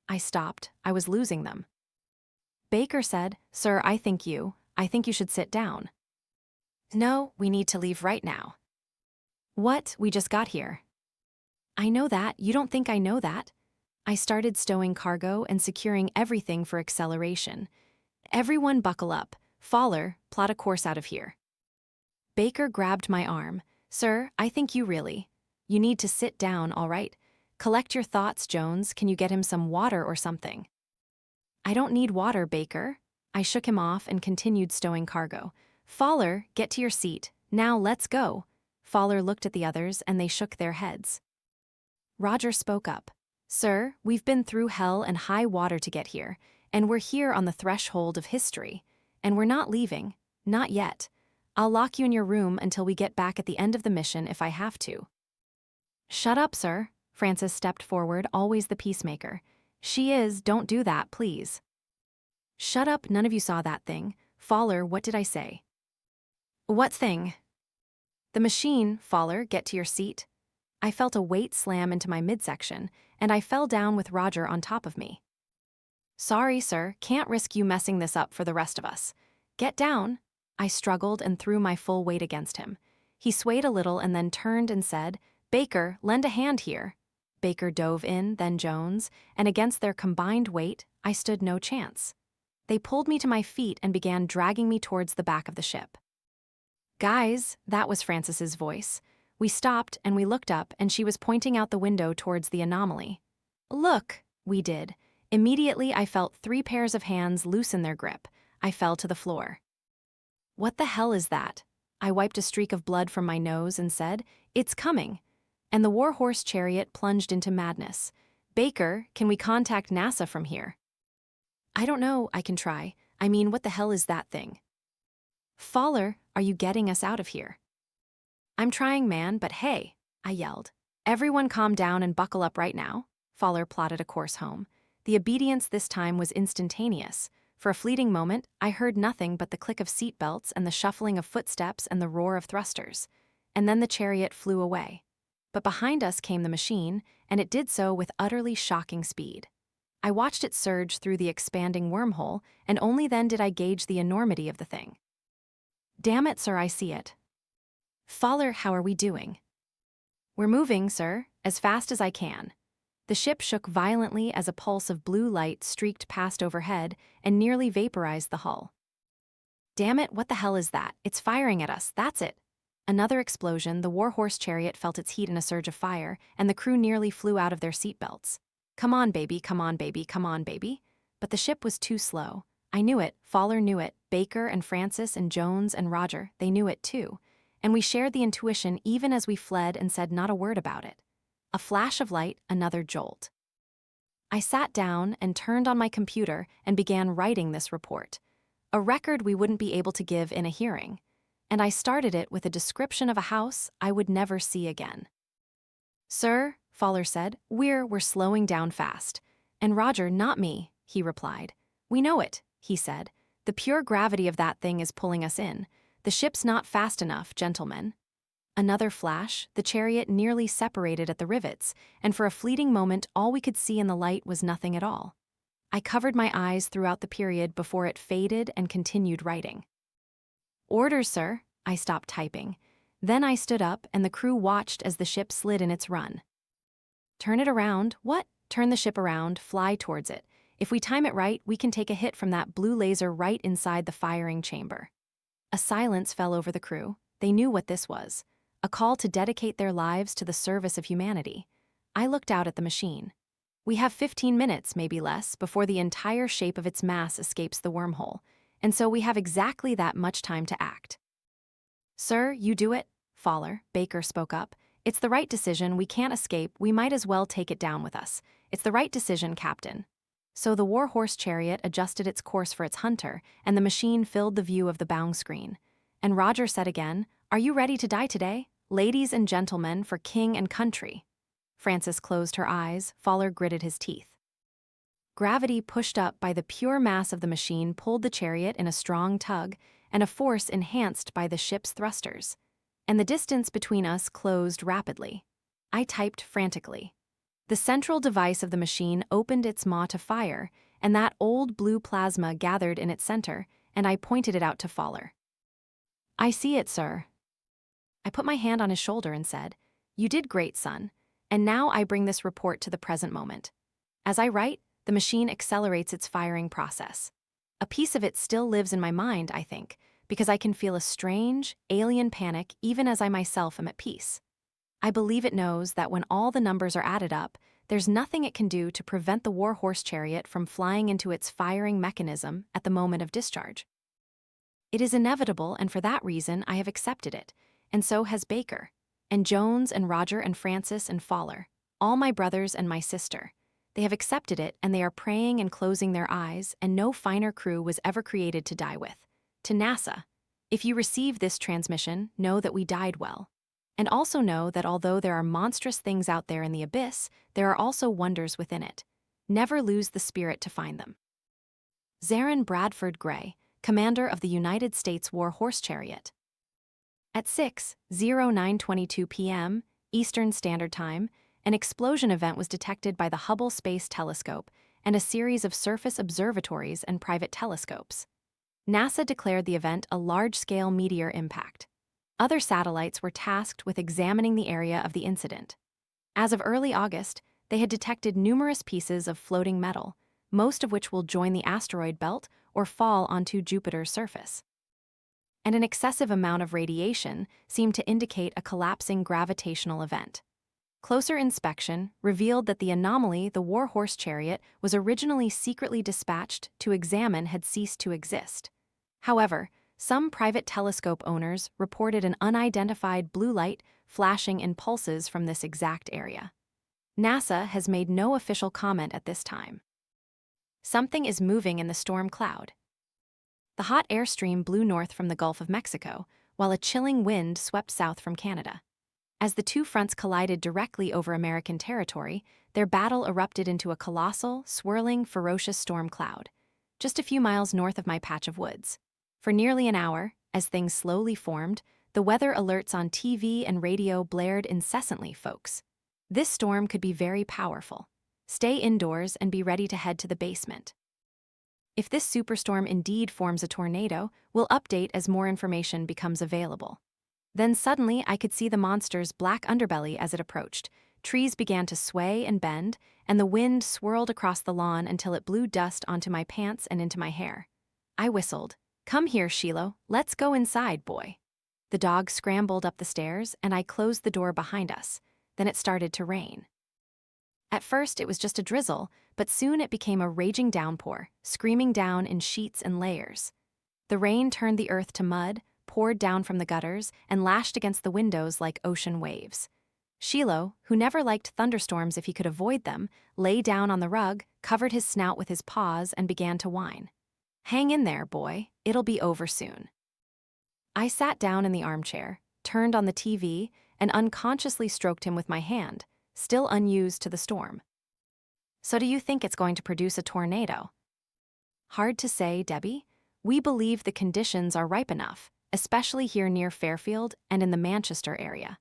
A: I stopped. I was losing them. Baker said, "Sir, I think you should sit down." "No, we need to leave right now." "What? We just got here." "I know that. You don't think I know that?" I started stowing cargo and securing everything for acceleration. "Everyone buckle up. Faller, plot a course out of here." Baker grabbed my arm. "Sir, I think you need to sit down, all right? Collect your thoughts, Jones. Can you get him some water or something?" "I don't need water, Baker." I shook him off and continued stowing cargo. "Faller, get to your seat. Now let's go." Faller looked at the others and they shook their heads. Roger spoke up. "Sir, we've been through hell and high water to get here, and we're here on the threshold of history. And we're not leaving. Not yet. I'll lock you in your room until we get back at the end of the mission if I have to." "Shut up, sir." Francis stepped forward, always the peacemaker. "She is, don't do that, please." "Shut up, none of you saw that thing. Faller, what did I say?" "What thing?" "The machine, Faller, get to your seat." I felt a weight slam into my midsection, and I fell down with Roger on top of me. "Sorry, sir, can't risk you messing this up for the rest of us. Get down." I struggled and threw my full weight against him. He swayed a little and then turned and said, "Baker, lend a hand here." Baker dove in, then Jones, and against their combined weight, I stood no chance. They pulled me to my feet and began dragging me towards the back of the ship. "Guys," that was Francis's voice. We stopped and we looked up and she was pointing out the window towards the anomaly. "Look," we did. Immediately I felt 3 pairs of hands loosen their grip. I fell to the floor. "What the hell is that?" I wiped a streak of blood from my nose and said, "It's coming." And the warhorse chariot plunged into madness. "Baker, can we contact NASA from here?" "I don't know, I can try. I mean, what the hell is that thing?" "Faller, are you getting us out of here?" "I'm trying, man, but hey," I yelled. "Everyone calm down and buckle up right now." Faller plotted a course home. The obedience this time was instantaneous. For a fleeting moment, I heard nothing but the click of seatbelts and the shuffling of footsteps and the roar of thrusters. And then the chariot flew away. But behind us came the machine, and it did so with utterly shocking speed. I watched it surge through the expanding wormhole, and only then did I gauge the enormity of the thing. "Damn it, sir, I see it." "Faller, how are we doing?" "We're moving, sir, as fast as I can." The ship shook violently as a pulse of blue light streaked past overhead and nearly vaporized the hull. "Damn it, what the hell is that? It's firing at us, that's it." Another explosion, the warhorse chariot felt its heat in a surge of fire, and the crew nearly flew out of their seatbelts. "Come on, baby, come on, baby, come on, baby." But the ship was too slow. I knew it, Faller knew it, Baker and Francis and Jones and Roger, they knew it too. And we shared the intuition even as we fled and said not a word about it. A flash of light, another jolt. I sat down and turned on my computer and began writing this report. A record we wouldn't be able to give in a hearing. And I started it with a description of a house I would never see again. "Sir," Faller said, we're slowing down fast." "And Roger, not me," he replied. "We know it," he said. "The pure gravity of that thing is pulling us in. The ship's not fast enough, gentlemen." Another flash, the chariot nearly separated at the rivets, and for a fleeting moment all we could see in the light was nothing at all. I covered my eyes throughout the period before it faded and continued writing. "Orders, sir." I stopped typing. Then I stood up and the crew watched as the ship slid in its run. "Turn it around." "What?" "Turn the ship around, fly towards it. If we time it right, we can take a hit from that blue laser right inside the firing chamber." A silence fell over the crew. They knew what this was. A call to dedicate their lives to the service of humanity. I looked out at the machine. We have 15 minutes, maybe less, before the entire shape of its mass escapes the wormhole, and so we have exactly that much time to act. "Sir, you do it." Faller, Baker spoke up. "It's the right decision, we can't escape, we might as well take it down with us. It's the right decision, Captain." So the warhorse chariot adjusted its course for its hunter, and the machine filled the view of the bow screen. And Roger said again, "Are you ready to die today? Ladies and gentlemen, for king and country." Frances closed her eyes, Fowler gritted his teeth. Gravity pushed up by the pure mass of the machine pulled the chariot in a strong tug, and a force enhanced by the ship's thrusters. And the distance between us closed rapidly. I typed frantically. The central device of the machine opened its maw to fire, and that old blue plasma gathered in its center, and I pointed it out to Fowler. "I see it, sir." I put my hand on his shoulder and said, "You did great, son, and now I bring this report to the present moment." As I write, the machine accelerates its firing process. A piece of it still lives in my mind, I think, because I can feel a strange, alien panic even as I myself am at peace. I believe it knows that when all the numbers are added up, there's nothing it can do to prevent the warhorse chariot from flying into its firing mechanism at the moment of discharge. It is inevitable, and for that reason I have accepted it, and so has Baker, and Jones and Roger and Francis and Fowler, all my brothers and my sister. They have accepted it, and they are praying and closing their eyes, and no finer crew was ever created to die with. To NASA, if you receive this transmission, know that we died well. And also know that although there are monstrous things out there in the abyss, there are also wonders within it. Never lose the spirit to find them. Zarin Bradford Gray, commander of the United States War Horse Chariot. At 6:09:22 p.m. Eastern Standard Time, an explosion event was detected by the Hubble Space Telescope and a series of surface observatories and private telescopes. NASA declared the event a large-scale meteor impact. Other satellites were tasked with examining the area of the incident. As of early August, they had detected numerous pieces of floating metal, most of which will join the asteroid belt or fall onto Jupiter's surface. And an excessive amount of radiation seemed to indicate a collapsing gravitational event. Closer inspection revealed that the anomaly the warhorse chariot was originally secretly dispatched to examine had ceased to exist. However, some private telescope owners reported an unidentified blue light flashing in pulses from this exact area. NASA has made no official comment at this time. Something is moving in the storm cloud. The hot air stream blew north from the Gulf of Mexico, while a chilling wind swept south from Canada. As the two fronts collided directly over American territory, their battle erupted into a colossal, swirling, ferocious storm cloud, just a few miles north of my patch of woods. For nearly an hour, as things slowly formed, the weather alerts on TV and radio blared incessantly, folks. This storm could be very powerful. Stay indoors and be ready to head to the basement. If this superstorm indeed forms a tornado, we'll update as more information becomes available. Then suddenly I could see the monster's black underbelly as it approached. Trees began to sway and bend, and the wind swirled across the lawn until it blew dust onto my pants and into my hair. I whistled, "Come here, Shiloh, let's go inside, boy." The dog scrambled up the stairs, and I closed the door behind us. Then it started to rain. At first it was just a drizzle, but soon it became a raging downpour, screaming down in sheets and layers. The rain turned the earth to mud, poured down from the gutters, and lashed against the windows like ocean waves. Shiloh, who never liked thunderstorms if he could avoid them, lay down on the rug, covered his snout with his paws, and began to whine. "Hang in there, boy, it'll be over soon." I sat down in the armchair, turned on the TV, and unconsciously stroked him with my hand, still unused to the storm. "So do you think it's going to produce a tornado?" "Hard to say, Debbie. We believe the conditions are ripe enough, especially here near Fairfield and in the Manchester area.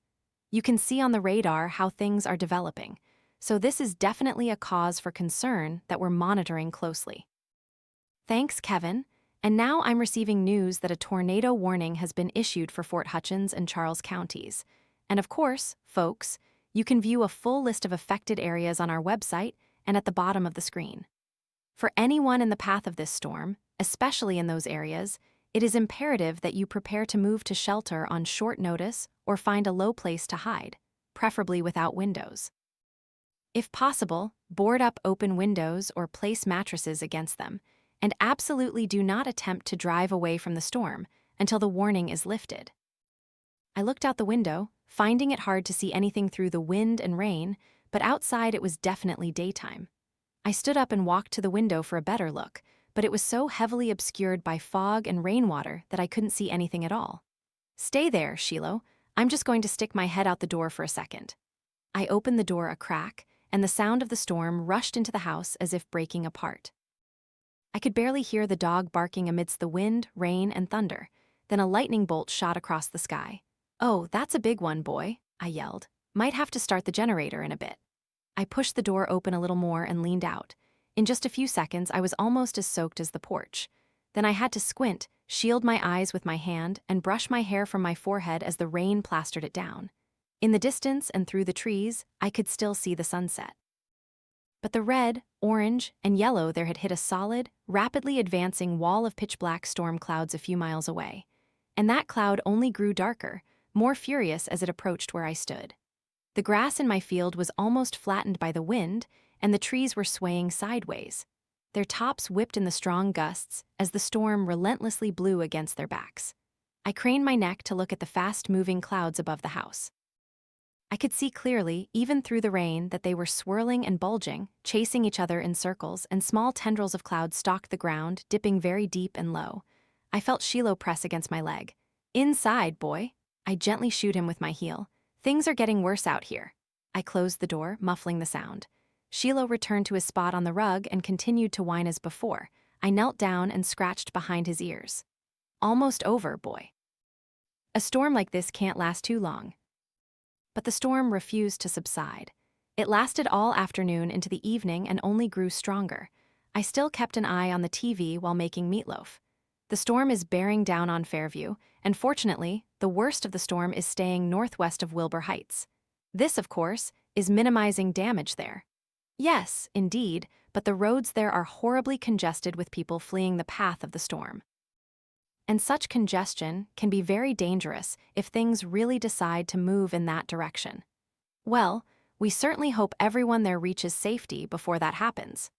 A: You can see on the radar how things are developing, so this is definitely a cause for concern that we're monitoring closely." "Thanks, Kevin. And now I'm receiving news that a tornado warning has been issued for Fort Hutchins and Charles counties. And of course, folks, you can view a full list of affected areas on our website and at the bottom of the screen. For anyone in the path of this storm, especially in those areas, it is imperative that you prepare to move to shelter on short notice or find a low place to hide, preferably without windows. If possible, board up open windows or place mattresses against them, and absolutely do not attempt to drive away from the storm until the warning is lifted." I looked out the window, finding it hard to see anything through the wind and rain, but outside it was definitely daytime. I stood up and walked to the window for a better look, but it was so heavily obscured by fog and rainwater that I couldn't see anything at all. "Stay there, Shiloh. I'm just going to stick my head out the door for a second." I opened the door a crack, and the sound of the storm rushed into the house as if breaking apart. I could barely hear the dog barking amidst the wind, rain, and thunder. Then a lightning bolt shot across the sky. "Oh, that's a big one, boy," I yelled. "Might have to start the generator in a bit." I pushed the door open a little more and leaned out. In just a few seconds, I was almost as soaked as the porch. Then I had to squint, shield my eyes with my hand, and brush my hair from my forehead as the rain plastered it down. In the distance and through the trees, I could still see the sunset. But the red, orange, and yellow there had hit a solid, rapidly advancing wall of pitch-black storm clouds a few miles away. And that cloud only grew darker, more furious as it approached where I stood. The grass in my field was almost flattened by the wind, and the trees were swaying sideways. Their tops whipped in the strong gusts as the storm relentlessly blew against their backs. I craned my neck to look at the fast-moving clouds above the house. I could see clearly, even through the rain, that they were swirling and bulging, chasing each other in circles, and small tendrils of cloud stalked the ground, dipping very deep and low. I felt Shiloh press against my leg. "Inside, boy." I gently shooed him with my heel. "Things are getting worse out here." I closed the door, muffling the sound. Shiloh returned to his spot on the rug and continued to whine as before. I knelt down and scratched behind his ears. "Almost over, boy. A storm like this can't last too long." But the storm refused to subside. It lasted all afternoon into the evening and only grew stronger. I still kept an eye on the TV while making meatloaf. The storm is bearing down on Fairview, and fortunately, the worst of the storm is staying northwest of Wilbur Heights. This, of course, is minimizing damage there. Yes, indeed, but the roads there are horribly congested with people fleeing the path of the storm. And such congestion can be very dangerous if things really decide to move in that direction. Well, we certainly hope everyone there reaches safety before that happens.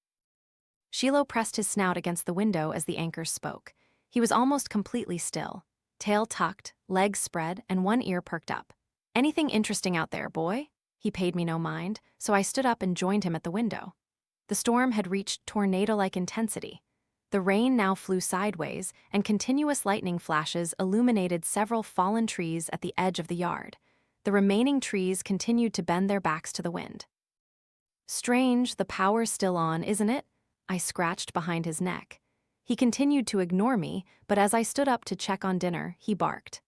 A: Shiloh pressed his snout against the window as the anchors spoke. He was almost completely still, tail tucked, legs spread, and one ear perked up. "Anything interesting out there, boy?" He paid me no mind, so I stood up and joined him at the window. The storm had reached tornado-like intensity. The rain now flew sideways, and continuous lightning flashes illuminated several fallen trees at the edge of the yard. The remaining trees continued to bend their backs to the wind. "Strange, the power's still on, isn't it?" I scratched behind his neck. He continued to ignore me, but as I stood up to check on dinner, he barked.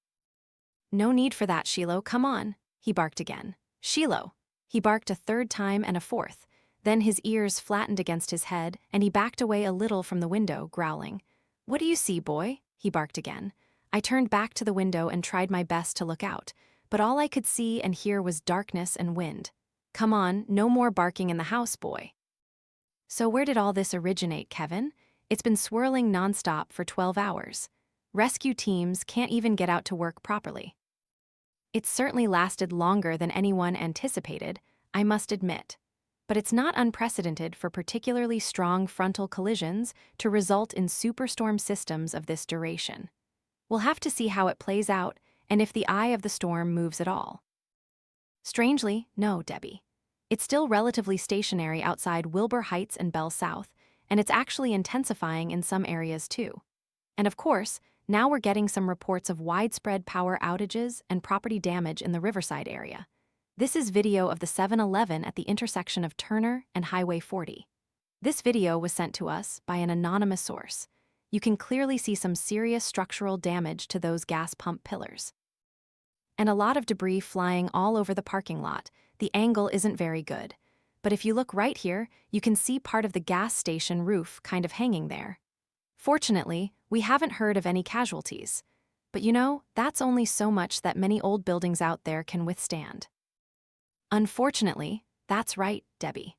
A: "No need for that, Shiloh, come on." He barked again. "Shiloh." He barked a third time and a fourth. Then his ears flattened against his head, and he backed away a little from the window, growling. "What do you see, boy?" He barked again. I turned back to the window and tried my best to look out, but all I could see and hear was darkness and wind. "Come on, no more barking in the house, boy." So where did all this originate, Kevin? It's been swirling nonstop for 12 hours. Rescue teams can't even get out to work properly. It's certainly lasted longer than anyone anticipated, I must admit. But it's not unprecedented for particularly strong frontal collisions to result in superstorm systems of this duration. We'll have to see how it plays out and if the eye of the storm moves at all. Strangely, no, Debbie. It's still relatively stationary outside Wilbur Heights and Bell South, and it's actually intensifying in some areas too. And of course, now we're getting some reports of widespread power outages and property damage in the Riverside area. This is video of the 7-Eleven at the intersection of Turner and Highway 40. This video was sent to us by an anonymous source. You can clearly see some serious structural damage to those gas pump pillars. And a lot of debris flying all over the parking lot. The angle isn't very good. But if you look right here, you can see part of the gas station roof kind of hanging there. Fortunately, we haven't heard of any casualties. But you know, that's only so much that many old buildings out there can withstand. Unfortunately, that's right, Debbie.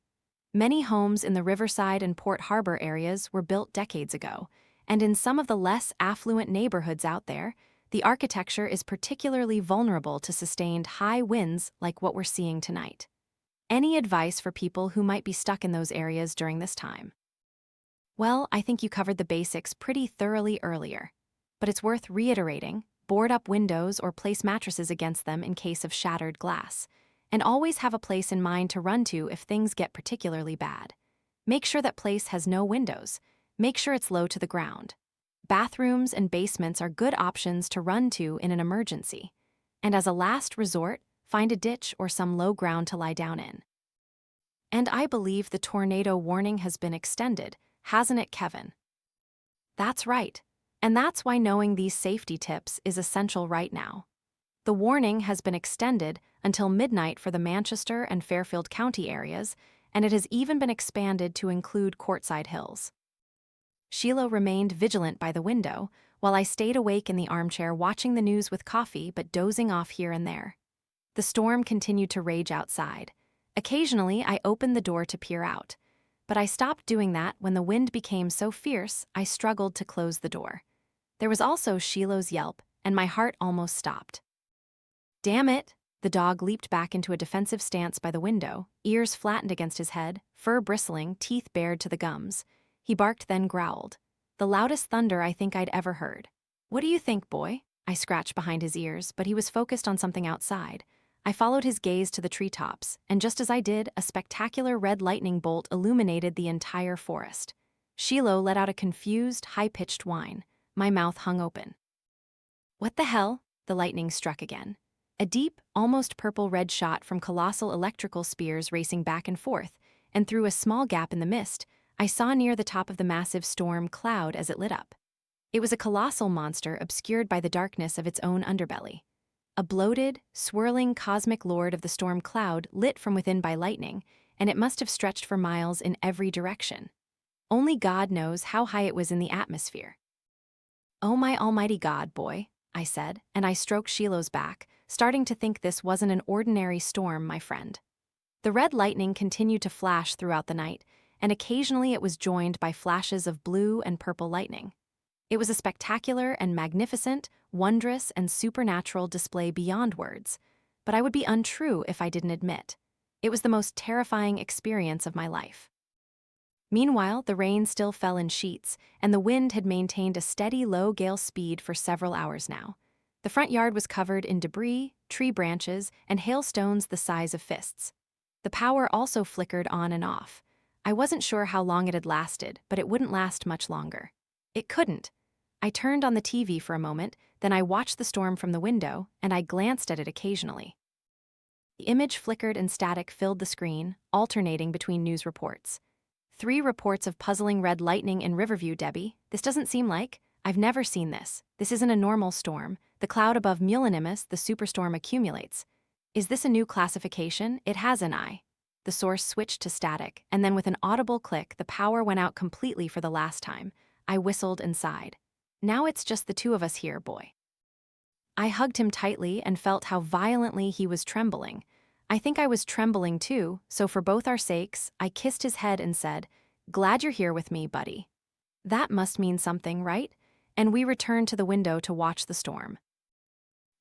A: Many homes in the Riverside and Port Harbor areas were built decades ago, and in some of the less affluent neighborhoods out there, the architecture is particularly vulnerable to sustained high winds like what we're seeing tonight. Any advice for people who might be stuck in those areas during this time? Well, I think you covered the basics pretty thoroughly earlier. But it's worth reiterating: board up windows or place mattresses against them in case of shattered glass. And always have a place in mind to run to if things get particularly bad. Make sure that place has no windows. Make sure it's low to the ground. Bathrooms and basements are good options to run to in an emergency. And as a last resort, find a ditch or some low ground to lie down in. And I believe the tornado warning has been extended, hasn't it, Kevin? That's right. And that's why knowing these safety tips is essential right now. The warning has been extended until midnight for the Manchester and Fairfield County areas, and it has even been expanded to include Courtside Hills. Sheila remained vigilant by the window, while I stayed awake in the armchair watching the news with coffee but dozing off here and there. The storm continued to rage outside. Occasionally, I opened the door to peer out, but I stopped doing that when the wind became so fierce I struggled to close the door. There was also Sheila's yelp, and my heart almost stopped. Damn it! The dog leaped back into a defensive stance by the window, ears flattened against his head, fur bristling, teeth bared to the gums. He barked then growled. The loudest thunder I think I'd ever heard. What do you think, boy? I scratched behind his ears, but he was focused on something outside. I followed his gaze to the treetops, and just as I did, a spectacular red lightning bolt illuminated the entire forest. Sheila let out a confused, high-pitched whine. My mouth hung open. What the hell? The lightning struck again. A deep, almost purple-red shot from colossal electrical spears racing back and forth, and through a small gap in the mist, I saw near the top of the massive storm cloud as it lit up. It was a colossal monster obscured by the darkness of its own underbelly. A bloated, swirling cosmic lord of the storm cloud lit from within by lightning, and it must have stretched for miles in every direction. Only God knows how high it was in the atmosphere. Oh my almighty God, boy, I said, and I stroked Sheila's back, starting to think this wasn't an ordinary storm, my friend. The red lightning continued to flash throughout the night, and occasionally it was joined by flashes of blue and purple lightning. It was a spectacular and magnificent, wondrous and supernatural display beyond words, but I would be untrue if I didn't admit. It was the most terrifying experience of my life. Meanwhile, the rain still fell in sheets, and the wind had maintained a steady low gale speed for several hours now. The front yard was covered in debris, tree branches, and hailstones the size of fists. The power also flickered on and off. I wasn't sure how long it had lasted, but it wouldn't last much longer. It couldn't. I turned on the TV for a moment, then I watched the storm from the window, and I glanced at it occasionally. The image flickered and static filled the screen, alternating between news reports. 3 reports of puzzling red lightning in Riverview, Debbie. This doesn't seem like. I've never seen this. This isn't a normal storm. The cloud above Mulinimus, the superstorm, accumulates. Is this a new classification? It has an I. The source switched to static, and then with an audible click, the power went out completely for the last time. I whistled and sighed. Now it's just the two of us here, boy. I hugged him tightly and felt how violently he was trembling. I think I was trembling too, so for both our sakes, I kissed his head and said, "Glad you're here with me, buddy." That must mean something, right? And we returned to the window to watch the storm.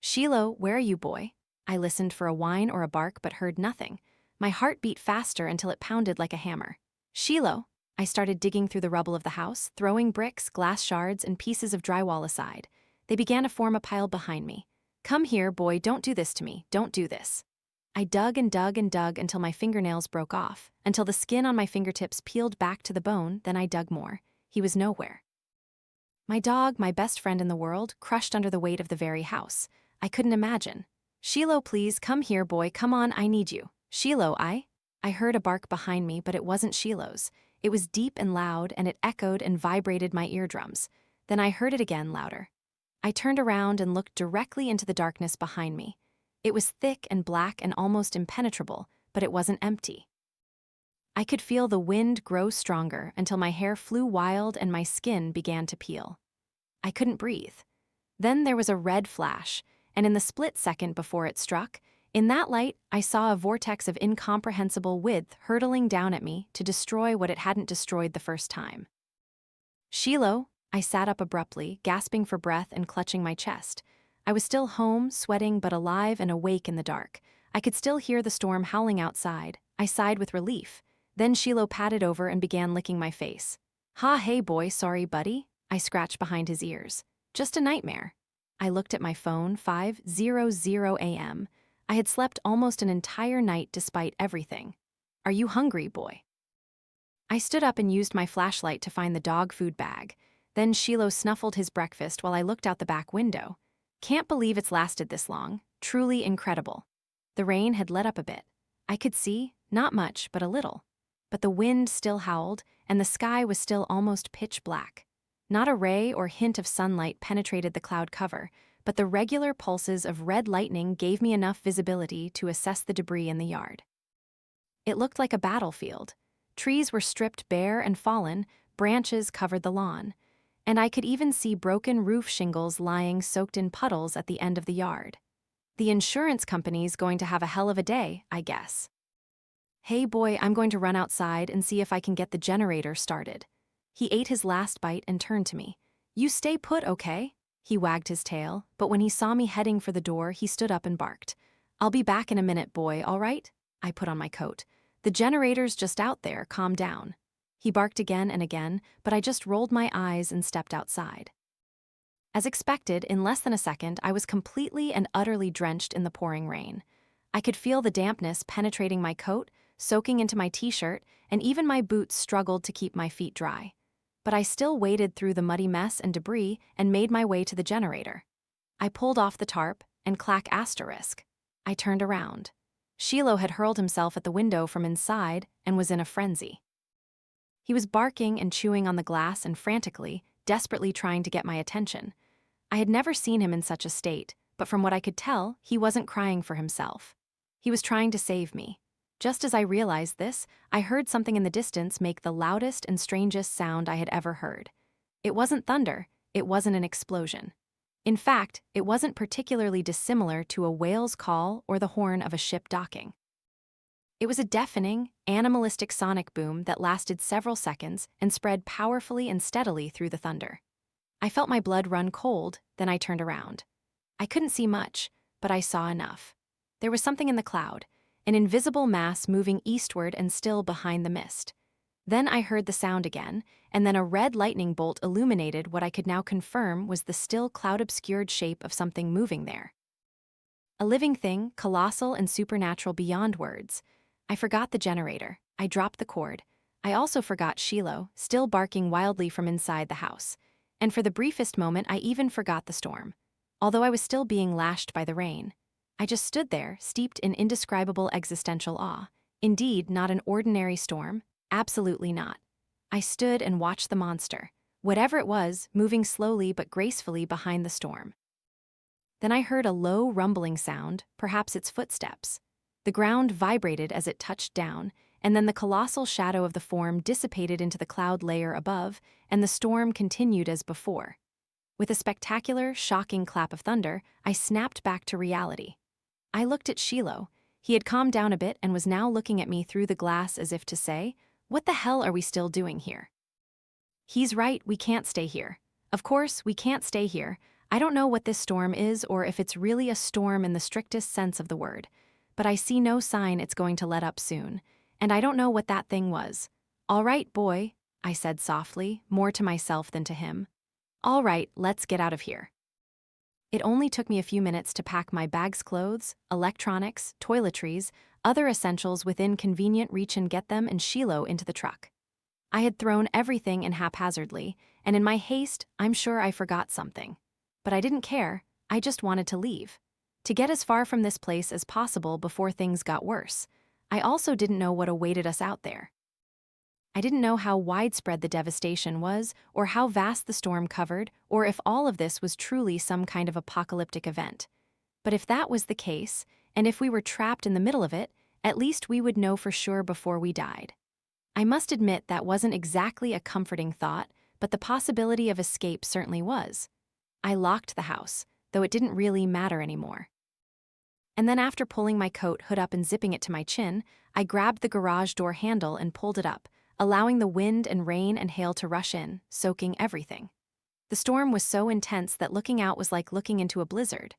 A: Sheila, where are you, boy? I listened for a whine or a bark but heard nothing. My heart beat faster until it pounded like a hammer. Sheila, I started digging through the rubble of the house, throwing bricks, glass shards, and pieces of drywall aside. They began to form a pile behind me. Come here, boy, don't do this to me, don't do this. I dug and dug and dug until my fingernails broke off, until the skin on my fingertips peeled back to the bone, then I dug more. He was nowhere. My dog, my best friend in the world, crushed under the weight of the very house. I couldn't imagine. Sheila, please, come here, boy, come on, I need you. Sheila, I heard a bark behind me, but it wasn't Sheila's. It was deep and loud, and it echoed and vibrated my eardrums. Then I heard it again, louder. I turned around and looked directly into the darkness behind me. It was thick and black and almost impenetrable, but it wasn't empty. I could feel the wind grow stronger until my hair flew wild and my skin began to peel. I couldn't breathe. Then there was a red flash, and in the split second before it struck, in that light, I saw a vortex of incomprehensible width hurtling down at me to destroy what it hadn't destroyed the first time. Sheila, I sat up abruptly, gasping for breath and clutching my chest. I was still home, sweating but alive and awake in the dark. I could still hear the storm howling outside. I sighed with relief. Then Sheila patted over and began licking my face. "Ha, hey boy, sorry buddy." I scratched behind his ears. "Just a nightmare." I looked at my phone, 5:00 a.m. I had slept almost an entire night despite everything. "Are you hungry, boy?" I stood up and used my flashlight to find the dog food bag. Then Shiloh snuffled his breakfast while I looked out the back window. Can't believe it's lasted this long. Truly incredible. The rain had let up a bit. I could see, not much, but a little. But the wind still howled, and the sky was still almost pitch black. Not a ray or hint of sunlight penetrated the cloud cover, but the regular pulses of red lightning gave me enough visibility to assess the debris in the yard. It looked like a battlefield. Trees were stripped bare and fallen, branches covered the lawn, and I could even see broken roof shingles lying soaked in puddles at the end of the yard. The insurance company's going to have a hell of a day, I guess. Hey boy, I'm going to run outside and see if I can get the generator started. He ate his last bite and turned to me. You stay put, okay? He wagged his tail, but when he saw me heading for the door, he stood up and barked. I'll be back in a minute, boy, all right? I put on my coat. The generator's just out there, calm down. He barked again and again, but I just rolled my eyes and stepped outside. As expected, in less than a second, I was completely and utterly drenched in the pouring rain. I could feel the dampness penetrating my coat, soaking into my t-shirt, and even my boots struggled to keep my feet dry. But I still waded through the muddy mess and debris and made my way to the generator. I pulled off the tarp, and clack asterisk. I turned around. Shiloh had hurled himself at the window from inside and was in a frenzy. He was barking and chewing on the glass and frantically, desperately trying to get my attention. I had never seen him in such a state, but from what I could tell, he wasn't crying for himself. He was trying to save me. Just as I realized this, I heard something in the distance make the loudest and strangest sound I had ever heard. It wasn't thunder, it wasn't an explosion. In fact, it wasn't particularly dissimilar to a whale's call or the horn of a ship docking. It was a deafening, animalistic sonic boom that lasted several seconds and spread powerfully and steadily through the thunder. I felt my blood run cold, then I turned around. I couldn't see much, but I saw enough. There was something in the cloud, an invisible mass moving eastward and still behind the mist. Then I heard the sound again, and then a red lightning bolt illuminated what I could now confirm was the still cloud-obscured shape of something moving there. A living thing, colossal and supernatural beyond words. I forgot the generator. I dropped the cord. I also forgot Shiloh, still barking wildly from inside the house. And for the briefest moment, I even forgot the storm. Although I was still being lashed by the rain. I just stood there, steeped in indescribable existential awe. Indeed, not an ordinary storm. Absolutely not. I stood and watched the monster, whatever it was, moving slowly but gracefully behind the storm. Then I heard a low rumbling sound, perhaps its footsteps. The ground vibrated as it touched down, and then the colossal shadow of the form dissipated into the cloud layer above, and the storm continued as before. With a spectacular, shocking clap of thunder, I snapped back to reality. I looked at Shiloh. He had calmed down a bit and was now looking at me through the glass as if to say, "What the hell are we still doing here?" He's right, we can't stay here. Of course, we can't stay here. I don't know what this storm is or if it's really a storm in the strictest sense of the word, but I see no sign it's going to let up soon, and I don't know what that thing was. All right, boy, I said softly, more to myself than to him. All right, let's get out of here. It only took me a few minutes to pack my bag's clothes, electronics, toiletries, other essentials within convenient reach and get them and Shiloh into the truck. I had thrown everything in haphazardly, and in my haste, I'm sure I forgot something. But I didn't care, I just wanted to leave. To get as far from this place as possible before things got worse. I also didn't know what awaited us out there. I didn't know how widespread the devastation was, or how vast the storm covered, or if all of this was truly some kind of apocalyptic event. But if that was the case, and if we were trapped in the middle of it, at least we would know for sure before we died. I must admit that wasn't exactly a comforting thought, but the possibility of escape certainly was. I locked the house, though it didn't really matter anymore. And then after pulling my coat hood up and zipping it to my chin, I grabbed the garage door handle and pulled it up, allowing the wind and rain and hail to rush in, soaking everything. The storm was so intense that looking out was like looking into a blizzard.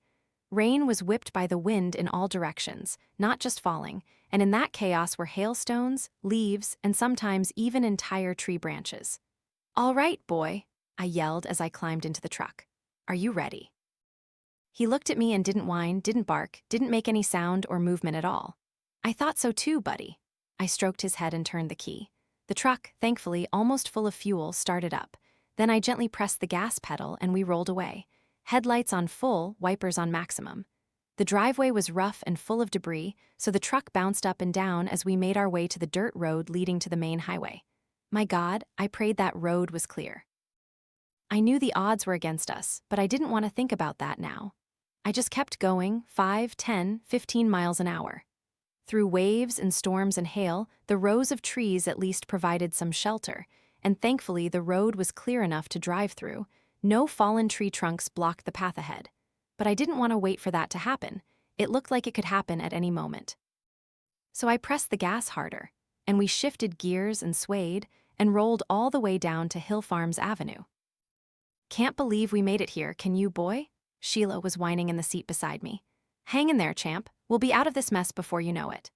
A: Rain was whipped by the wind in all directions, not just falling, and in that chaos were hailstones, leaves, and sometimes even entire tree branches. All right, boy, I yelled as I climbed into the truck. Are you ready? He looked at me and didn't whine, didn't bark, didn't make any sound or movement at all. I thought so too, buddy. I stroked his head and turned the key. The truck, thankfully almost full of fuel, started up. Then I gently pressed the gas pedal and we rolled away. Headlights on full, wipers on maximum. The driveway was rough and full of debris, so the truck bounced up and down as we made our way to the dirt road leading to the main highway. My God, I prayed that road was clear. I knew the odds were against us, but I didn't want to think about that now. I just kept going, 5, 10, 15 miles an hour. Through waves and storms and hail, the rows of trees at least provided some shelter, and thankfully the road was clear enough to drive through. No fallen tree trunks blocked the path ahead. But I didn't want to wait for that to happen. It looked like it could happen at any moment. So I pressed the gas harder, and we shifted gears and swayed, and rolled all the way down to Hill Farms Avenue. "Can't believe we made it here, can you, boy?" Sheila was whining in the seat beside me. "Hang in there, champ. We'll be out of this mess before you know it."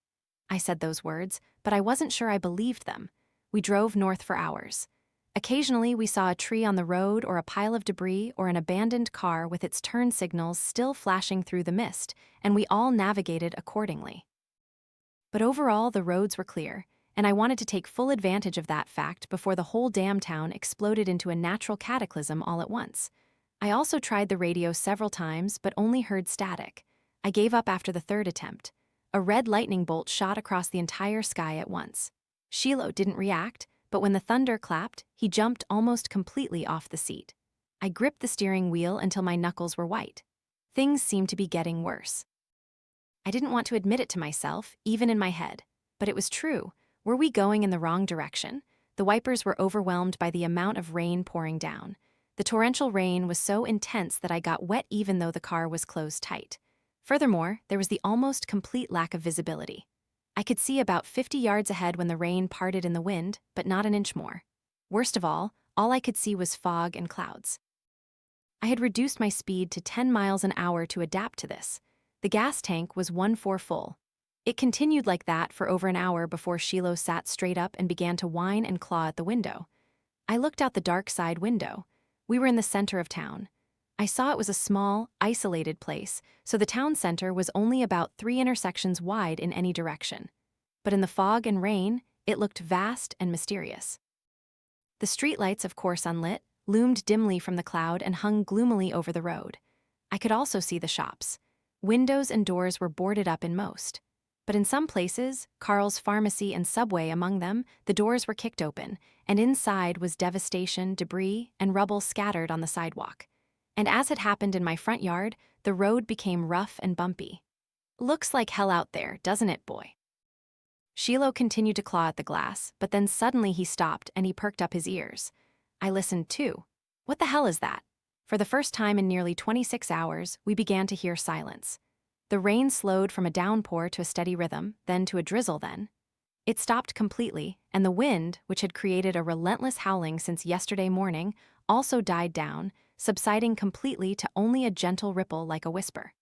A: I said those words, but I wasn't sure I believed them. We drove north for hours. Occasionally, we saw a tree on the road or a pile of debris or an abandoned car with its turn signals still flashing through the mist, and we all navigated accordingly. But overall, the roads were clear, and I wanted to take full advantage of that fact before the whole damn town exploded into a natural cataclysm all at once. I also tried the radio several times but only heard static. I gave up after the third attempt. A red lightning bolt shot across the entire sky at once. Shiloh didn't react, but when the thunder clapped, he jumped almost completely off the seat. I gripped the steering wheel until my knuckles were white. Things seemed to be getting worse. I didn't want to admit it to myself, even in my head. But it was true. Were we going in the wrong direction? The wipers were overwhelmed by the amount of rain pouring down. The torrential rain was so intense that I got wet even though the car was closed tight. Furthermore, there was the almost complete lack of visibility. I could see about 50 yards ahead when the rain parted in the wind, but not an inch more. Worst of all I could see was fog and clouds. I had reduced my speed to 10 miles an hour to adapt to this. The gas tank was 1/4 full. It continued like that for over an hour before Shiloh sat straight up and began to whine and claw at the window. I looked out the dark side window. We were in the center of town. I saw it was a small, isolated place, so the town center was only about 3 intersections wide in any direction. But in the fog and rain, it looked vast and mysterious. The streetlights, of course unlit, loomed dimly from the cloud and hung gloomily over the road. I could also see the shops. Windows and doors were boarded up in most. But in some places, Carl's Pharmacy and Subway among them, the doors were kicked open, and inside was devastation, debris, and rubble scattered on the sidewalk. And as had happened in my front yard, the road became rough and bumpy. "Looks like hell out there, doesn't it, boy?" Shiloh continued to claw at the glass, but then suddenly he stopped and he perked up his ears. I listened too. What the hell is that? For the first time in nearly 26 hours, we began to hear silence. The rain slowed from a downpour to a steady rhythm, then to a drizzle then. It stopped completely, and the wind, which had created a relentless howling since yesterday morning, also died down, subsiding completely to only a gentle ripple like a whisper.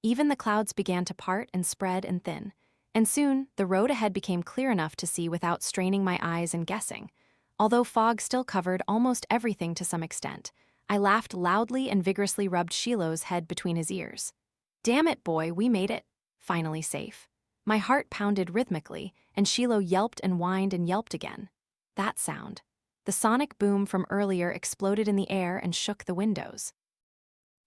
A: Even the clouds began to part and spread and thin, and soon the road ahead became clear enough to see without straining my eyes and guessing. Although fog still covered almost everything to some extent, I laughed loudly and vigorously rubbed Shiloh's head between his ears. "Damn it, boy, we made it. Finally safe." My heart pounded rhythmically, and Shiloh yelped and whined and yelped again. That sound. The sonic boom from earlier exploded in the air and shook the windows.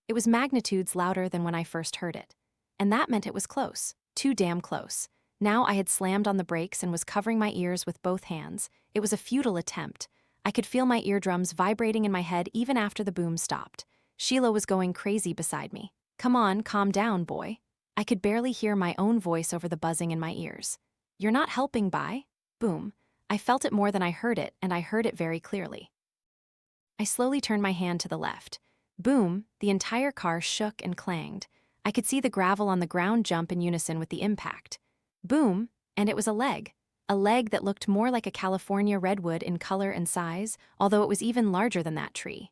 A: It was magnitudes louder than when I first heard it. And that meant it was close. Too damn close. Now I had slammed on the brakes and was covering my ears with both hands. It was a futile attempt. I could feel my eardrums vibrating in my head even after the boom stopped. Sheila was going crazy beside me. "Come on, calm down, boy." I could barely hear my own voice over the buzzing in my ears. "You're not helping by." Boom. I felt it more than I heard it, and I heard it very clearly. I slowly turned my hand to the left. Boom, the entire car shook and clanged. I could see the gravel on the ground jump in unison with the impact. Boom, and it was a leg that looked more like a California redwood in color and size, although it was even larger than that tree.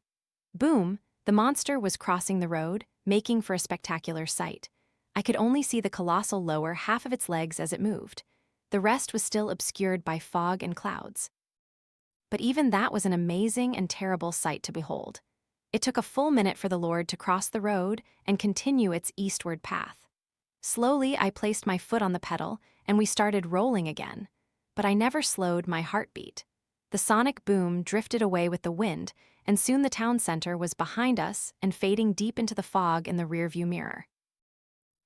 A: Boom, the monster was crossing the road, making for a spectacular sight. I could only see the colossal lower half of its legs as it moved. The rest was still obscured by fog and clouds. But even that was an amazing and terrible sight to behold. It took a full minute for the Lord to cross the road and continue its eastward path. Slowly, I placed my foot on the pedal, and we started rolling again. but I never slowed my heartbeat. The sonic boom drifted away with the wind, and soon the town center was behind us and fading deep into the fog in the rearview mirror.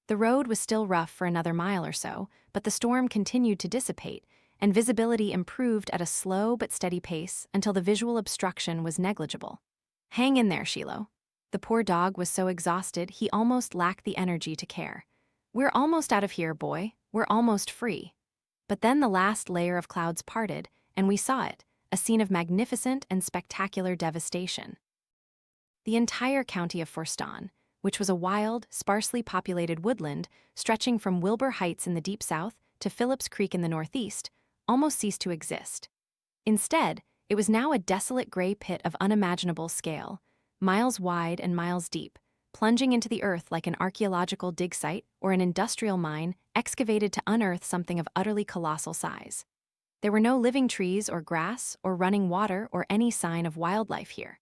A: The road was still rough for another mile or so, but the storm continued to dissipate, and visibility improved at a slow but steady pace until the visual obstruction was negligible. Hang in there, Shiloh. The poor dog was so exhausted he almost lacked the energy to care. We're almost out of here, boy. We're almost free. But then the last layer of clouds parted, and we saw it, a scene of magnificent and spectacular devastation. The entire county of Forston, which was a wild, sparsely populated woodland stretching from Wilbur Heights in the deep south to Phillips Creek in the northeast, almost ceased to exist. Instead, it was now a desolate gray pit of unimaginable scale, miles wide and miles deep, plunging into the earth like an archaeological dig site or an industrial mine excavated to unearth something of utterly colossal size. There were no living trees or grass or running water or any sign of wildlife here.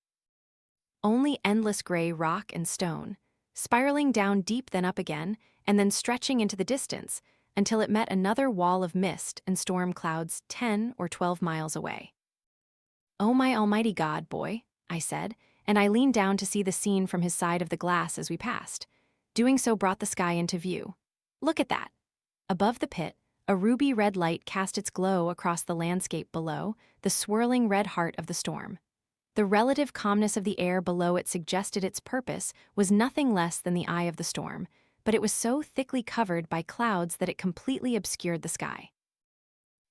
A: Only endless gray rock and stone, spiraling down deep then up again, and then stretching into the distance until it met another wall of mist and storm clouds 10 or 12 miles away. "Oh my almighty God, boy," I said, and I leaned down to see the scene from his side of the glass as we passed. Doing so brought the sky into view. Look at that. Above the pit, a ruby-red light cast its glow across the landscape below, the swirling red heart of the storm. The relative calmness of the air below it suggested its purpose was nothing less than the eye of the storm, but it was so thickly covered by clouds that it completely obscured the sky.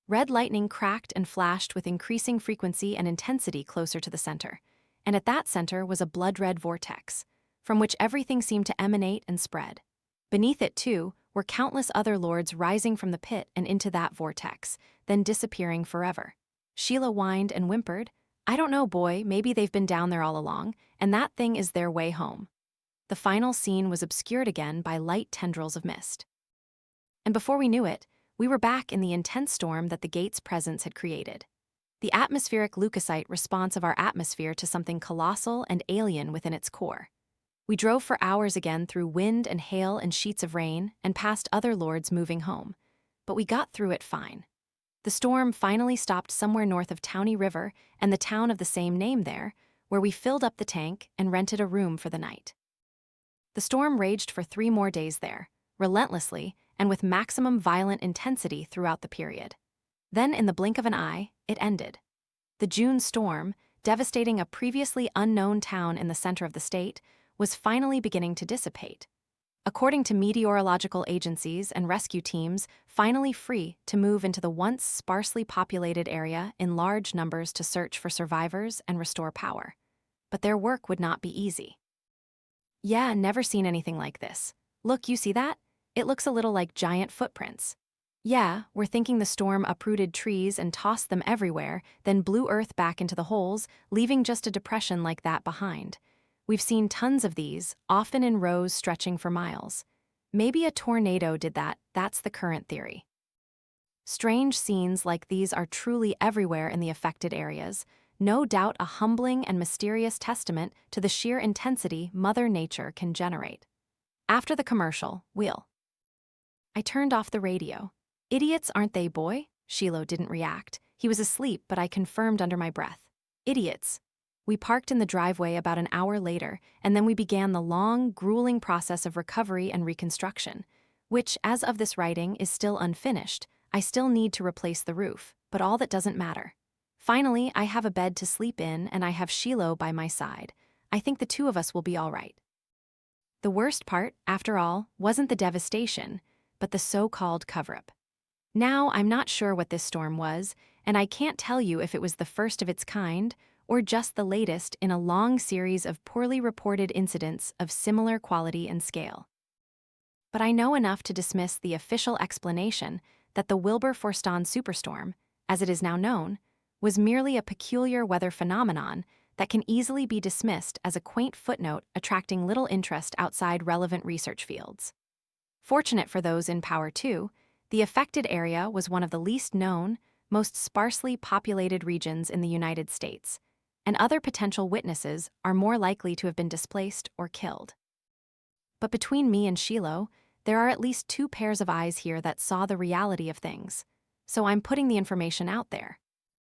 A: Red lightning cracked and flashed with increasing frequency and intensity closer to the center, and at that center was a blood-red vortex, from which everything seemed to emanate and spread. Beneath it, too, were countless other lords rising from the pit and into that vortex, then disappearing forever. Sheila whined and whimpered, "I don't know, boy, maybe they've been down there all along, and that thing is their way home." The final scene was obscured again by light tendrils of mist. And before we knew it, we were back in the intense storm that the gate's presence had created. The atmospheric leukocyte response of our atmosphere to something colossal and alien within its core. We drove for hours again through wind and hail and sheets of rain and past other lords moving home. But we got through it fine. The storm finally stopped somewhere north of Towny River and the town of the same name there, where we filled up the tank and rented a room for the night. The storm raged for 3 more days there, relentlessly and with maximum violent intensity throughout the period. Then, in the blink of an eye, it ended. The June storm, devastating a previously unknown town in the center of the state, was finally beginning to dissipate. According to meteorological agencies and rescue teams, finally free to move into the once sparsely populated area in large numbers to search for survivors and restore power. But their work would not be easy. "Yeah, never seen anything like this. Look, you see that? It looks a little like giant footprints." "Yeah, we're thinking the storm uprooted trees and tossed them everywhere, then blew earth back into the holes, leaving just a depression like that behind. We've seen tons of these, often in rows stretching for miles. Maybe a tornado did that, that's the current theory." Strange scenes like these are truly everywhere in the affected areas, no doubt a humbling and mysterious testament to the sheer intensity Mother Nature can generate. After the commercial, I turned off the radio. "Idiots, aren't they, boy?" Shiloh didn't react. He was asleep, but I confirmed under my breath. "Idiots." We parked in the driveway about an hour later, and then we began the long, grueling process of recovery and reconstruction, which, as of this writing, is still unfinished. I still need to replace the roof, but all that doesn't matter. Finally, I have a bed to sleep in, and I have Shiloh by my side. I think the 2 of us will be all right. The worst part, after all, wasn't the devastation, but the so-called cover-up. Now, I'm not sure what this storm was, and I can't tell you if it was the first of its kind or just the latest in a long series of poorly reported incidents of similar quality and scale. But I know enough to dismiss the official explanation that the Wilbur-Forston superstorm, as it is now known, was merely a peculiar weather phenomenon that can easily be dismissed as a quaint footnote attracting little interest outside relevant research fields. Fortunate for those in power, too, the affected area was one of the least known, most sparsely populated regions in the United States, and other potential witnesses are more likely to have been displaced or killed. But between me and Shiloh, there are at least 2 pairs of eyes here that saw the reality of things. so I'm putting the information out there.